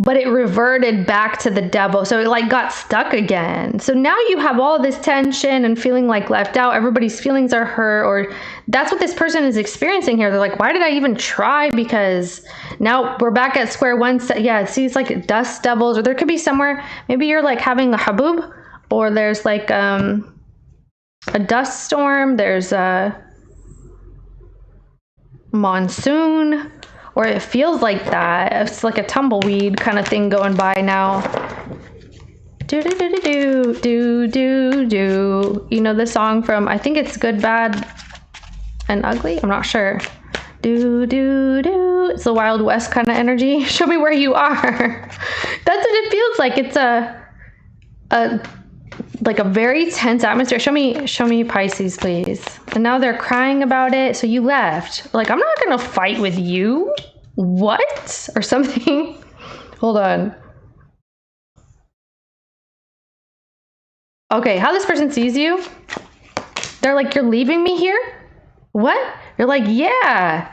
but it reverted back to the devil. So it like got stuck again. So now you have all this tension and feeling like left out. Everybody's feelings are hurt, or that's what this person is experiencing here. They're like, why did I even try? Because now we're back at square one. Yeah, see, it's like dust devils, or there could be somewhere, maybe you're like having a haboob, or there's like a dust storm. There's a monsoon. Or it feels like that. It's like a tumbleweed kind of thing going by now. Do do do do do do do. You know the song from, I think it's Good, Bad, and Ugly? I'm not sure. Do do do. It's the Wild West kind of energy. Show me where you are. That's what it feels like. It's like a very tense atmosphere. Show me Pisces, please. And now they're crying about it. So you left. Like, I'm not gonna fight with you. What? Or something. Hold on. Okay, how this person sees you? They're like, you're leaving me here? What? You're like, yeah.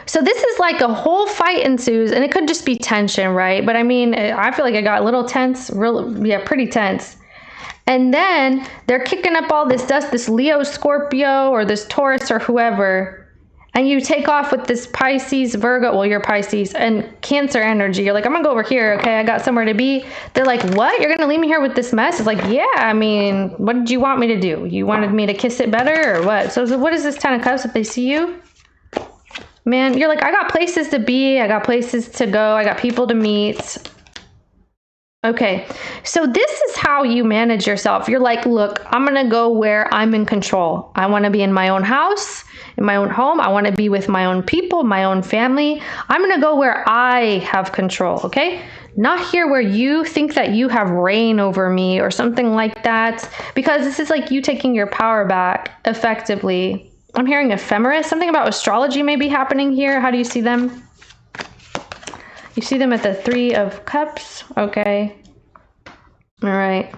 So this is like a whole fight ensues, and it could just be tension, right? But I mean, I feel like I got a little tense, pretty tense. And then they're kicking up all this dust, this Leo, Scorpio, or this Taurus or whoever. And you take off with this Pisces, Virgo, well, you're Pisces, and Cancer energy. You're like, I'm gonna go over here, okay? I got somewhere to be. They're like, what? You're gonna leave me here with this mess? It's like, yeah, I mean, what did you want me to do? You wanted me to kiss it better or what? So what is this 10 of Cups if they see you? Man, you're like, I got places to be. I got places to go. I got people to meet. Okay, so this is how you manage yourself. You're like, look, I'm gonna go where I'm in control. I wanna be in my own house, in my own home. I wanna be with my own people, my own family. I'm gonna go where I have control, okay? Not here where you think that you have reign over me or something like that, because this is like you taking your power back effectively. I'm hearing ephemeris. Something about astrology may be happening here. How do you see them? You see them at the 3 of Cups. Okay. All right.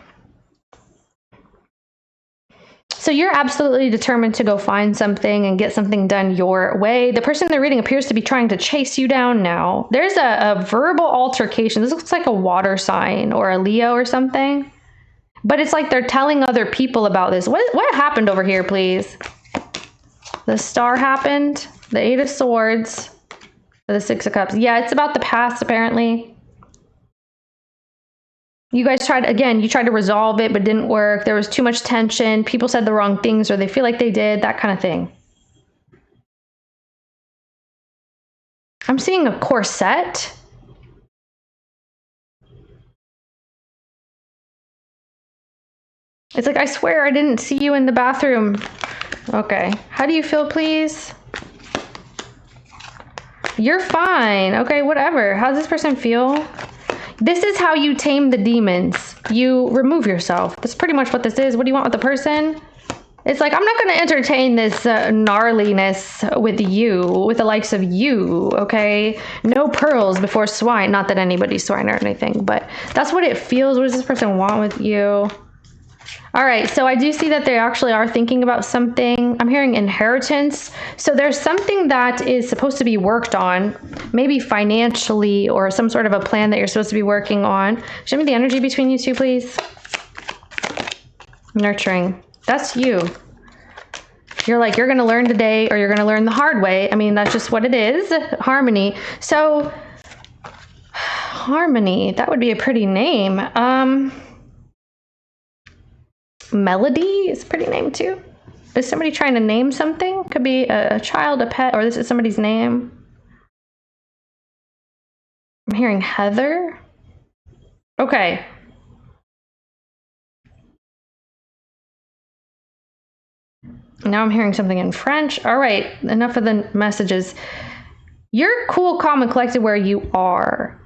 So you're absolutely determined to go find something and get something done your way. The person they're reading appears to be trying to chase you down now. There's a verbal altercation. This looks like a water sign or a Leo or something. But it's like they're telling other people about this. What happened over here, please? The Star happened. The 8 of Swords. The 6 of Cups. Yeah, it's about the past, apparently. You guys tried, again, you tried to resolve it, but didn't work. There was too much tension. People said the wrong things, or they feel like they did, that kind of thing. I'm seeing a corset. It's like, I swear I didn't see you in the bathroom. Okay. How do you feel, please? You're fine. Okay, whatever. How does this person feel? This is how you tame the demons. You remove yourself. That's pretty much what this is. What do you want with the person? It's like, I'm not going to entertain this gnarliness with you, with the likes of you, okay? No pearls before swine. Not that anybody's swine or anything, but that's what it feels. What does this person want with you? All right, so I do see that they actually are thinking about something. I'm hearing inheritance. So there's something that is supposed to be worked on, maybe financially or some sort of a plan that you're supposed to be working on. Show me the energy between you two, please. Nurturing. That's you. You're like, you're going to learn today or you're going to learn the hard way. I mean, that's just what it is. Harmony. So Harmony, that would be a pretty name. Melody is a pretty name too. Is somebody trying to name something? Could be a child, a pet, or this is somebody's name. I'm hearing Heather. Okay. Now I'm hearing something in French. All right, enough of the messages. You're cool, calm, and collected where you are.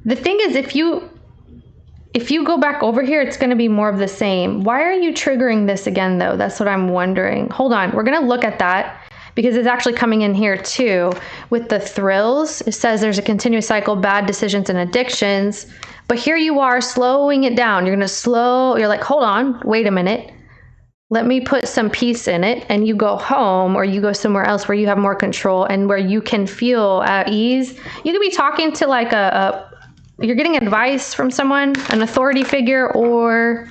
The thing is, if you go back over here, it's going to be more of the same. Why are you triggering this again, though? That's what I'm wondering. Hold on. We're going to look at that because it's actually coming in here, too. With the thrills, it says there's a continuous cycle, bad decisions and addictions. But here you are slowing it down. You're going to slow. You're like, hold on. Wait a minute. Let me put some peace in it. And you go home or you go somewhere else where you have more control and where you can feel at ease. You could be talking to like you're getting advice from someone, an authority figure, or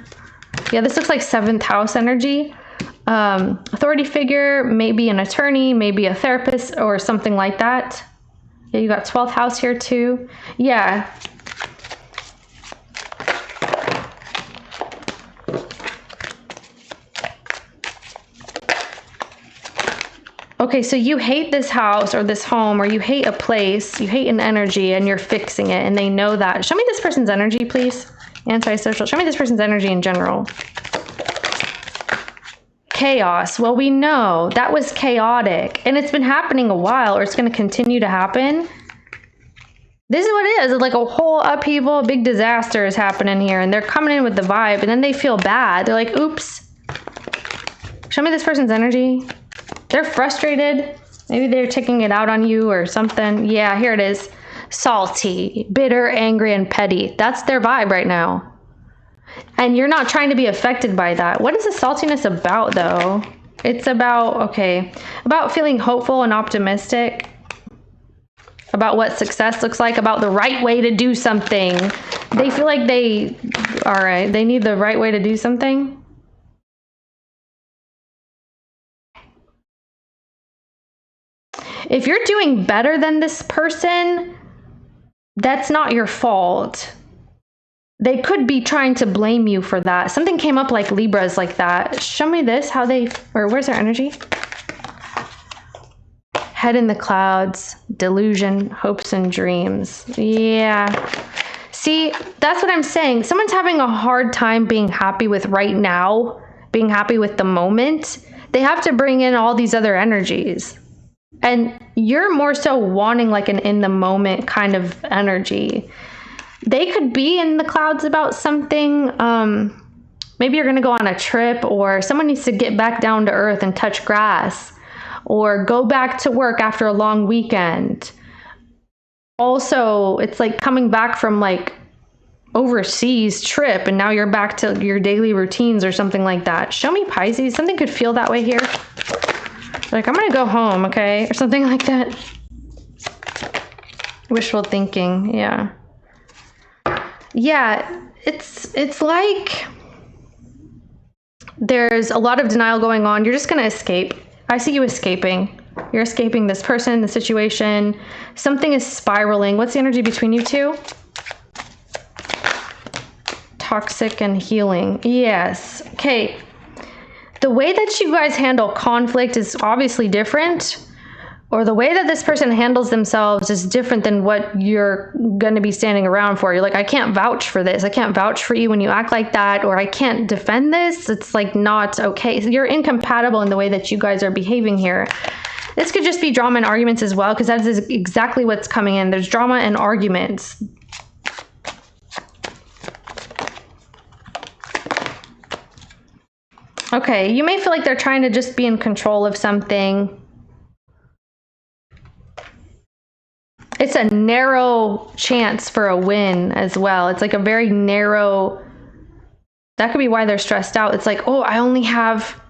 yeah, this looks like 7th house energy. Authority figure, maybe an attorney, maybe a therapist or something like that. Yeah, you got 12th house here too. Yeah. Okay, so you hate this house or this home, or you hate a place, you hate an energy, and you're fixing it, and they know that. Show me this person's energy, please. Antisocial. Show me this person's energy in general. Chaos. Well, we know that was chaotic, and it's been happening a while, or it's going to continue to happen. This is what it is. It's like a whole upheaval, a big disaster is happening here, and they're coming in with the vibe, and then they feel bad. They're like, oops. Show me this person's energy. They're frustrated. Maybe they're taking it out on you or something. Yeah, here it is. Salty, bitter, angry, and petty. That's their vibe right now. And you're not trying to be affected by that. What is the saltiness about, though? It's about, okay, about feeling hopeful and optimistic. About what success looks like, about the right way to do something. They feel like they, all right, they need the right way to do something. If you're doing better than this person, that's not your fault. They could be trying to blame you for that. Something came up like Libras like that. Show me this, how they, or where's their energy? Head in the clouds, delusion, hopes and dreams. Yeah. See, that's what I'm saying. Someone's having a hard time being happy with right now, being happy with the moment. They have to bring in all these other energies. And you're more so wanting like an in the moment kind of energy. They could be in the clouds about something. Maybe you're going to go on a trip, or someone needs to get back down to earth and touch grass, or go back to work after a long weekend. Also, it's like coming back from like overseas trip and now you're back to your daily routines or something like that. Show me Pisces. Something could feel that way here. Like, I'm gonna go home, okay? Or something like that. Wishful thinking, yeah. Yeah, it's like there's a lot of denial going on. You're just gonna escape. I see you escaping. You're escaping this person, the situation. Something is spiraling. What's the energy between you two? Toxic and healing. Yes. Okay. The way that you guys handle conflict is obviously different, or the way that this person handles themselves is different than what you're going to be standing around for. You're like, I can't vouch for this. I can't vouch for you when you act like that, or I can't defend this. It's like not okay. So you're incompatible in the way that you guys are behaving here. This could just be drama and arguments as well, because that is exactly what's coming in. There's drama and arguments. Okay, you may feel like they're trying to just be in control of something. It's a narrow chance for a win as well. It's like a very narrow, that could be why they're stressed out. It's like, oh, I only have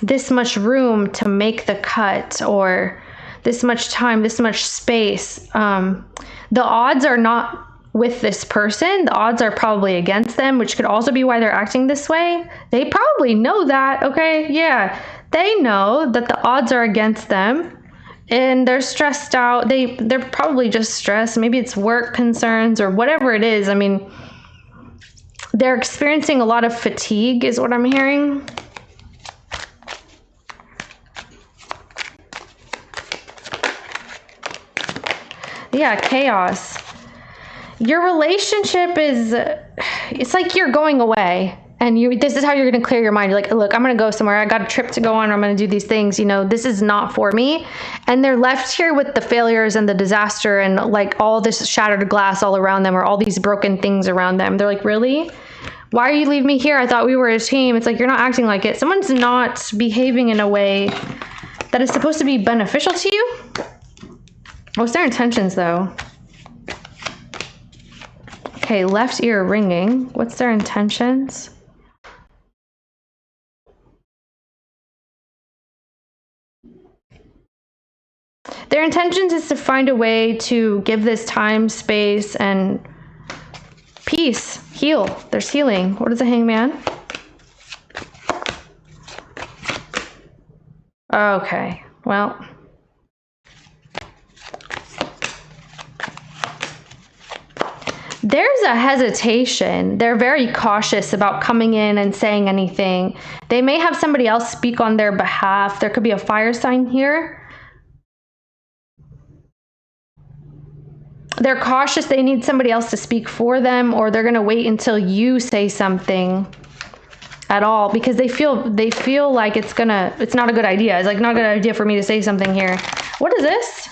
this much room to make the cut, or this much time, this much space. The odds are not with this person. The odds are probably against them, which could also be why they're acting this way. They probably know that, okay? Yeah, they know that the odds are against them. And they're stressed out. They're probably just stressed. Maybe it's work concerns or whatever it is. I mean, they're experiencing a lot of fatigue is what I'm hearing. Yeah, chaos. Your relationship is, it's like you're going away. And this is how you're going to clear your mind. You're like, look, I'm going to go somewhere. I got a trip to go on. Or I'm going to do these things. You know, this is not for me. And they're left here with the failures and the disaster and like all this shattered glass all around them, or all these broken things around them. They're like, really? Why are you leaving me here? I thought we were a team. It's like, you're not acting like it. Someone's not behaving in a way that is supposed to be beneficial to you. What's their intentions, though? Okay, left ear ringing. What's their intentions? Their intentions is to find a way to give this time, space, and peace. Heal. There's healing. What is a hangman? Okay, well. There's a hesitation. They're very cautious about coming in and saying anything. They may have somebody else speak on their behalf. There could be a fire sign here. They're cautious. They need somebody else to speak for them, or they're going to wait until you say something at all, because they feel like it's not a good idea. It's like not a good idea for me to say something here. What is this?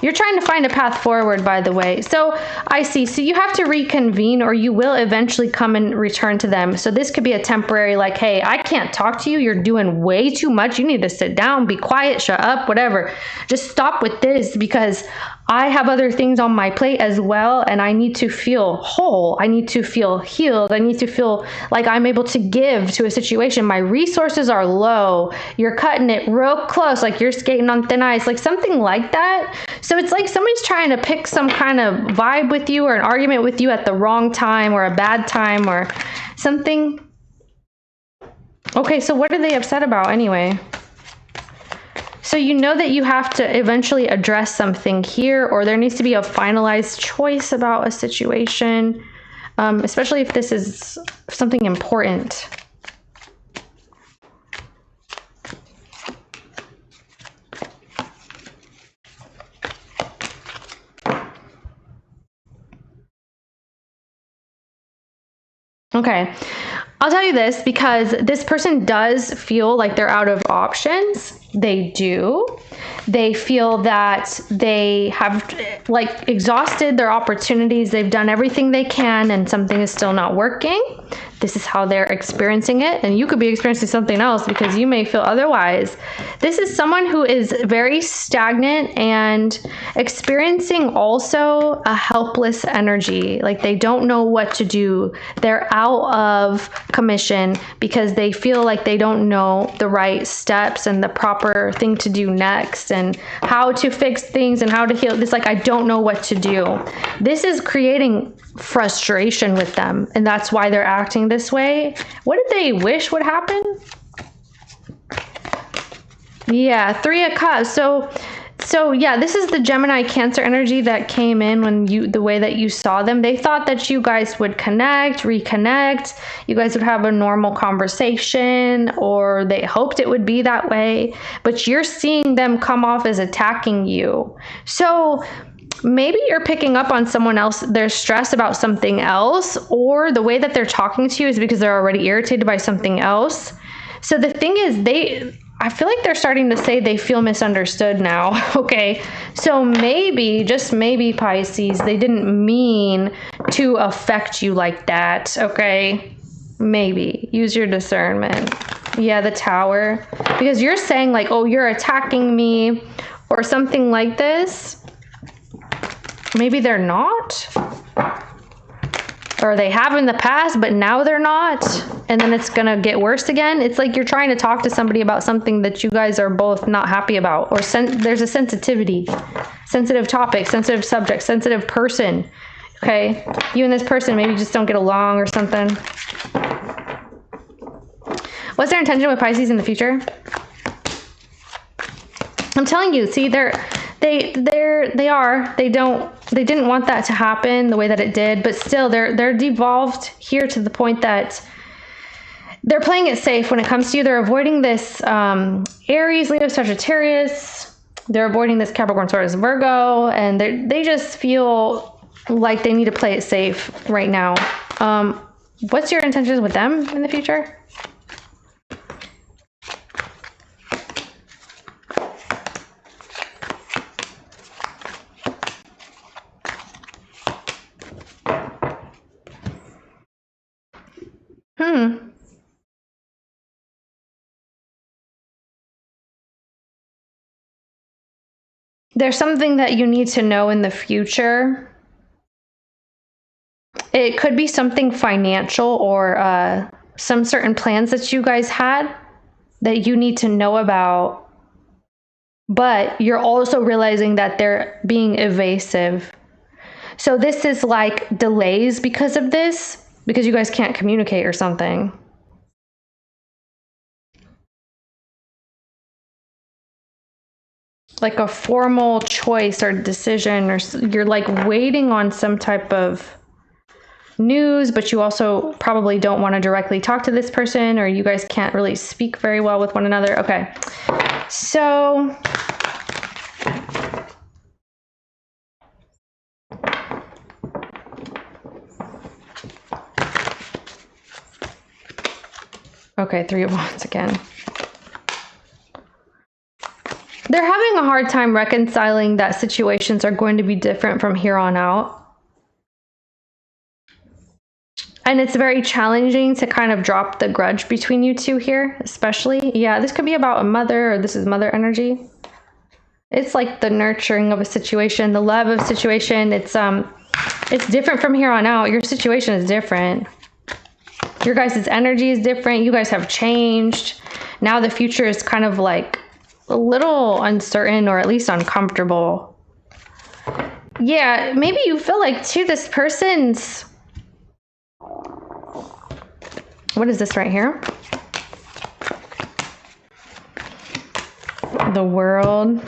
You're trying to find a path forward, by the way. So I see. So you have to reconvene, or you will eventually come and return to them. So this could be a temporary, like, hey, I can't talk to you. You're doing way too much. You need to sit down, be quiet, shut up, whatever. Just stop with this, because I have other things on my plate as well, and I need to feel whole. I need to feel healed. I need to feel like I'm able to give to a situation. My resources are low. You're cutting it real close, like you're skating on thin ice, like something like that. So it's like somebody's trying to pick some kind of vibe with you, or an argument with you at the wrong time, or a bad time, or something. Okay, so what are they upset about anyway? So you know that you have to eventually address something here, or there needs to be a finalized choice about a situation, especially if this is something important. Okay, I'll tell you this, because this person does feel like they're out of options. They do. They feel that they have like exhausted their opportunities. They've done everything they can and something is still not working. This is how they're experiencing it. And you could be experiencing something else, because you may feel otherwise. This is someone who is very stagnant and experiencing also a helpless energy. Like they don't know what to do. They're out of commission because they feel like they don't know the right steps and the proper thing to do next, and how to fix things and how to heal. It's like, I don't know what to do. This is creating frustration with them, and that's why they're acting this way. What did they wish would happen? Yeah, 3 of Cups. So yeah, this is the Gemini Cancer energy that came in when the way that you saw them. They thought that you guys would reconnect, you guys would have a normal conversation, or they hoped it would be that way, but you're seeing them come off as attacking you. So maybe you're picking up on someone else, they're stressed about something else, or the way that they're talking to you is because they're already irritated by something else. So the thing is, I feel like they're starting to say they feel misunderstood now. Okay, so maybe, just maybe, Pisces, they didn't mean to affect you like that. Okay, maybe use your discernment. Yeah, the Tower, because you're saying like, oh, you're attacking me or something like this. Maybe they're not, or they have in the past, but now they're not, and then it's gonna get worse again. It's like you're trying to talk to somebody about something that you guys are both not happy about, or there's a sensitivity, sensitive topic, sensitive subject, sensitive person. Okay, you and this person maybe just don't get along or something. What's their intention with Pisces in the future? I'm telling you, see, they didn't want that to happen the way that it did, but still they're devolved here to the point that they're playing it safe when it comes to you. They're avoiding this Aries, Leo, Sagittarius. They're avoiding this Capricorn, Taurus, Virgo, and they just feel like they need to play it safe right now. What's your intentions with them in the future? There's something that you need to know in the future. It could be something financial, or some certain plans that you guys had that you need to know about. But you're also realizing that they're being evasive. So this is like delays because of this, because you guys can't communicate or something. Like a formal choice or decision, or you're like waiting on some type of news, but you also probably don't want to directly talk to this person, or you guys can't really speak very well with one another. Okay, so okay, 3 of Wands again. They're having a hard time reconciling that situations are going to be different from here on out. And it's very challenging to kind of drop the grudge between you two here, especially. Yeah, this could be about a mother, or this is mother energy. It's like the nurturing of a situation, the love of a situation. It's different from here on out. Your situation is different. Your guys' energy is different. You guys have changed. Now the future is kind of like a little uncertain, or at least uncomfortable. Yeah, maybe you feel like too, this person's, what is this right here? The World.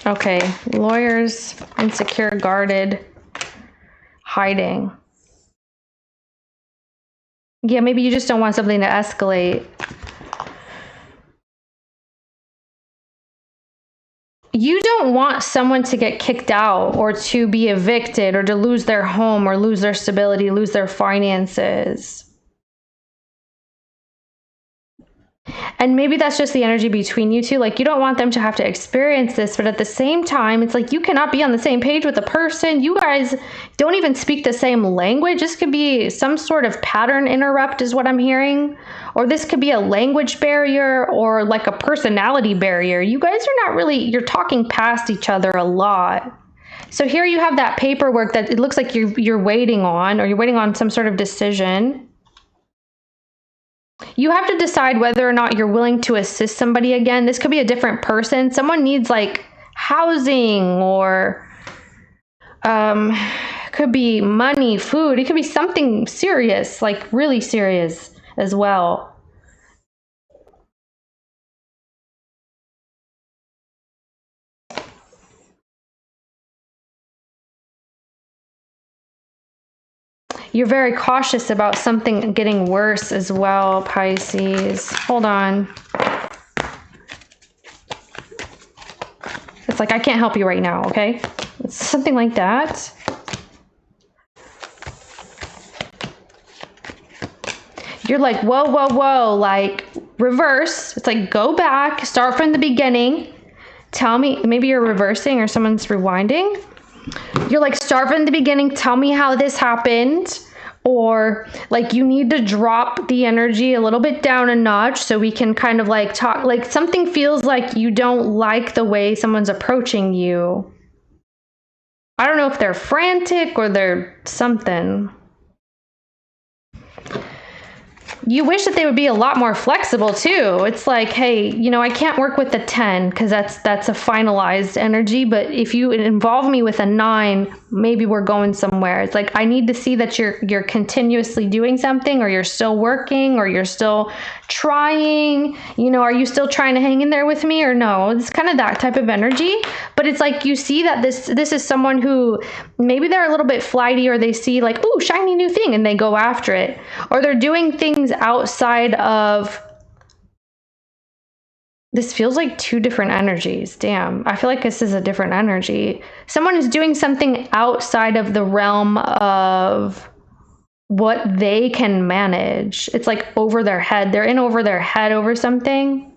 Okay, lawyers, insecure, guarded, hiding. Yeah, maybe you just don't want something to escalate. You don't want someone to get kicked out, or to be evicted, or to lose their home, or lose their stability, lose their finances. And maybe that's just the energy between you two. Like, you don't want them to have to experience this, but at the same time, it's like you cannot be on the same page with a person. You guys don't even speak the same language. This could be some sort of pattern interrupt is what I'm hearing. Or this could be a language barrier, or like a personality barrier. You guys are not really, you're talking past each other a lot. So here you have that paperwork that it looks like you're waiting on, or you're waiting on some sort of decision. You have to decide whether or not you're willing to assist somebody again. This could be a different person. Someone needs like housing, or could be money, food. It could be something serious, like really serious as well. You're very cautious about something getting worse as well, Pisces. Hold on. It's like, I can't help you right now, okay? It's something like that. You're like, whoa, whoa, whoa, like reverse. It's like, go back, start from the beginning. Tell me, maybe you're reversing or someone's rewinding. You're like, start from the beginning, tell me how this happened. Or like, you need to drop the energy a little bit down a notch so we can kind of like talk, like something feels like you don't like the way someone's approaching you. I don't know if they're frantic or they're something. You wish that they would be a lot more flexible too. It's like, hey, you know, I can't work with the 10 because that's a finalized energy. But if you involve me with a 9, maybe we're going somewhere. It's like, I need to see that you're continuously doing something, or you're still working, or you're still trying. You know, are you still trying to hang in there with me or no? It's kind of that type of energy. But it's like, you see that this is someone who maybe they're a little bit flighty, or they see like, ooh, shiny new thing, and they go after it, or they're doing things outside of. This feels like 2 different energies. Damn, I feel like this is a different energy. Someone is doing something outside of the realm of what they can manage. It's like over their head. They're in over their head over something,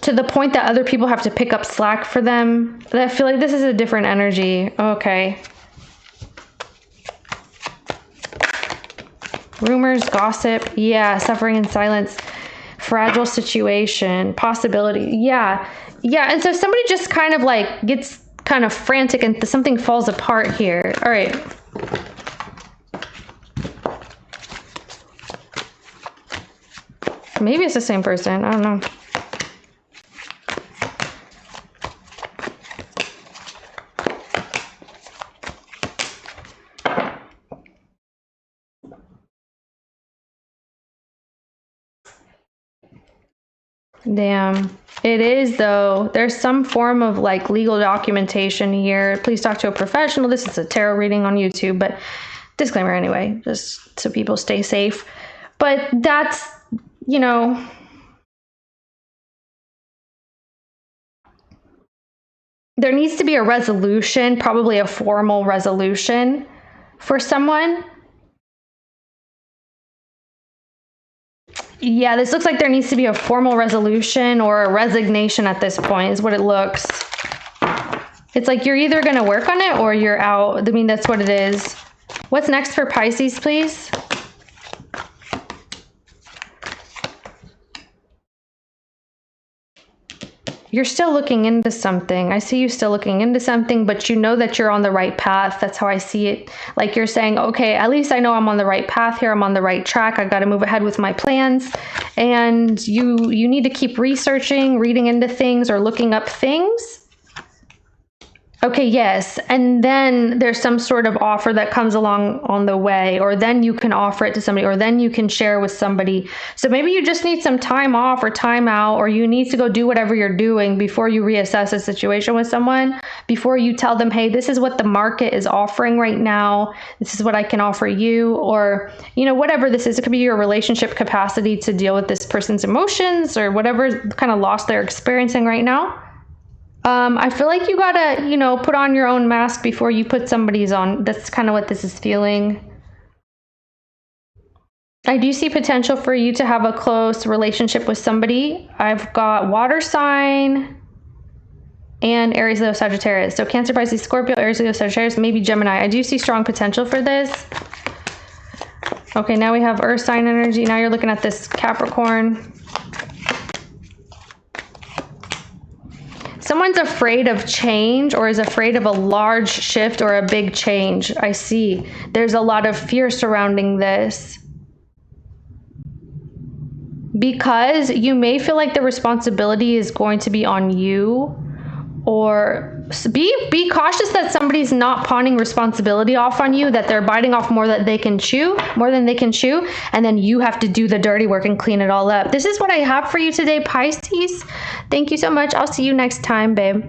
to the point that other people have to pick up slack for them. I feel like this is a different energy. Okay. Rumors, gossip, yeah, suffering in silence, fragile situation, possibility, yeah. And so somebody just kind of like gets kind of frantic and something falls apart here. All right. Maybe it's the same person, I don't know. Damn. It is, though. There's some form of like legal documentation here. Please talk to a professional. This is a tarot reading on YouTube, but disclaimer anyway, just so people stay safe. But that's, you know, there needs to be a resolution, probably a formal resolution for someone. Yeah, this looks like there needs to be a formal resolution or a resignation at this point, is what it looks. It's like you're either going to work on it or you're out. I mean, that's what it is. What's next for Pisces, please? You're still looking into something. I see you still looking into something, but you know that you're on the right path. That's how I see it. Like you're saying, okay, at least I know I'm on the right path here. I'm on the right track. I got to move ahead with my plans. And you need to keep researching, reading into things or looking up things. Okay, yes. And then there's some sort of offer that comes along on the way, or then you can offer it to somebody, or then you can share with somebody. So maybe you just need some time off or time out, or you need to go do whatever you're doing before you reassess a situation with someone, before you tell them, hey, this is what the market is offering right now. This is what I can offer you, or, you know, whatever this is. It could be your relationship capacity to deal with this person's emotions or whatever kind of loss they're experiencing right now. I feel like you gotta, you know, put on your own mask before you put somebody's on. That's kind of what this is feeling. I do see potential for you to have a close relationship with somebody. I've got water sign and Aries, Leo, Sagittarius. So Cancer, Pisces, Scorpio, Aries, Leo, Sagittarius, maybe Gemini. I do see strong potential for this. Okay, now we have Earth sign energy. Now you're looking at this Capricorn. Someone's afraid of change or is afraid of a large shift or a big change. I see. There's a lot of fear surrounding this. Because you may feel like the responsibility is going to be on you, or be cautious that somebody's not pawning responsibility off on you, that they're biting off more than they can chew, and then you have to do the dirty work and clean it all up. This is what I have for you today, Pisces. Thank you so much. I'll see you next time, babe.